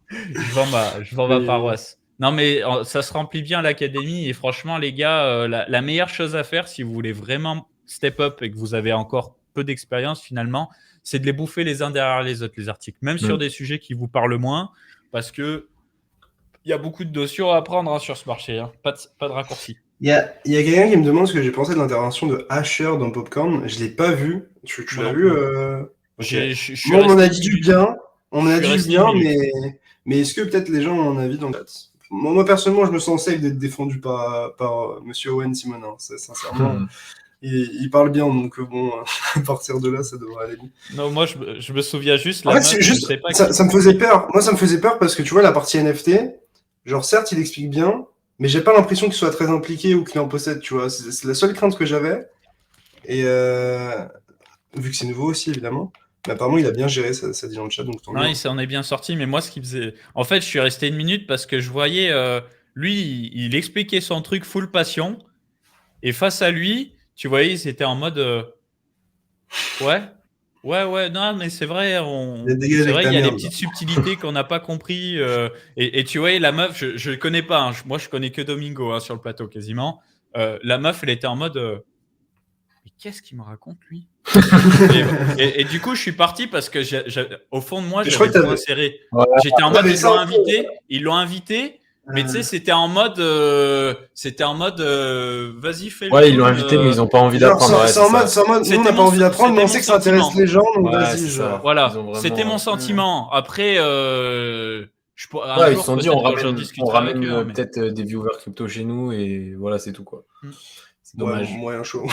Speaker 1: Je vends ma paroisse. Non, mais ça se remplit bien l'académie. Et franchement, les gars, la meilleure chose à faire, si vous voulez vraiment step up et que vous avez encore peu d'expérience finalement, c'est de les bouffer les uns derrière les autres, les articles. Même sur des sujets qui vous parlent moins, parce que il y a beaucoup de notions à apprendre sur ce marché. Pas de raccourci.
Speaker 3: Il y a quelqu'un qui me demande ce que j'ai pensé de l'intervention de Asher dans Popcorn. Je l'ai pas vu. Tu l'as vu? Moi, on m'en a dit du bien. On m'en a dit du bien, mais est-ce que peut-être les gens ont un avis dans le chat? Moi, personnellement, je me sens safe d'être défendu par Monsieur Owen Simonin. Sincèrement, il parle bien, donc bon, à partir de là, ça devrait aller.
Speaker 1: Non, moi, je me souviens juste.
Speaker 3: En fait, ça me faisait peur. Moi, ça me faisait peur parce que tu vois, la partie NFT, genre, certes, il explique bien, mais j'ai pas l'impression qu'il soit très impliqué ou qu'il en possède, tu vois. C'est la seule crainte que j'avais. Et vu que c'est nouveau aussi, évidemment. Mais apparemment, il a bien géré, ça dit dans le chat. Donc
Speaker 1: non, il s'en est bien sorti, mais moi, ce qu'il faisait. En fait, je suis resté 1 minute parce que je voyais. Lui, il expliquait son truc full passion. Et face à lui, tu voyais, c'était en mode. Ouais, non, mais c'est vrai, il y a des petites subtilités qu'on n'a pas compris. Et tu vois, la meuf, je ne connais pas. Moi, je connais que Domingo sur le plateau quasiment. La meuf, elle était en mode. Mais qu'est-ce qu'il me raconte, lui? et du coup, je suis parti parce que, au fond de moi, j'avais le point serré. J'étais en mode, ils l'ont invité. Mais tu sais, c'était en mode, vas-y, fais-le.
Speaker 2: Ouais, ils l'ont invité, mais ils n'ont pas envie d'apprendre.
Speaker 3: C'est en mode, nous, on n'a pas envie d'apprendre, mais on sait que ça intéresse les gens, donc vas-y.
Speaker 1: Voilà, c'était mon sentiment. Après,
Speaker 2: ils se sont dit, on ramène peut-être des viewers crypto chez nous, et voilà, c'est tout, quoi. C'est dommage.
Speaker 3: Moyen chaud.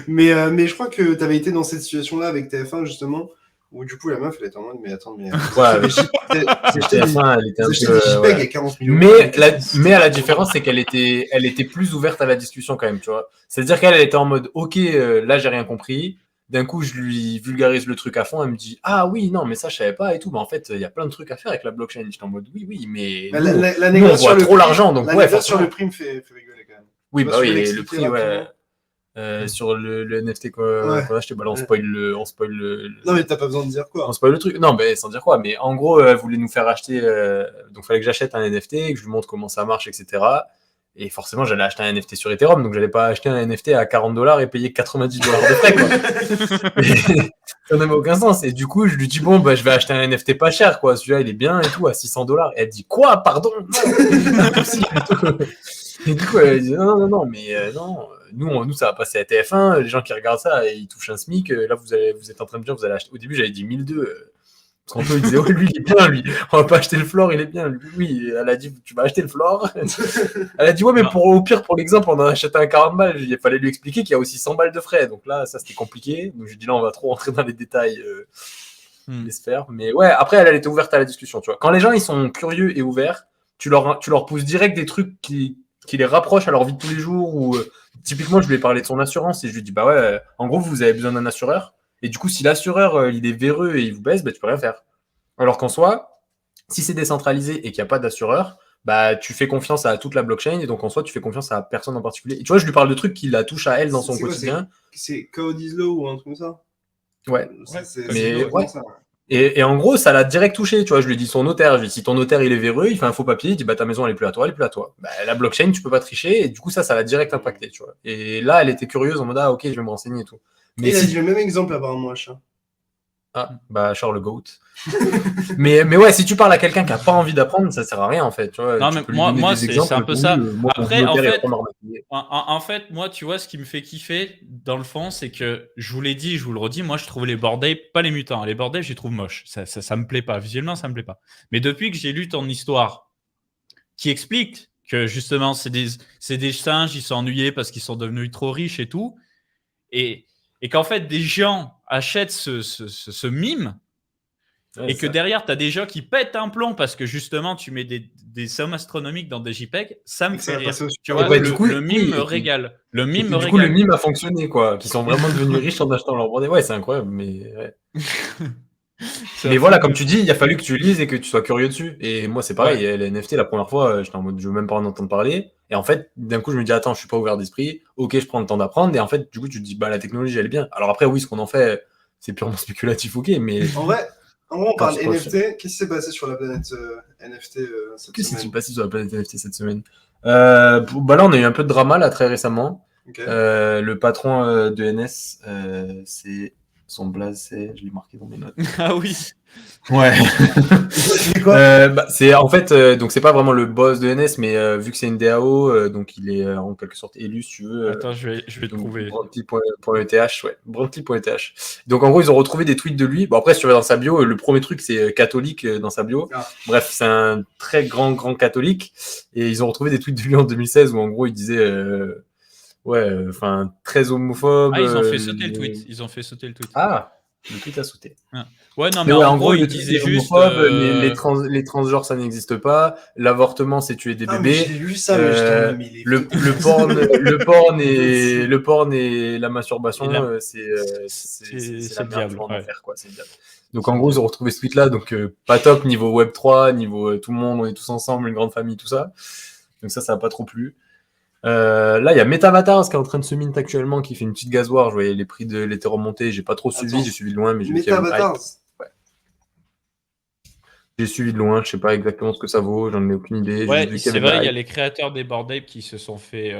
Speaker 3: mais je crois que tu avais été dans cette situation-là avec TF1, justement, où du coup, la meuf, elle était en mode, mais attends, mais.
Speaker 2: Ouais, TF1, elle était un
Speaker 3: peu. 40 millions
Speaker 2: mais la différence, c'est qu'elle était plus ouverte à la discussion, quand même, tu vois. C'est-à-dire qu'elle était en mode, ok, là, j'ai rien compris. D'un coup, je lui vulgarise le truc à fond. Elle me dit, ah oui, non, mais ça, je savais pas et tout. Mais en fait, il y a plein de trucs à faire avec la blockchain. J'étais en mode, oui, mais nous, on voit trop l'argent. Donc,
Speaker 3: ouais, sur le prix me fait rigoler quand même.
Speaker 2: Oui, bah oui, le prix, ouais. Sur le NFT qu'on a acheté, on spoil le.
Speaker 3: Non, mais t'as pas besoin de dire quoi.
Speaker 2: On spoil le truc. Non, mais sans dire quoi. Mais en gros, elle voulait nous faire acheter. Donc, il fallait que j'achète un NFT, que je lui montre comment ça marche, etc. Et forcément, j'allais acheter un NFT sur Ethereum, donc j'allais pas acheter un NFT à $40 et payer $90 de frais, quoi. Ça n'avait aucun sens. Et du coup, je lui dis, bon, je vais acheter un NFT pas cher, quoi. Celui-là, il est bien et tout, à $600. Et elle dit, quoi, pardon? Et du coup, elle dit, non, mais non. Nous, ça va passer à TF1. Les gens qui regardent ça, ils touchent un SMIC. Là, vous êtes en train de dire, vous allez acheter. Au début, j'avais dit 1002. Parce qu'Anto, il disait, lui, il est bien, lui. On va pas acheter le floor, il est bien. Lui, oui, elle a dit, tu vas acheter le floor. Elle a dit, ouais, mais au pire, pour l'exemple, on en a acheté un 40 balles. Il fallait lui expliquer qu'il y a aussi 100 balles de frais. Donc là, ça, c'était compliqué. Donc j'ai dit, là, on va trop rentrer dans les détails des sphères. Mais ouais, après, elle était ouverte à la discussion, tu vois. Quand les gens, ils sont curieux et ouverts, tu leur pousses direct des trucs qui les rapprochent à leur vie de tous les jours. Ou typiquement, je lui ai parlé de son assurance et je lui ai dit, bah ouais, en gros, vous avez besoin d'un assureur. Et du coup, si l'assureur, il est véreux et il vous baisse, tu peux rien faire. Alors qu'en soi, si c'est décentralisé et qu'il n'y a pas d'assureur, bah, tu fais confiance à toute la blockchain et donc en soi, tu fais confiance à personne en particulier. Et tu vois, je lui parle de trucs qui la touchent à elle dans son
Speaker 3: C'est quoi,
Speaker 2: quotidien.
Speaker 3: C'est Code is Law ou un truc comme ça?
Speaker 2: Ouais.
Speaker 3: C'est
Speaker 2: Mais
Speaker 3: exactement
Speaker 2: ouais.
Speaker 3: ça.
Speaker 2: Et en gros, ça l'a direct touché. Tu vois, je lui dis son notaire. Je lui dis, si ton notaire il est véreux, il fait un faux papier, il dit bah ta maison elle est plus à toi, elle est plus à toi. Bah, la blockchain, tu peux pas tricher. Et du coup, ça l'a direct impacté. Tu vois. Et là, elle était curieuse en mode ah ok, je vais me renseigner et tout.
Speaker 3: Et
Speaker 2: Mais
Speaker 3: il a
Speaker 2: si
Speaker 3: dit le même exemple apparemment, Achat.
Speaker 2: ah, bah, Charles le Goat. mais ouais, si tu parles à quelqu'un qui a pas envie d'apprendre, ça sert à rien, en fait. Tu vois,
Speaker 1: Non,
Speaker 2: tu
Speaker 1: mais
Speaker 2: peux lui donner des
Speaker 1: c'est
Speaker 2: exemples.
Speaker 1: un peu
Speaker 2: Oui,
Speaker 1: ça.
Speaker 2: moi, mon
Speaker 1: Après, en
Speaker 2: notaire est
Speaker 1: fait,
Speaker 2: trop normatisé.
Speaker 1: en fait, moi, tu vois, ce qui me fait kiffer, dans le fond, c'est que, je vous l'ai dit, je vous le redis, moi, je trouve les Bored Ape, pas les mutants, les Bored Ape, je les trouve moches. Ça me plaît pas. Visuellement, ça me plaît pas. Mais depuis que j'ai lu ton histoire, qui explique que, justement, c'est des singes, ils sont ennuyés parce qu'ils sont devenus trop riches et tout, et qu'en fait, des gens achètent ce mime,
Speaker 2: Ouais,
Speaker 1: et que
Speaker 2: ça.
Speaker 1: derrière, tu as des gens qui pètent un plomb parce que justement, tu mets des sommes astronomiques dans des JPEG, ça me
Speaker 3: Et que ça
Speaker 1: fait
Speaker 3: va
Speaker 1: rire.
Speaker 3: passer au
Speaker 1: Tu
Speaker 3: super
Speaker 1: vois,
Speaker 2: Ouais,
Speaker 3: drôle.
Speaker 2: du coup,
Speaker 1: le mime
Speaker 2: oui,
Speaker 1: me régale. Le
Speaker 2: et
Speaker 1: mime
Speaker 2: puis,
Speaker 1: me
Speaker 2: du coup, le
Speaker 1: régale.
Speaker 2: mime a fonctionné, quoi. Qui sont vraiment devenus riches en achetant leur bordel. Ouais, c'est incroyable, mais ouais.
Speaker 1: Ça
Speaker 2: Mais
Speaker 1: fout
Speaker 2: voilà,
Speaker 1: le
Speaker 2: comme
Speaker 1: camp.
Speaker 2: tu dis, il a fallu que tu lises et que tu sois curieux dessus. Et moi, c'est pareil.
Speaker 1: Ouais.
Speaker 2: Les NFT, la première fois, j'étais en mode, je veux même pas en entendre parler. Et en fait, d'un coup, je me dis, attends, je suis pas ouvert d'esprit. Ok, je prends le temps d'apprendre. Et en fait, du coup, tu te dis, bah, la technologie, elle est bien. Alors après, oui, ce qu'on en fait, c'est purement spéculatif, ok. Mais
Speaker 3: En vrai, on
Speaker 2: quand
Speaker 3: parle
Speaker 2: tu penses.
Speaker 3: NFT. Qu'est-ce qui s'est passé sur la planète NFT cette
Speaker 2: Qu'est-ce qui s'est
Speaker 3: semaine?
Speaker 2: passé sur la planète NFT cette semaine bah là, on a eu un peu de drama là très récemment.
Speaker 3: Ok.
Speaker 2: Le patron de NS, c'est son blaze, je l'ai marqué dans mes notes.
Speaker 1: Ah oui.
Speaker 2: Ouais.
Speaker 3: C'est quoi?
Speaker 2: Bah, c'est en fait donc c'est pas vraiment le boss de NS, mais vu que c'est une DAO, donc il est en quelque sorte élu, si tu veux.
Speaker 1: Attends, je vais
Speaker 2: Donc
Speaker 1: trouver.
Speaker 2: Brantly.eth, ouais, Brantly.eth. Donc en gros, ils ont retrouvé des tweets de lui. Bon après, si tu vas dans sa bio, le premier truc c'est catholique dans sa bio.
Speaker 3: Ah.
Speaker 2: Bref, c'est un très grand catholique et ils ont retrouvé des tweets de lui en 2016 où en gros il disait ouais, enfin très homophobe.
Speaker 1: Ah, ils ont fait sauter le tweet. Ils ont fait sauter le tweet.
Speaker 2: Ah, le tweet a sauté.
Speaker 1: Ah. Ouais, non,
Speaker 2: Mais
Speaker 1: mais
Speaker 2: ouais,
Speaker 1: en
Speaker 2: en gros,
Speaker 1: gros, il
Speaker 2: le tweet
Speaker 1: disait
Speaker 2: est
Speaker 1: juste.
Speaker 2: homophobe, les transgenres, ça n'existe pas, l'avortement, c'est tuer des
Speaker 3: Ah, mais
Speaker 2: bébés,
Speaker 3: j'ai lu ça, mais j'étais en mode, mais il est
Speaker 2: le porn et la masturbation,
Speaker 1: Et là,
Speaker 2: c'est
Speaker 1: c'est
Speaker 2: la
Speaker 1: le
Speaker 2: merde, tu
Speaker 1: diable.
Speaker 2: vas en
Speaker 1: Ouais.
Speaker 2: enfer, quoi, c'est le diable. Donc
Speaker 1: C'est
Speaker 2: en
Speaker 1: le
Speaker 2: gros, ils
Speaker 1: diable.
Speaker 2: ont retrouvé ce tweet-là, donc pas top niveau Web3, niveau tout le monde, on est tous ensemble, une grande famille, tout ça. Donc ça n'a pas trop plu. Là, il y a Metavatars qui est en train de se mint actuellement, qui fait une petite gasoire. Je voyais les prix de l'étaient remontés. J'ai pas trop suivi,
Speaker 3: Attends.
Speaker 2: j'ai suivi de loin, mais j'ai vu qu'il y avait une hype.
Speaker 3: Metavatars.
Speaker 2: J'ai suivi de loin, je sais pas exactement ce que ça vaut, j'en ai aucune idée. J'ai juste
Speaker 1: Ouais,
Speaker 2: vu qu'il y
Speaker 1: c'est
Speaker 2: avait de
Speaker 1: vrai,
Speaker 2: la
Speaker 1: il y a
Speaker 2: hype.
Speaker 1: les créateurs des Bored Ape qui se sont fait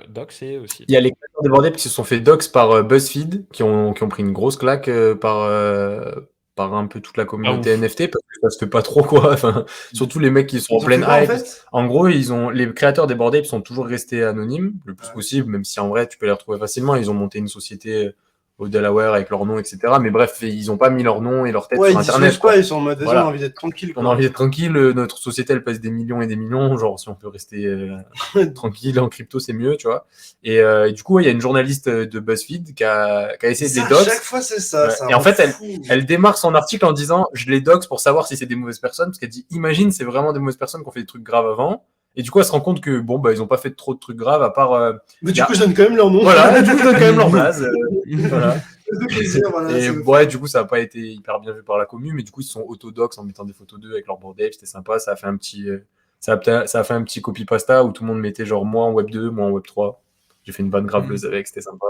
Speaker 1: doxer aussi.
Speaker 2: Il y a les créateurs de bordel qui se sont fait dox par BuzzFeed, qui ont pris une grosse claque par un peu toute la
Speaker 1: Ah,
Speaker 2: communauté
Speaker 1: ouf.
Speaker 2: NFT, parce que ça se fait pas trop, quoi. Enfin, surtout les mecs qui sont en
Speaker 3: Ils ont
Speaker 2: pleine
Speaker 3: fait quoi, en
Speaker 2: hype.
Speaker 3: fait?
Speaker 2: En gros, les créateurs des Bored Ape sont toujours restés anonymes, le plus
Speaker 3: Ouais.
Speaker 2: possible, même si en vrai, tu peux les retrouver facilement. Ils ont monté une société au Delaware avec leur nom, etc. Mais bref, ils ont pas mis leur nom et leur tête
Speaker 3: Ouais,
Speaker 2: sur
Speaker 3: ils
Speaker 2: Internet,
Speaker 3: disclosent
Speaker 2: quoi.
Speaker 3: pas, ils sont en mode, vas-y, on a
Speaker 2: Voilà.
Speaker 3: envie d'être tranquille,
Speaker 2: On a
Speaker 3: quoi.
Speaker 2: envie d'être tranquille, notre société elle pèse des millions et des millions, genre si on peut rester tranquille en crypto c'est mieux, tu vois. Et du coup, il y a une journaliste de BuzzFeed qui a essayé de les
Speaker 3: Ça, à
Speaker 2: dox.
Speaker 3: chaque fois, c'est ça.
Speaker 2: Ouais.
Speaker 3: Ça
Speaker 2: Et en
Speaker 3: rend
Speaker 2: fait,
Speaker 3: fou.
Speaker 2: elle démarre son article en disant je les dox pour savoir si c'est des mauvaises personnes, parce qu'elle dit imagine c'est vraiment des mauvaises personnes qui ont fait des trucs graves avant. Et du coup, elle se rend compte que bon bah ils ont pas fait trop de trucs graves à part.
Speaker 3: Mais du coup, je donne quand même leur nom.
Speaker 2: Voilà, du coup, je donne quand même leur blase. Voilà.
Speaker 3: De plaisir, voilà.
Speaker 2: Et
Speaker 3: c'est
Speaker 2: ouais, du coup, ça n'a pas été hyper bien vu par la commune, mais du coup, ils se sont autodox en mettant des photos d'eux avec leur bordel, c'était sympa. Ça a fait un petit, ça a fait un petit copy-pasta où tout le monde mettait genre moi en Web 2, moi en Web 3. J'ai fait une bonne graveuse avec, c'était sympa.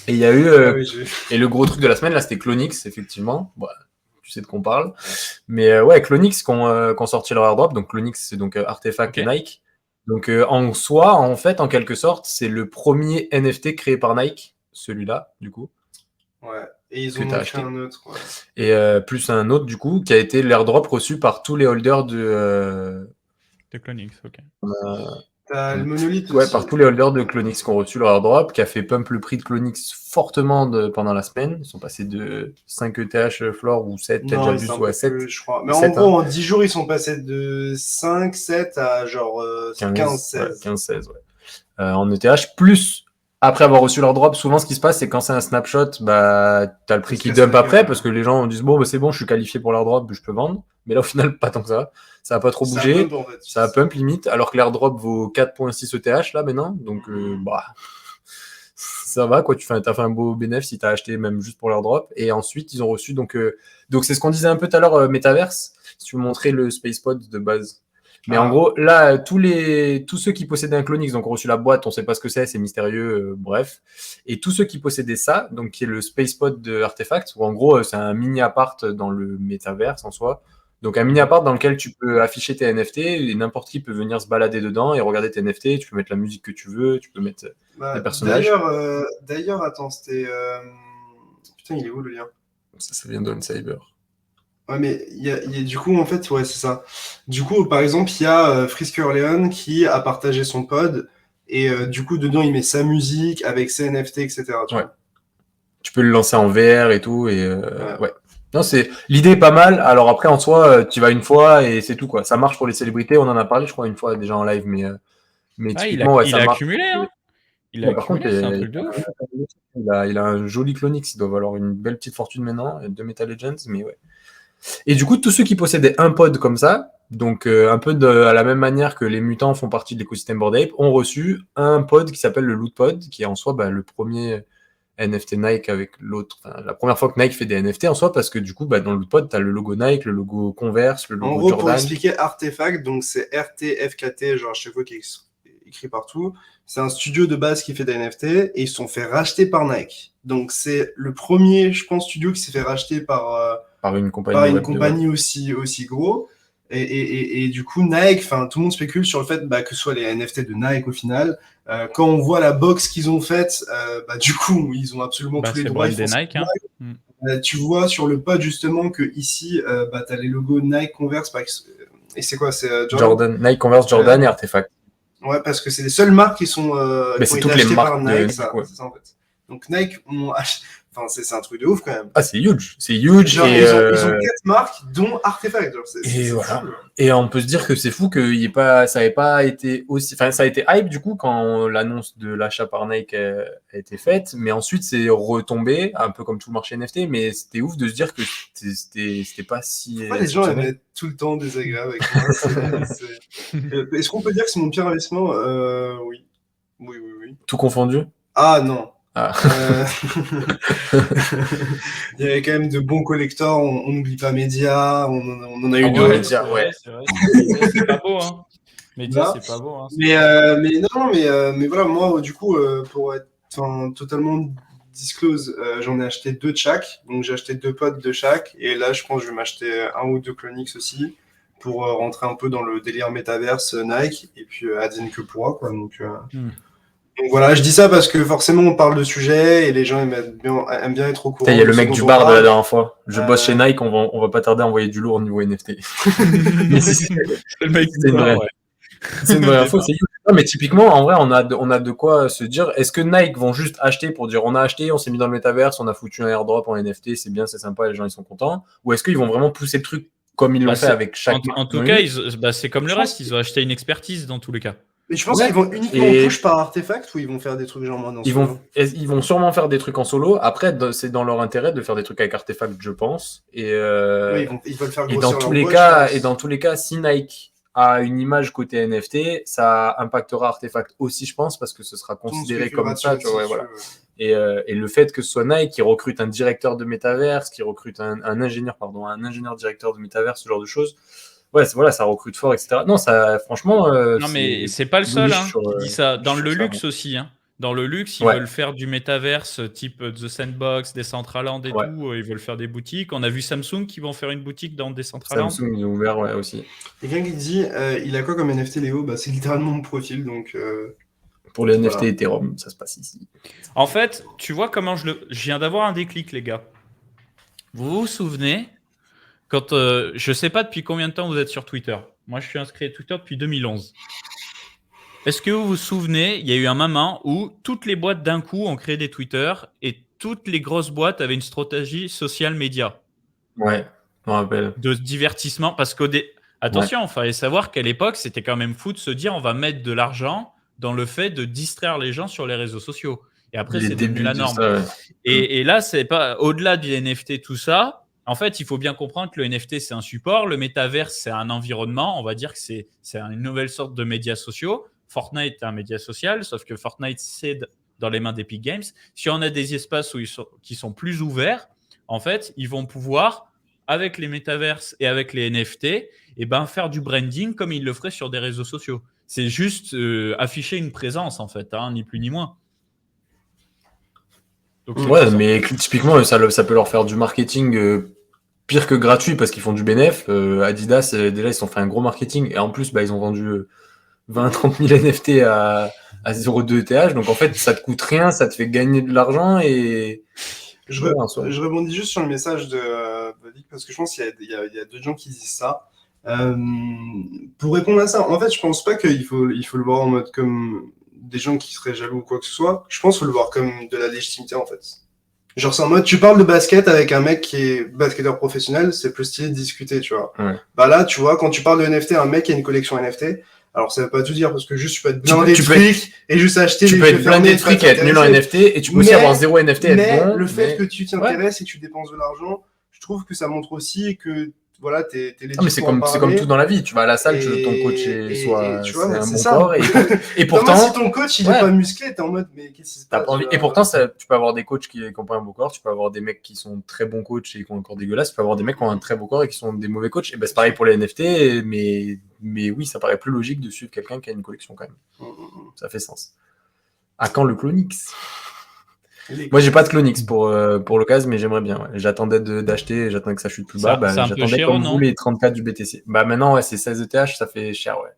Speaker 2: Et il y a eu,
Speaker 3: Ah oui,
Speaker 2: et le gros truc de la semaine, là, c'était Clonix, effectivement. Bon, tu sais de quoi on parle. Mais ouais, Clonix qui ont sorti leur airdrop. Donc Clonix, c'est donc Artefact et Nike. Donc en soi, en fait, en quelque sorte, c'est le premier NFT créé par Nike, celui-là, du coup.
Speaker 3: Ouais. Et ils
Speaker 2: Que
Speaker 3: ont
Speaker 2: t'as
Speaker 3: montré
Speaker 2: acheté.
Speaker 3: un autre. Ouais.
Speaker 2: Et plus un autre, du coup, qui a été l'airdrop reçu par tous les holders de
Speaker 1: Clonix, ok.
Speaker 3: T'as le monolithe
Speaker 2: ouais,
Speaker 3: aussi.
Speaker 2: par tous les holders de Clonix qui ont reçu leur airdrop, qui a fait pump le prix de Clonix fortement pendant la semaine. Ils sont passés de 5 ETH floor ou 7, peut-être
Speaker 3: Non,
Speaker 2: déjà
Speaker 3: ils
Speaker 2: plus,
Speaker 3: sont
Speaker 2: ou
Speaker 3: un
Speaker 2: à
Speaker 3: peu
Speaker 2: 7.
Speaker 3: plus, je crois. Mais
Speaker 2: 7,
Speaker 3: en gros, en 10 jours, ils sont passés de 5, 7 à genre 15, 16.
Speaker 2: Ouais, 15, 16, ouais. En ETH, plus après avoir reçu leur drop, souvent ce qui se passe, c'est quand c'est un snapshot, bah, t'as le prix qui dump après, parce que les gens disent bon, bah, c'est bon, je suis qualifié pour leur drop, je peux vendre. Mais là, au final, pas tant que ça. Ça a pas trop bougé.
Speaker 3: Pump, en fait.
Speaker 2: Ça a pump limite, alors que l'airdrop vaut 4.6 ETH là maintenant. Donc, bah, ça va, quoi. T'as fait un beau bénéfice si t'as acheté même juste pour l'airdrop. Et ensuite, ils ont reçu, donc c'est ce qu'on disait un peu tout à l'heure, Metaverse. Si tu veux montrer le Spacepod de base. Mais en gros, là, tous ceux qui possédaient un Clonix, donc ont reçu la boîte, on sait pas ce que c'est mystérieux, bref. Et tous ceux qui possédaient ça, donc qui est le Spacepod de Artefact, où en gros, c'est un mini appart dans le métaverse en soi. Donc un mini appart dans lequel tu peux afficher tes NFT et n'importe qui peut venir se balader dedans et regarder tes NFT. Tu peux mettre la musique que tu veux, tu peux mettre des personnages.
Speaker 3: D'ailleurs, attends, c'était. Putain, il est où le lien?
Speaker 2: Ça vient d'Oncyber.
Speaker 3: Ouais, mais du coup, en fait, ouais, c'est ça. Du coup, par exemple, il y a Frisker Leon qui a partagé son pod et du coup, dedans, il met sa musique avec ses NFT, etc. Tu vois.
Speaker 2: Tu peux le lancer en VR et tout. Et ouais. Non, l'idée est pas mal. Alors après, en soi, tu vas une fois et c'est tout, quoi. Ça marche pour les célébrités. On en a parlé, je crois, une fois déjà en live, mais typiquement,
Speaker 1: il
Speaker 2: ça
Speaker 1: a
Speaker 2: marche.
Speaker 1: accumulé, hein. Il a
Speaker 2: Par contre,
Speaker 1: accumulé, c'est un truc de ouf.
Speaker 2: Il a un joli Clonix. Il doit valoir une belle petite fortune maintenant, de Meta Legends, mais ouais. Et du coup, tous ceux qui possédaient un pod comme ça, donc un peu à la même manière que les mutants font partie de l'écosystème Bored Ape, ont reçu un pod qui s'appelle le Loot Pod, qui est en soi le premier NFT Nike avec l'autre. Enfin, la première fois que Nike fait des NFT en soi, parce que du coup, dans le Loot Pod, tu as le logo Nike, le logo Converse, le logo
Speaker 3: Jordan. En gros,
Speaker 2: Jordan.
Speaker 3: pour expliquer Artefact, donc c'est RTFKT, genre chez vous qui est écrit partout. C'est un studio de base qui fait des NFT et ils se sont fait racheter par Nike. Donc c'est le premier, je pense, studio qui s'est fait racheter par une compagnie aussi gros. Et du coup, Nike, tout le monde spécule sur le fait que ce soit les NFT de Nike au final. Quand on voit la box qu'ils ont faite, du coup, ils ont absolument tous les droits.
Speaker 1: Des Nike, hein.
Speaker 3: Tu vois sur le pod justement que ici, tu as les logos Nike, Converse, et c'est quoi? C'est
Speaker 2: Jordan, Nike, Converse, Jordan et Artefact.
Speaker 3: Ouais, parce que c'est les seules marques qui sont
Speaker 2: qui ont été achetées par Nike.
Speaker 3: C'est ça, en fait. Donc Nike, c'est un truc de ouf quand même.
Speaker 2: Ah, c'est huge. C'est huge.
Speaker 3: Genre, ils ont 4 marques, dont Artefact. Genre,
Speaker 2: et voilà. Fou. Et on peut se dire que c'est fou que ça n'ait pas été aussi. Enfin, ça a été hype du coup quand l'annonce de l'achat par Nike a été faite, mais ensuite c'est retombé, un peu comme tout le marché NFT. Mais c'était ouf de se dire que c'était pas si.
Speaker 3: Les gens aimaient tout le temps désagréable avec moi. Est-ce qu'on peut dire que c'est mon pire investissement? Oui. Oui.
Speaker 2: Tout confondu?
Speaker 3: Ah non. Il y avait quand même de bons collectors, on n'oublie pas Média, on en a eu deux.
Speaker 1: Média, ouais. C'est pas beau, hein. Média, c'est pas beau. Hein,
Speaker 3: mais voilà, moi, du coup, pour être totalement disclose, j'en ai acheté 2 de chaque. Donc, j'ai acheté 2 pods de chaque. Et là, je pense que je vais m'acheter 1 ou 2 Clonix aussi pour rentrer un peu dans le délire métaverse Nike. Et puis, advienne que pourra, quoi. Donc voilà, je dis ça parce que forcément on parle de sujet et les gens aiment bien être au courant.
Speaker 2: Il y a le mec du bar de la dernière fois. Je bosse chez Nike, on va pas tarder à envoyer du lourd au niveau NFT.
Speaker 1: C'est le mec
Speaker 2: c'est une vraie. C'est une vraie info. Non, mais typiquement, en vrai, on a de quoi se dire. Est-ce que Nike vont juste acheter pour dire on a acheté, on s'est mis dans le métaverse, on a foutu un airdrop en NFT, c'est bien, c'est sympa, les gens ils sont contents. Ou est-ce qu'ils vont vraiment pousser le truc comme ils l'ont fait avec chaque.
Speaker 1: En tout cas, c'est comme le reste, ils ont acheté une expertise dans tous les cas.
Speaker 3: Mais je pense qu'ils vont uniquement push par Artefact ou ils vont faire des trucs genre en
Speaker 2: solo. Ils vont sûrement faire des trucs en solo. Après, c'est dans leur intérêt de faire des trucs avec Artefact, je pense. Et
Speaker 3: ils veulent faire
Speaker 2: et dans tous les cas, si Nike a une image côté NFT, ça impactera Artefact aussi, je pense, parce que ce sera considéré comme ça. Tu vois, voilà. Et le fait que ce soit Nike qui recrute un directeur de métaverse, qui recrute un ingénieur directeur de métaverse, ce genre de choses. Ouais, voilà, ça recrute fort, etc. Non, ça, franchement.
Speaker 1: Non, mais c'est pas le seul qui dit ça. Dans le luxe aussi. Hein. Dans le luxe, ils veulent faire du métaverse type The Sandbox, Decentraland et tout. Ils veulent faire des boutiques. On a vu Samsung qui vont faire une boutique dans Decentraland.
Speaker 2: Samsung, ils ont ouvert, ouais, aussi.
Speaker 3: Quelqu'un qui dit il a quoi comme NFT, Léo? C'est littéralement mon profil. Donc,
Speaker 2: pour les NFT Ethereum, ça se passe ici.
Speaker 1: En fait, tu vois comment je viens d'avoir un déclic, les gars. Vous vous souvenez? Quand je sais pas depuis combien de temps vous êtes sur Twitter. Moi, je suis inscrit à Twitter depuis 2011. Est-ce que vous vous souvenez, il y a eu un moment où toutes les boîtes d'un coup ont créé des Twitter et toutes les grosses boîtes avaient une stratégie social média.
Speaker 2: Ouais, je me rappelle.
Speaker 1: De divertissement, parce attention, il fallait savoir qu'à l'époque, c'était quand même fou de se dire on va mettre de l'argent dans le fait de distraire les gens sur les réseaux sociaux. Et après, c'est devenu la norme. Ça, ouais. Et là, c'est pas au-delà du NFT, tout ça. En fait, il faut bien comprendre que le NFT, c'est un support. Le métaverse, c'est un environnement. On va dire que c'est une nouvelle sorte de médias sociaux. Fortnite est un média social, sauf que Fortnite, c'est dans les mains d'Epic Games. Si on a des espaces qui sont plus ouverts, en fait, ils vont pouvoir, avec les métaverses et avec les NFT, et ben faire du branding comme ils le feraient sur des réseaux sociaux. C'est juste afficher une présence, en fait, hein, ni plus ni moins. Donc,
Speaker 2: Ouais, mais typiquement, ça peut leur faire du marketing pire que gratuit parce qu'ils font du bénéf. Adidas, déjà, ils se sont fait un gros marketing et en plus, ils ont vendu 20-30 000 NFT à 0,2 ETH. Donc en fait, ça te coûte rien, ça te fait gagner de l'argent et.
Speaker 3: Je rebondis juste sur le message de Vic parce que je pense qu'il y a d'autres gens qui disent ça. Pour répondre à ça, en fait, je pense pas qu'il faut le voir en mode comme des gens qui seraient jaloux ou quoi que ce soit. Je pense qu'il faut le voir comme de la légitimité, en fait. Genre, c'est en mode, tu parles de basket avec un mec qui est basketteur professionnel, c'est plus stylé de discuter, tu vois.
Speaker 2: Ouais.
Speaker 3: Là, tu vois, quand tu parles de NFT, un mec qui a une collection NFT, alors ça veut pas tout dire parce que juste tu peux être blindé de trucs et juste acheter
Speaker 2: tu peux être blindé de trucs et être nul en NFT et tu peux aussi avoir 0 NFT et être bon.
Speaker 3: Le fait que tu t'intéresses et que tu dépenses de l'argent, je trouve que ça montre aussi que voilà, t'es légitime.
Speaker 2: Mais c'est comme tout dans la vie. Tu vas à la salle, tu veux que ton coach soit un bon corps. Et pourtant,
Speaker 3: si ton coach il est pas musclé, t'es en mode mais qu'est-ce qui se passe?
Speaker 2: Et pourtant, tu peux avoir des coachs qui n'ont pas un beau corps. Tu peux avoir des mecs qui sont très bons coachs et qui ont un corps dégueulasse. Tu peux avoir des mecs qui ont un très beau corps et qui sont des mauvais coachs. Et c'est pareil pour les NFT. Mais oui, ça paraît plus logique de suivre quelqu'un qui a une collection quand même. Ça fait sens. À quand le Clonix? Moi, j'ai pas de Clonix pour l'occasion, mais j'aimerais bien. Ouais. J'attendais d'acheter, j'attendais que ça chute plus bas. J'attendais comme vous les 34 du BTC. Maintenant, ouais, c'est 16 ETH, ça fait cher, ouais.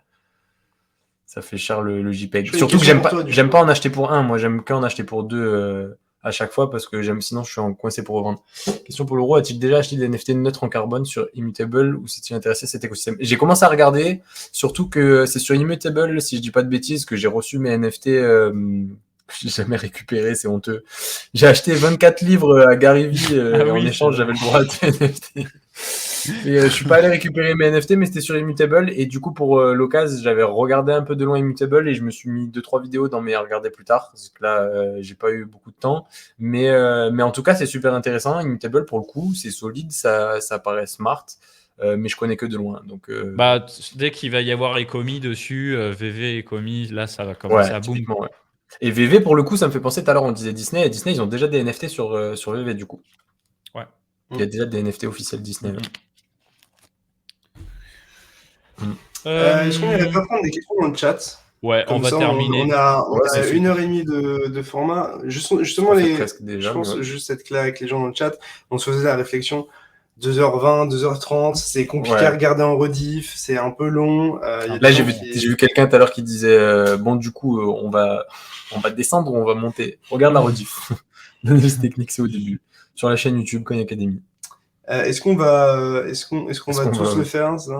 Speaker 2: Ça fait cher le JPEG. Surtout que j'aime pas en acheter pour un. Moi, j'aime qu'en acheter pour deux à chaque fois parce que sinon, je suis coincé pour revendre. Question pour l'euro, a-t-il déjà acheté des NFT neutres en carbone sur Immutable ou s'est-il intéressé à cet écosystème? J'ai commencé à regarder, surtout que c'est sur Immutable, si je dis pas de bêtises, que j'ai reçu mes NFT. Je l'ai jamais récupéré, c'est honteux. J'ai acheté 24 livres à Gary Vee en échange, j'avais le droit à des NFT. Et je suis pas allé récupérer mes NFT, mais c'était sur Immutable. Et du coup, pour l'occasion, j'avais regardé un peu de loin Immutable et je me suis mis 2-3 vidéos dans mes à regarder plus tard. Parce que là, j'ai pas eu beaucoup de temps. Mais en tout cas, c'est super intéressant. Immutable, pour le coup, c'est solide, ça paraît smart. Mais je connais que de loin. Donc,
Speaker 1: dès qu'il va y avoir Ecomi dessus, VV Ecomi, là, ça va commencer à boom.
Speaker 2: Ouais. Et VV, pour le coup, ça me fait penser, tout à l'heure, on disait Disney, et Disney, ils ont déjà des NFT sur VV, du coup.
Speaker 1: Ouais.
Speaker 2: Il y a déjà des NFT officiels Disney.
Speaker 3: Est-ce qu'on irait pas prendre des questions dans le chat?
Speaker 1: Ouais, on va terminer.
Speaker 3: On a 1h30 de format. Justement, je pense juste être clair avec les gens dans le chat. On se faisait la réflexion. 2h20, 2h30, c'est compliqué à regarder en rediff, c'est un peu long.
Speaker 2: Là, j'ai vu quelqu'un tout à l'heure qui disait bon, du coup, on va descendre ou on va monter. Regarde la rediff. L'analyse technique, c'est au début. Sur la chaîne YouTube Coin Academy.
Speaker 3: Est-ce qu'on va tous le faire, ça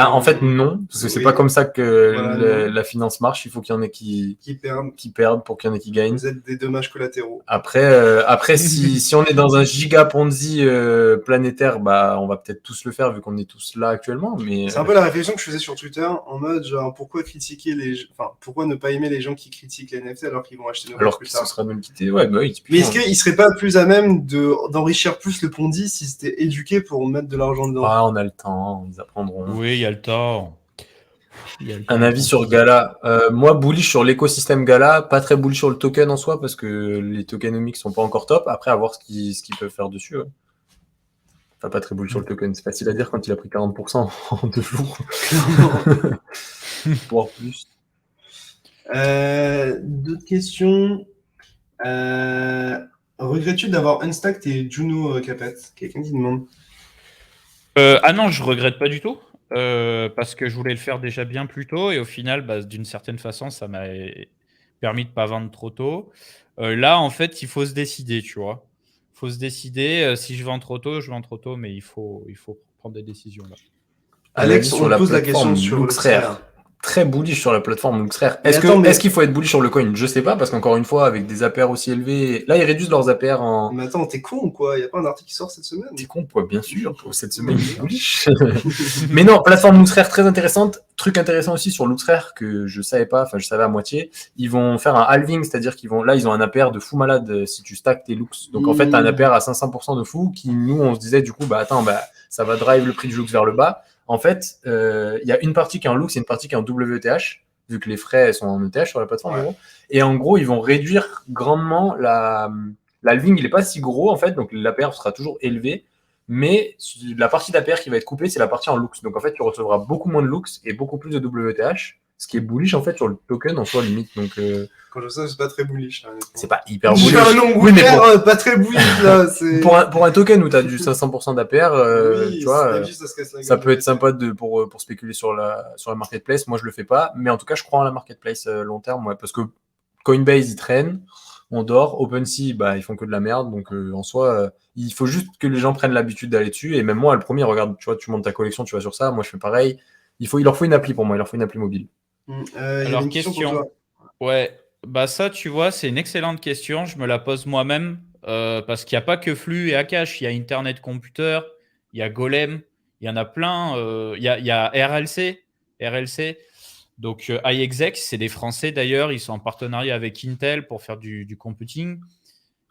Speaker 2: En fait, non, parce que c'est pas comme ça que la finance marche. Il faut qu'il y en ait qui perdent pour qu'il y en ait qui gagnent.
Speaker 3: Vous êtes des dommages collatéraux.
Speaker 2: Après si on est dans un giga Ponzi planétaire, on va peut-être tous le faire vu qu'on est tous là actuellement. Mais
Speaker 3: c'est un peu la réflexion que je faisais sur Twitter en mode genre pourquoi ne pas aimer les gens qui critiquent les NFT alors qu'ils vont acheter nos
Speaker 2: alors plus tard. Ce sera de le quitter. Ouais, oui.
Speaker 3: Mais est-ce qu'ils seraient pas plus à même d'enrichir plus le Ponzi si c'était éduqué pour mettre de l'argent dedans?
Speaker 2: On a le temps, ils apprendront.
Speaker 1: Oui, il y a le temps.
Speaker 2: Un avis sur Gala. Moi, bullish sur l'écosystème Gala, pas très bullish sur le token en soi parce que les tokenomics sont pas encore top. Après, à voir ce qu'ils peuvent faire dessus. Ouais. Enfin, pas très bullish sur le token. C'est facile à dire quand il a pris 40% en 2 jours. Voire plus.
Speaker 3: D'autres questions. Regrettes-tu d'avoir unstacked tes Juno Capet? Quelqu'un qui demande.
Speaker 1: Non, je regrette pas du tout. Parce que je voulais le faire déjà bien plus tôt et au final, d'une certaine façon, ça m'a permis de pas vendre trop tôt. Là, en fait, il faut se décider, tu vois. Il faut se décider. Si je vends trop tôt, je vends trop tôt, mais il faut prendre des décisions là.
Speaker 3: Alex, on pose la question sur
Speaker 2: LooksRare. Très bullish sur la plateforme LooksRare. Est-ce qu'il faut être bullish sur le coin? Je sais pas, parce qu'encore une fois, avec des APR aussi élevés, là, ils réduisent leurs APR en...
Speaker 3: Mais attends, t'es con ou quoi? Y a pas un article qui sort cette semaine?
Speaker 2: T'es con quoi, bien sûr. Cette semaine, il est bullish. Mais non, plateforme LooksRare très intéressante. Truc intéressant aussi sur LooksRare que je savais pas, enfin, je savais à moitié. Ils vont faire un halving, c'est-à-dire ils ont un APR de fou malade si tu stacks tes looks. Donc, en fait, t'as un APR à 500% de fou qui, nous, on se disait, du coup, ça va drive le prix du looks vers le bas. En fait, il y a une partie qui est en looks et une partie qui est en WETH, vu que les frais sont en ETH sur la plateforme. Ouais. Et en gros, ils vont réduire grandement l'halving. Il n'est pas si gros, en fait, donc l'APR sera toujours élevé. Mais la partie d'APR qui va être coupée, c'est la partie en looks. Donc en fait, tu recevras beaucoup moins de looks et beaucoup plus de WTH, ce qui est bullish en fait sur le token en soi limite. Donc
Speaker 3: Quand je sais, c'est pas très bullish.
Speaker 2: c'est pas hyper
Speaker 3: J'ai
Speaker 2: bullish.
Speaker 3: un nom
Speaker 2: Oui, mais
Speaker 3: pas très bullish là. C'est...
Speaker 2: pour un token où tu as du 500% d'APR,
Speaker 3: oui,
Speaker 2: tu vois,
Speaker 3: d'habitude, ça se casse la gueule.
Speaker 2: ça peut être sympa pour spéculer sur la marketplace. Moi, je le fais pas, mais en tout cas, je crois en la marketplace long terme, ouais, parce que Coinbase, ils traînent, on dort. OpenSea, bah, ils font que de la merde. Donc, en soi, il faut juste que les gens prennent l'habitude d'aller dessus. Et même moi, le premier, regarde, tu vois, tu montes ta collection, tu vas sur ça. Moi, je fais pareil. Il leur faut une appli pour moi. Il leur faut une appli mobile.
Speaker 1: Alors, question. Ouais, bah ça, tu vois, c'est une excellente question. Je me la pose moi-même parce qu'il n'y a pas que Flux et Akash. Il y a Internet Computer, il y a Golem, il y en a plein. Il y a RLC. Donc, iExec, c'est des Français d'ailleurs. Ils sont en partenariat avec Intel pour faire du computing.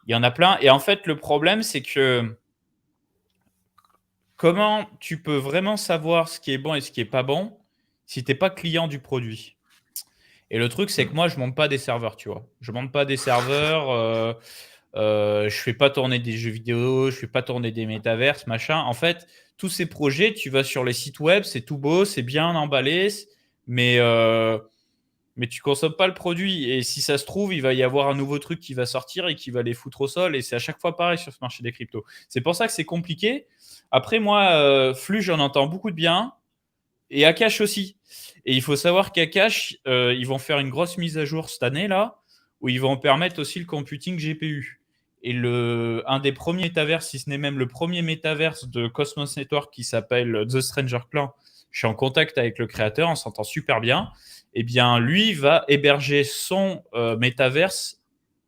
Speaker 1: Il y en a plein. Et en fait, le problème, c'est que comment tu peux vraiment savoir ce qui est bon et ce qui est pas bon si tu n'es pas client du produit? Et le truc, c'est que moi, je ne monte pas des serveurs, tu vois. Je ne monte pas des serveurs, je ne fais pas tourner des jeux vidéo, je ne fais pas tourner des métaverses, machin. En fait, tous ces projets, tu vas sur les sites web, c'est tout beau, c'est bien emballé, mais tu ne consommes pas le produit. Et si ça se trouve, il va y avoir un nouveau truc qui va sortir et qui va les foutre au sol. Et c'est à chaque fois pareil sur ce marché des cryptos. C'est pour ça que c'est compliqué. Après, moi, Flux, j'en entends beaucoup de bien. Et Akash aussi. Et il faut savoir qu'Akash, ils vont faire une grosse mise à jour cette année-là, où ils vont permettre aussi le computing GPU. Et un des premiers métaverses, si ce n'est même le premier métaverse de Cosmos Network qui s'appelle The Stranger Clan, je suis en contact avec le créateur, on s'entend super bien. Eh bien, lui va héberger son métaverse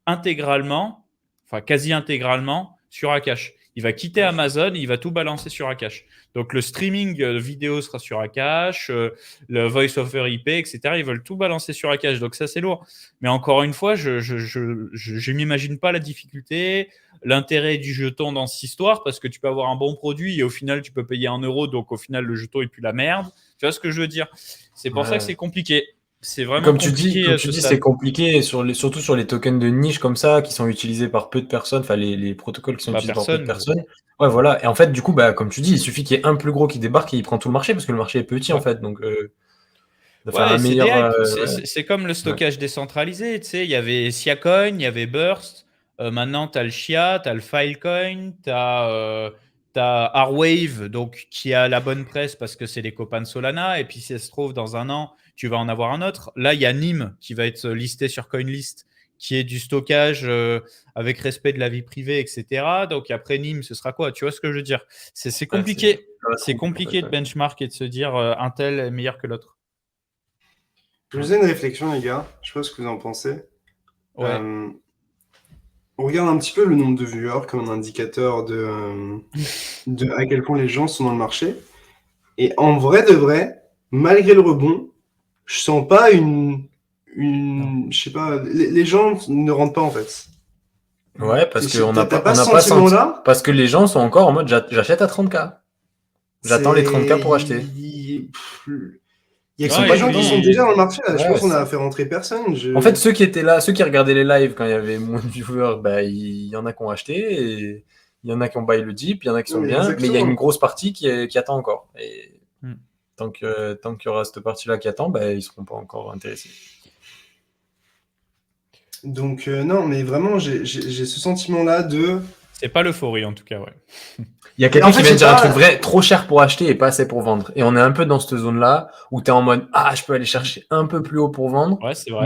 Speaker 1: intégralement, enfin quasi intégralement, sur Akash. Il va quitter Amazon, il va tout balancer sur Akash. Donc le streaming vidéo sera sur Akash, le voice over IP, etc. Ils veulent tout balancer sur Akash. Donc ça, c'est lourd. Mais encore une fois, je m'imagine pas la difficulté, l'intérêt du jeton dans cette histoire, parce que tu peux avoir un bon produit et au final, tu peux payer 1 euro. Donc au final, le jeton est plus la merde. Tu vois ce que je veux dire? C'est pour ça que c'est compliqué. C'est vraiment
Speaker 2: Comme
Speaker 1: compliqué.
Speaker 2: tu dis, c'est compliqué, surtout sur les tokens de niche comme ça, qui sont utilisés par peu de personnes, enfin les protocoles qui sont utilisés par peu de personnes. Ouais, voilà. Et en fait, du coup, bah, comme tu dis, il suffit qu'il y ait un plus gros qui débarque et il prend tout le marché, parce que le marché est petit, en fait. Donc,
Speaker 1: ouais, c'est comme le stockage décentralisé. Tu sais, il y avait Siacoin, il y avait Burst. Maintenant, tu as le Chia, tu as le Filecoin, tu as Arwave, donc, qui a la bonne presse parce que c'est les copains de Solana. Et puis, si ça se trouve, dans un an, tu vas en avoir un autre. Là, il y a Nim qui va être listé sur CoinList, qui est du stockage avec respect de la vie privée, etc. Donc, après Nim, ce sera quoi? Tu vois ce que je veux dire? C'est compliqué. C'est compliqué de benchmark et de se dire un tel est meilleur que l'autre.
Speaker 3: Je vous ai une réflexion, les gars. Je sais pas ce que vous en pensez.
Speaker 1: Ouais.
Speaker 3: On regarde un petit peu le nombre de viewers comme un indicateur de à quel point les gens sont dans le marché. Et en vrai de vrai, malgré le rebond, je sens pas je sais pas, les gens ne rentrent pas en fait.
Speaker 2: Ouais, parce
Speaker 3: Et
Speaker 2: qu'on n'a
Speaker 3: t'as
Speaker 2: pas
Speaker 3: ce
Speaker 2: senti.
Speaker 3: sentiment-là
Speaker 2: Parce que les gens sont encore en mode j'achète à 30K. J'attends les 30K pour acheter.
Speaker 3: Il y a que des gens qui sont déjà dans le marché là. Je pense qu'on a fait rentrer personne.
Speaker 2: En fait, ceux qui étaient là, ceux qui regardaient les lives quand il y avait moins de viewers, bah, il y en a qui ont acheté, et il y en a qui ont buy le dip, il y en a qui sont bien,
Speaker 3: exactement.
Speaker 2: mais il y a une grosse partie qui attend encore. Et tant qu'il y aura cette partie-là qui attend, bah, ils ne seront pas encore intéressés.
Speaker 3: Donc non, mais vraiment, j'ai ce sentiment-là de...
Speaker 1: C'est pas l'euphorie en tout cas, ouais.
Speaker 2: Il y a quelqu'un qui vient de dire un truc vrai, trop cher pour acheter et pas assez pour vendre. Et on est un peu dans cette zone-là où tu es en mode je peux aller chercher un peu plus haut pour vendre,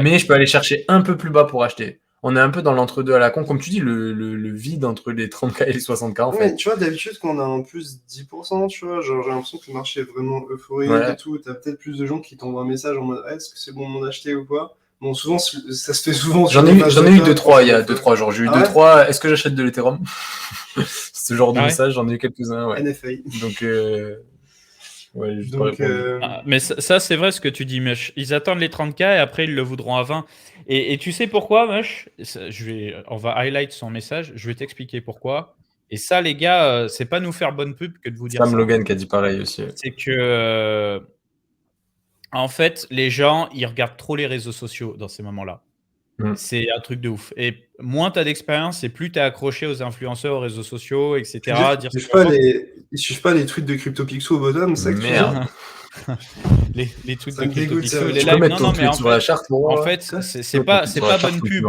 Speaker 2: mais je peux aller chercher un peu plus bas pour acheter. On est un peu dans l'entre-deux à la con, comme tu dis, le vide entre les 30K et les 60K en fait.
Speaker 3: Mais tu vois, d'habitude, quand on a en plus 10%, tu vois, genre j'ai l'impression que le marché est vraiment euphorique et tout. T'as peut-être plus de gens qui t'envoient un message en mode est-ce que c'est bon moment d'acheter ou quoi? Bon, souvent, ça se fait souvent.
Speaker 2: J'en ai eu 2-3 il y a 2-3 jours. J'ai eu 2-3. Est-ce que j'achète de l'Ethereum? Ce genre de message, j'en ai eu quelques-uns. Ouais.
Speaker 3: NFA.
Speaker 2: Donc, ouais, juste pas répondu.
Speaker 1: Mais ça, c'est vrai ce que tu dis, Mush. Ils attendent les 30K et après, ils le voudront à 20. Et tu sais pourquoi, Mush? On va highlight son message. Je vais t'expliquer pourquoi. Et ça, les gars, c'est pas nous faire bonne pub que de vous dire ça.
Speaker 2: Sam Logan qui a dit pareil aussi.
Speaker 1: C'est que. En fait, les gens, ils regardent trop les réseaux sociaux dans ces moments-là. C'est un truc de ouf. Et moins tu as d'expérience et plus tu es accroché aux influenceurs, aux réseaux sociaux, etc.
Speaker 3: Ils suivent pas les tweets de CryptoPixel au bottom, c'est ça que tu veux
Speaker 2: Merde.
Speaker 1: dire les tweets
Speaker 3: Ça
Speaker 1: de
Speaker 3: me dégoûte,
Speaker 1: CryptoPixel,
Speaker 3: ça.
Speaker 1: les
Speaker 2: Tu peux
Speaker 1: lives.
Speaker 2: mettre
Speaker 1: Non,
Speaker 2: ton
Speaker 1: non, mais
Speaker 2: tweet
Speaker 1: en
Speaker 2: sur la
Speaker 1: fait,
Speaker 2: charte pour
Speaker 1: en fait, c'est pas bonne pub.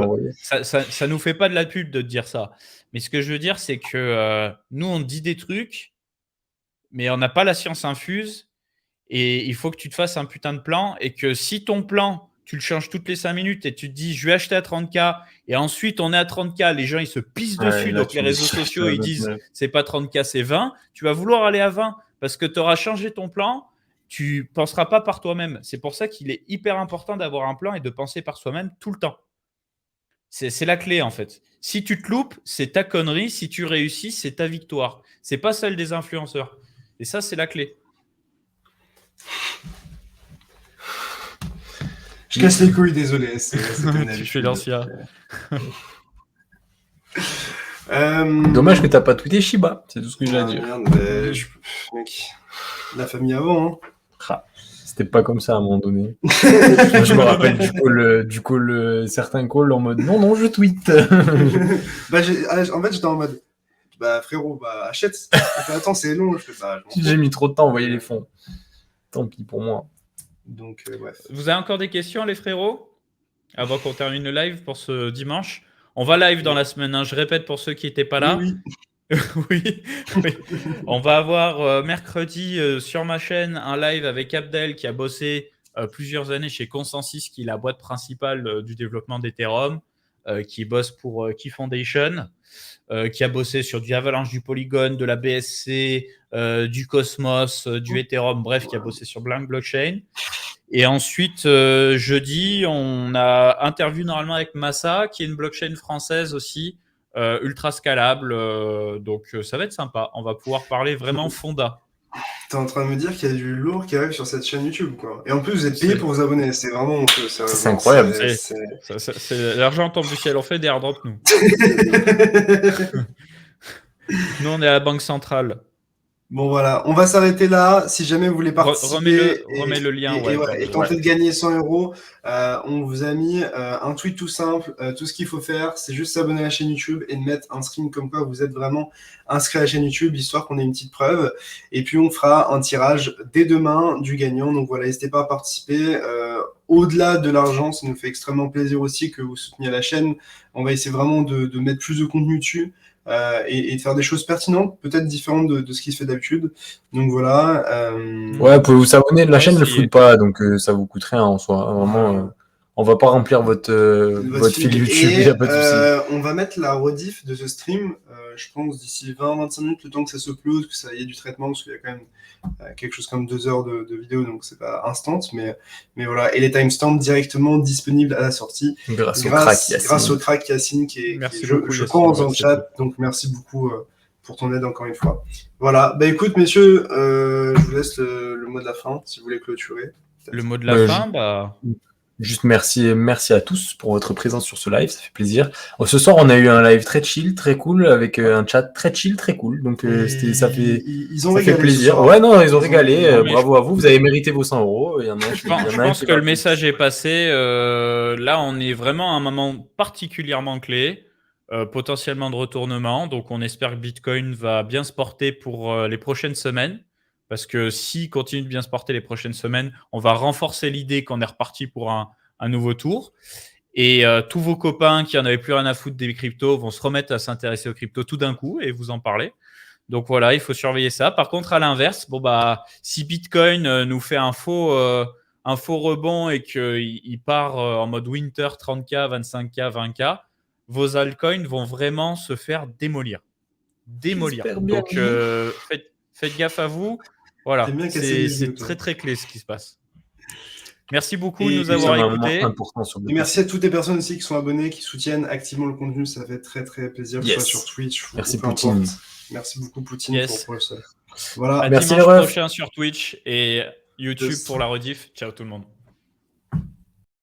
Speaker 1: Ça nous fait pas de la pub de te dire ça. Mais ce que je veux dire, c'est que nous, on dit des trucs, mais on n'a pas la science infuse. Et il faut que tu te fasses un putain de plan. Et que si ton plan, tu le changes toutes les 5 minutes et tu te dis, je vais acheter à 30K. Et ensuite, on est à 30K. Les gens, ils se pissent dessus.
Speaker 2: Là,
Speaker 1: Donc, les réseaux sociaux, ils disent,
Speaker 2: meuf.
Speaker 1: c'est pas 30K, c'est 20. Tu vas vouloir aller à 20 parce que tu auras changé ton plan. Tu penseras pas par toi-même. C'est pour ça qu'il est hyper important d'avoir un plan et de penser par soi-même tout le temps. C'est la clé, en fait. Si tu te loupes, c'est ta connerie. Si tu réussis, c'est ta victoire. C'est pas celle des influenceurs. Et ça, c'est la clé.
Speaker 3: Je casse les couilles, désolé.
Speaker 1: Tu fais l'ancien.
Speaker 2: Dommage que t'as pas tweeté Shiba, c'est tout ce que j'ai à dire.
Speaker 3: Merde, mec, la famille avant. Hein.
Speaker 2: C'était pas comme ça à un moment donné. Moi, je me rappelle du call, certains calls en mode non, je tweet.
Speaker 3: En fait, j'étais en mode frérot, achète. Attends, c'est long.
Speaker 2: J'ai mis trop de temps à envoyer les fonds. Tant pis pour moi.
Speaker 3: Donc, bref.
Speaker 1: Vous avez encore des questions, les frérots? Avant qu'on termine le live pour ce dimanche. On va live dans la semaine, hein. Je répète pour ceux qui n'étaient pas là.
Speaker 3: Oui.
Speaker 1: Oui. On va avoir mercredi sur ma chaîne un live avec Abdel qui a bossé plusieurs années chez Consensus, qui est la boîte principale du développement d'Ethereum, qui bosse pour Key Foundation, qui a bossé sur du Avalanche, du Polygon, de la BSC, du Cosmos, du Ethereum, bref, qui a bossé sur Blank Blockchain. Et ensuite, jeudi, on a interview normalement avec Massa, qui est une blockchain française aussi, ultra scalable. Donc, ça va être sympa. On va pouvoir parler vraiment fonda.
Speaker 3: T'es en train de me dire qu'il y a du lourd qui arrive sur cette chaîne YouTube, quoi. Et en plus, vous êtes payé pour vous abonner. C'est vraiment honteux.
Speaker 2: C'est incroyable.
Speaker 1: C'est l'argent tombe du ciel. On fait des airdrops, nous. Nous, on est à la Banque Centrale.
Speaker 3: Bon, voilà, on va s'arrêter là. Si jamais vous voulez participer
Speaker 1: remets le lien,
Speaker 3: et tenter de gagner 100 €, on vous a mis un tweet tout simple. Tout ce qu'il faut faire, c'est juste s'abonner à la chaîne YouTube et de mettre un screen comme quoi vous êtes vraiment inscrit à la chaîne YouTube, histoire qu'on ait une petite preuve. Et puis, on fera un tirage dès demain du gagnant. Donc voilà, n'hésitez pas à participer. Au-delà de l'argent, ça nous fait extrêmement plaisir aussi que vous souteniez la chaîne. On va essayer vraiment de mettre plus de contenu dessus. Et de faire des choses pertinentes, peut-être différentes de ce qui se fait d'habitude. Donc voilà.
Speaker 2: Ouais, vous pouvez vous abonner. La chaîne ne floute pas, donc ça vous coûte rien en soi. Vraiment, on va pas remplir votre fil YouTube. Il n'y a pas de souci.
Speaker 3: On va mettre la rediff de ce stream, je pense, d'ici 20-25 minutes, le temps que ça se upload, que ça y ait du traitement, parce qu'il y a quand même quelque chose comme 2 heures de vidéo, donc c'est pas instant, mais voilà. Et les timestamps directement disponibles à la sortie.
Speaker 2: Grâce au crack Yacine,
Speaker 3: qui est
Speaker 1: beaucoup,
Speaker 3: je pense dans le chat, donc merci beaucoup pour ton aide encore une fois. Voilà, écoute messieurs, je vous laisse le mot de la fin, si vous voulez clôturer.
Speaker 1: Le mot de la fin,
Speaker 2: Juste merci à tous pour votre présence sur ce live, ça fait plaisir. Ce soir, on a eu un live très chill, très cool, avec un chat très chill, très cool. Donc ça fait plaisir. Ouais, non, ils ont régalé. Bravo à vous, vous avez mérité vos 100 €.
Speaker 1: Je pense que le message est passé. Là, on est vraiment à un moment particulièrement clé, potentiellement de retournement. Donc, on espère que Bitcoin va bien se porter pour les prochaines semaines. Parce que s'il continue de bien se porter les prochaines semaines, on va renforcer l'idée qu'on est reparti pour un nouveau tour. Et tous vos copains qui n'en avaient plus rien à foutre des cryptos vont se remettre à s'intéresser aux cryptos tout d'un coup et vous en parler. Donc voilà, il faut surveiller ça. Par contre, à l'inverse, si Bitcoin nous fait un faux rebond et qu'il part en mode winter 30K, 25K, 20K, vos altcoins vont vraiment se faire démolir. Donc faites gaffe à vous. Voilà, c'est très très clé ce qui se passe. Merci beaucoup de nous avoir écoutés.
Speaker 3: Et merci à toutes les personnes aussi qui sont abonnées, qui soutiennent activement le contenu. Ça fait très très plaisir, que ce soit sur Twitch.
Speaker 2: Merci Poutine.
Speaker 3: Merci beaucoup Poutine pour le seul. Voilà.
Speaker 1: À dimanche prochain sur Twitch et YouTube pour la rediff. Ciao tout le monde.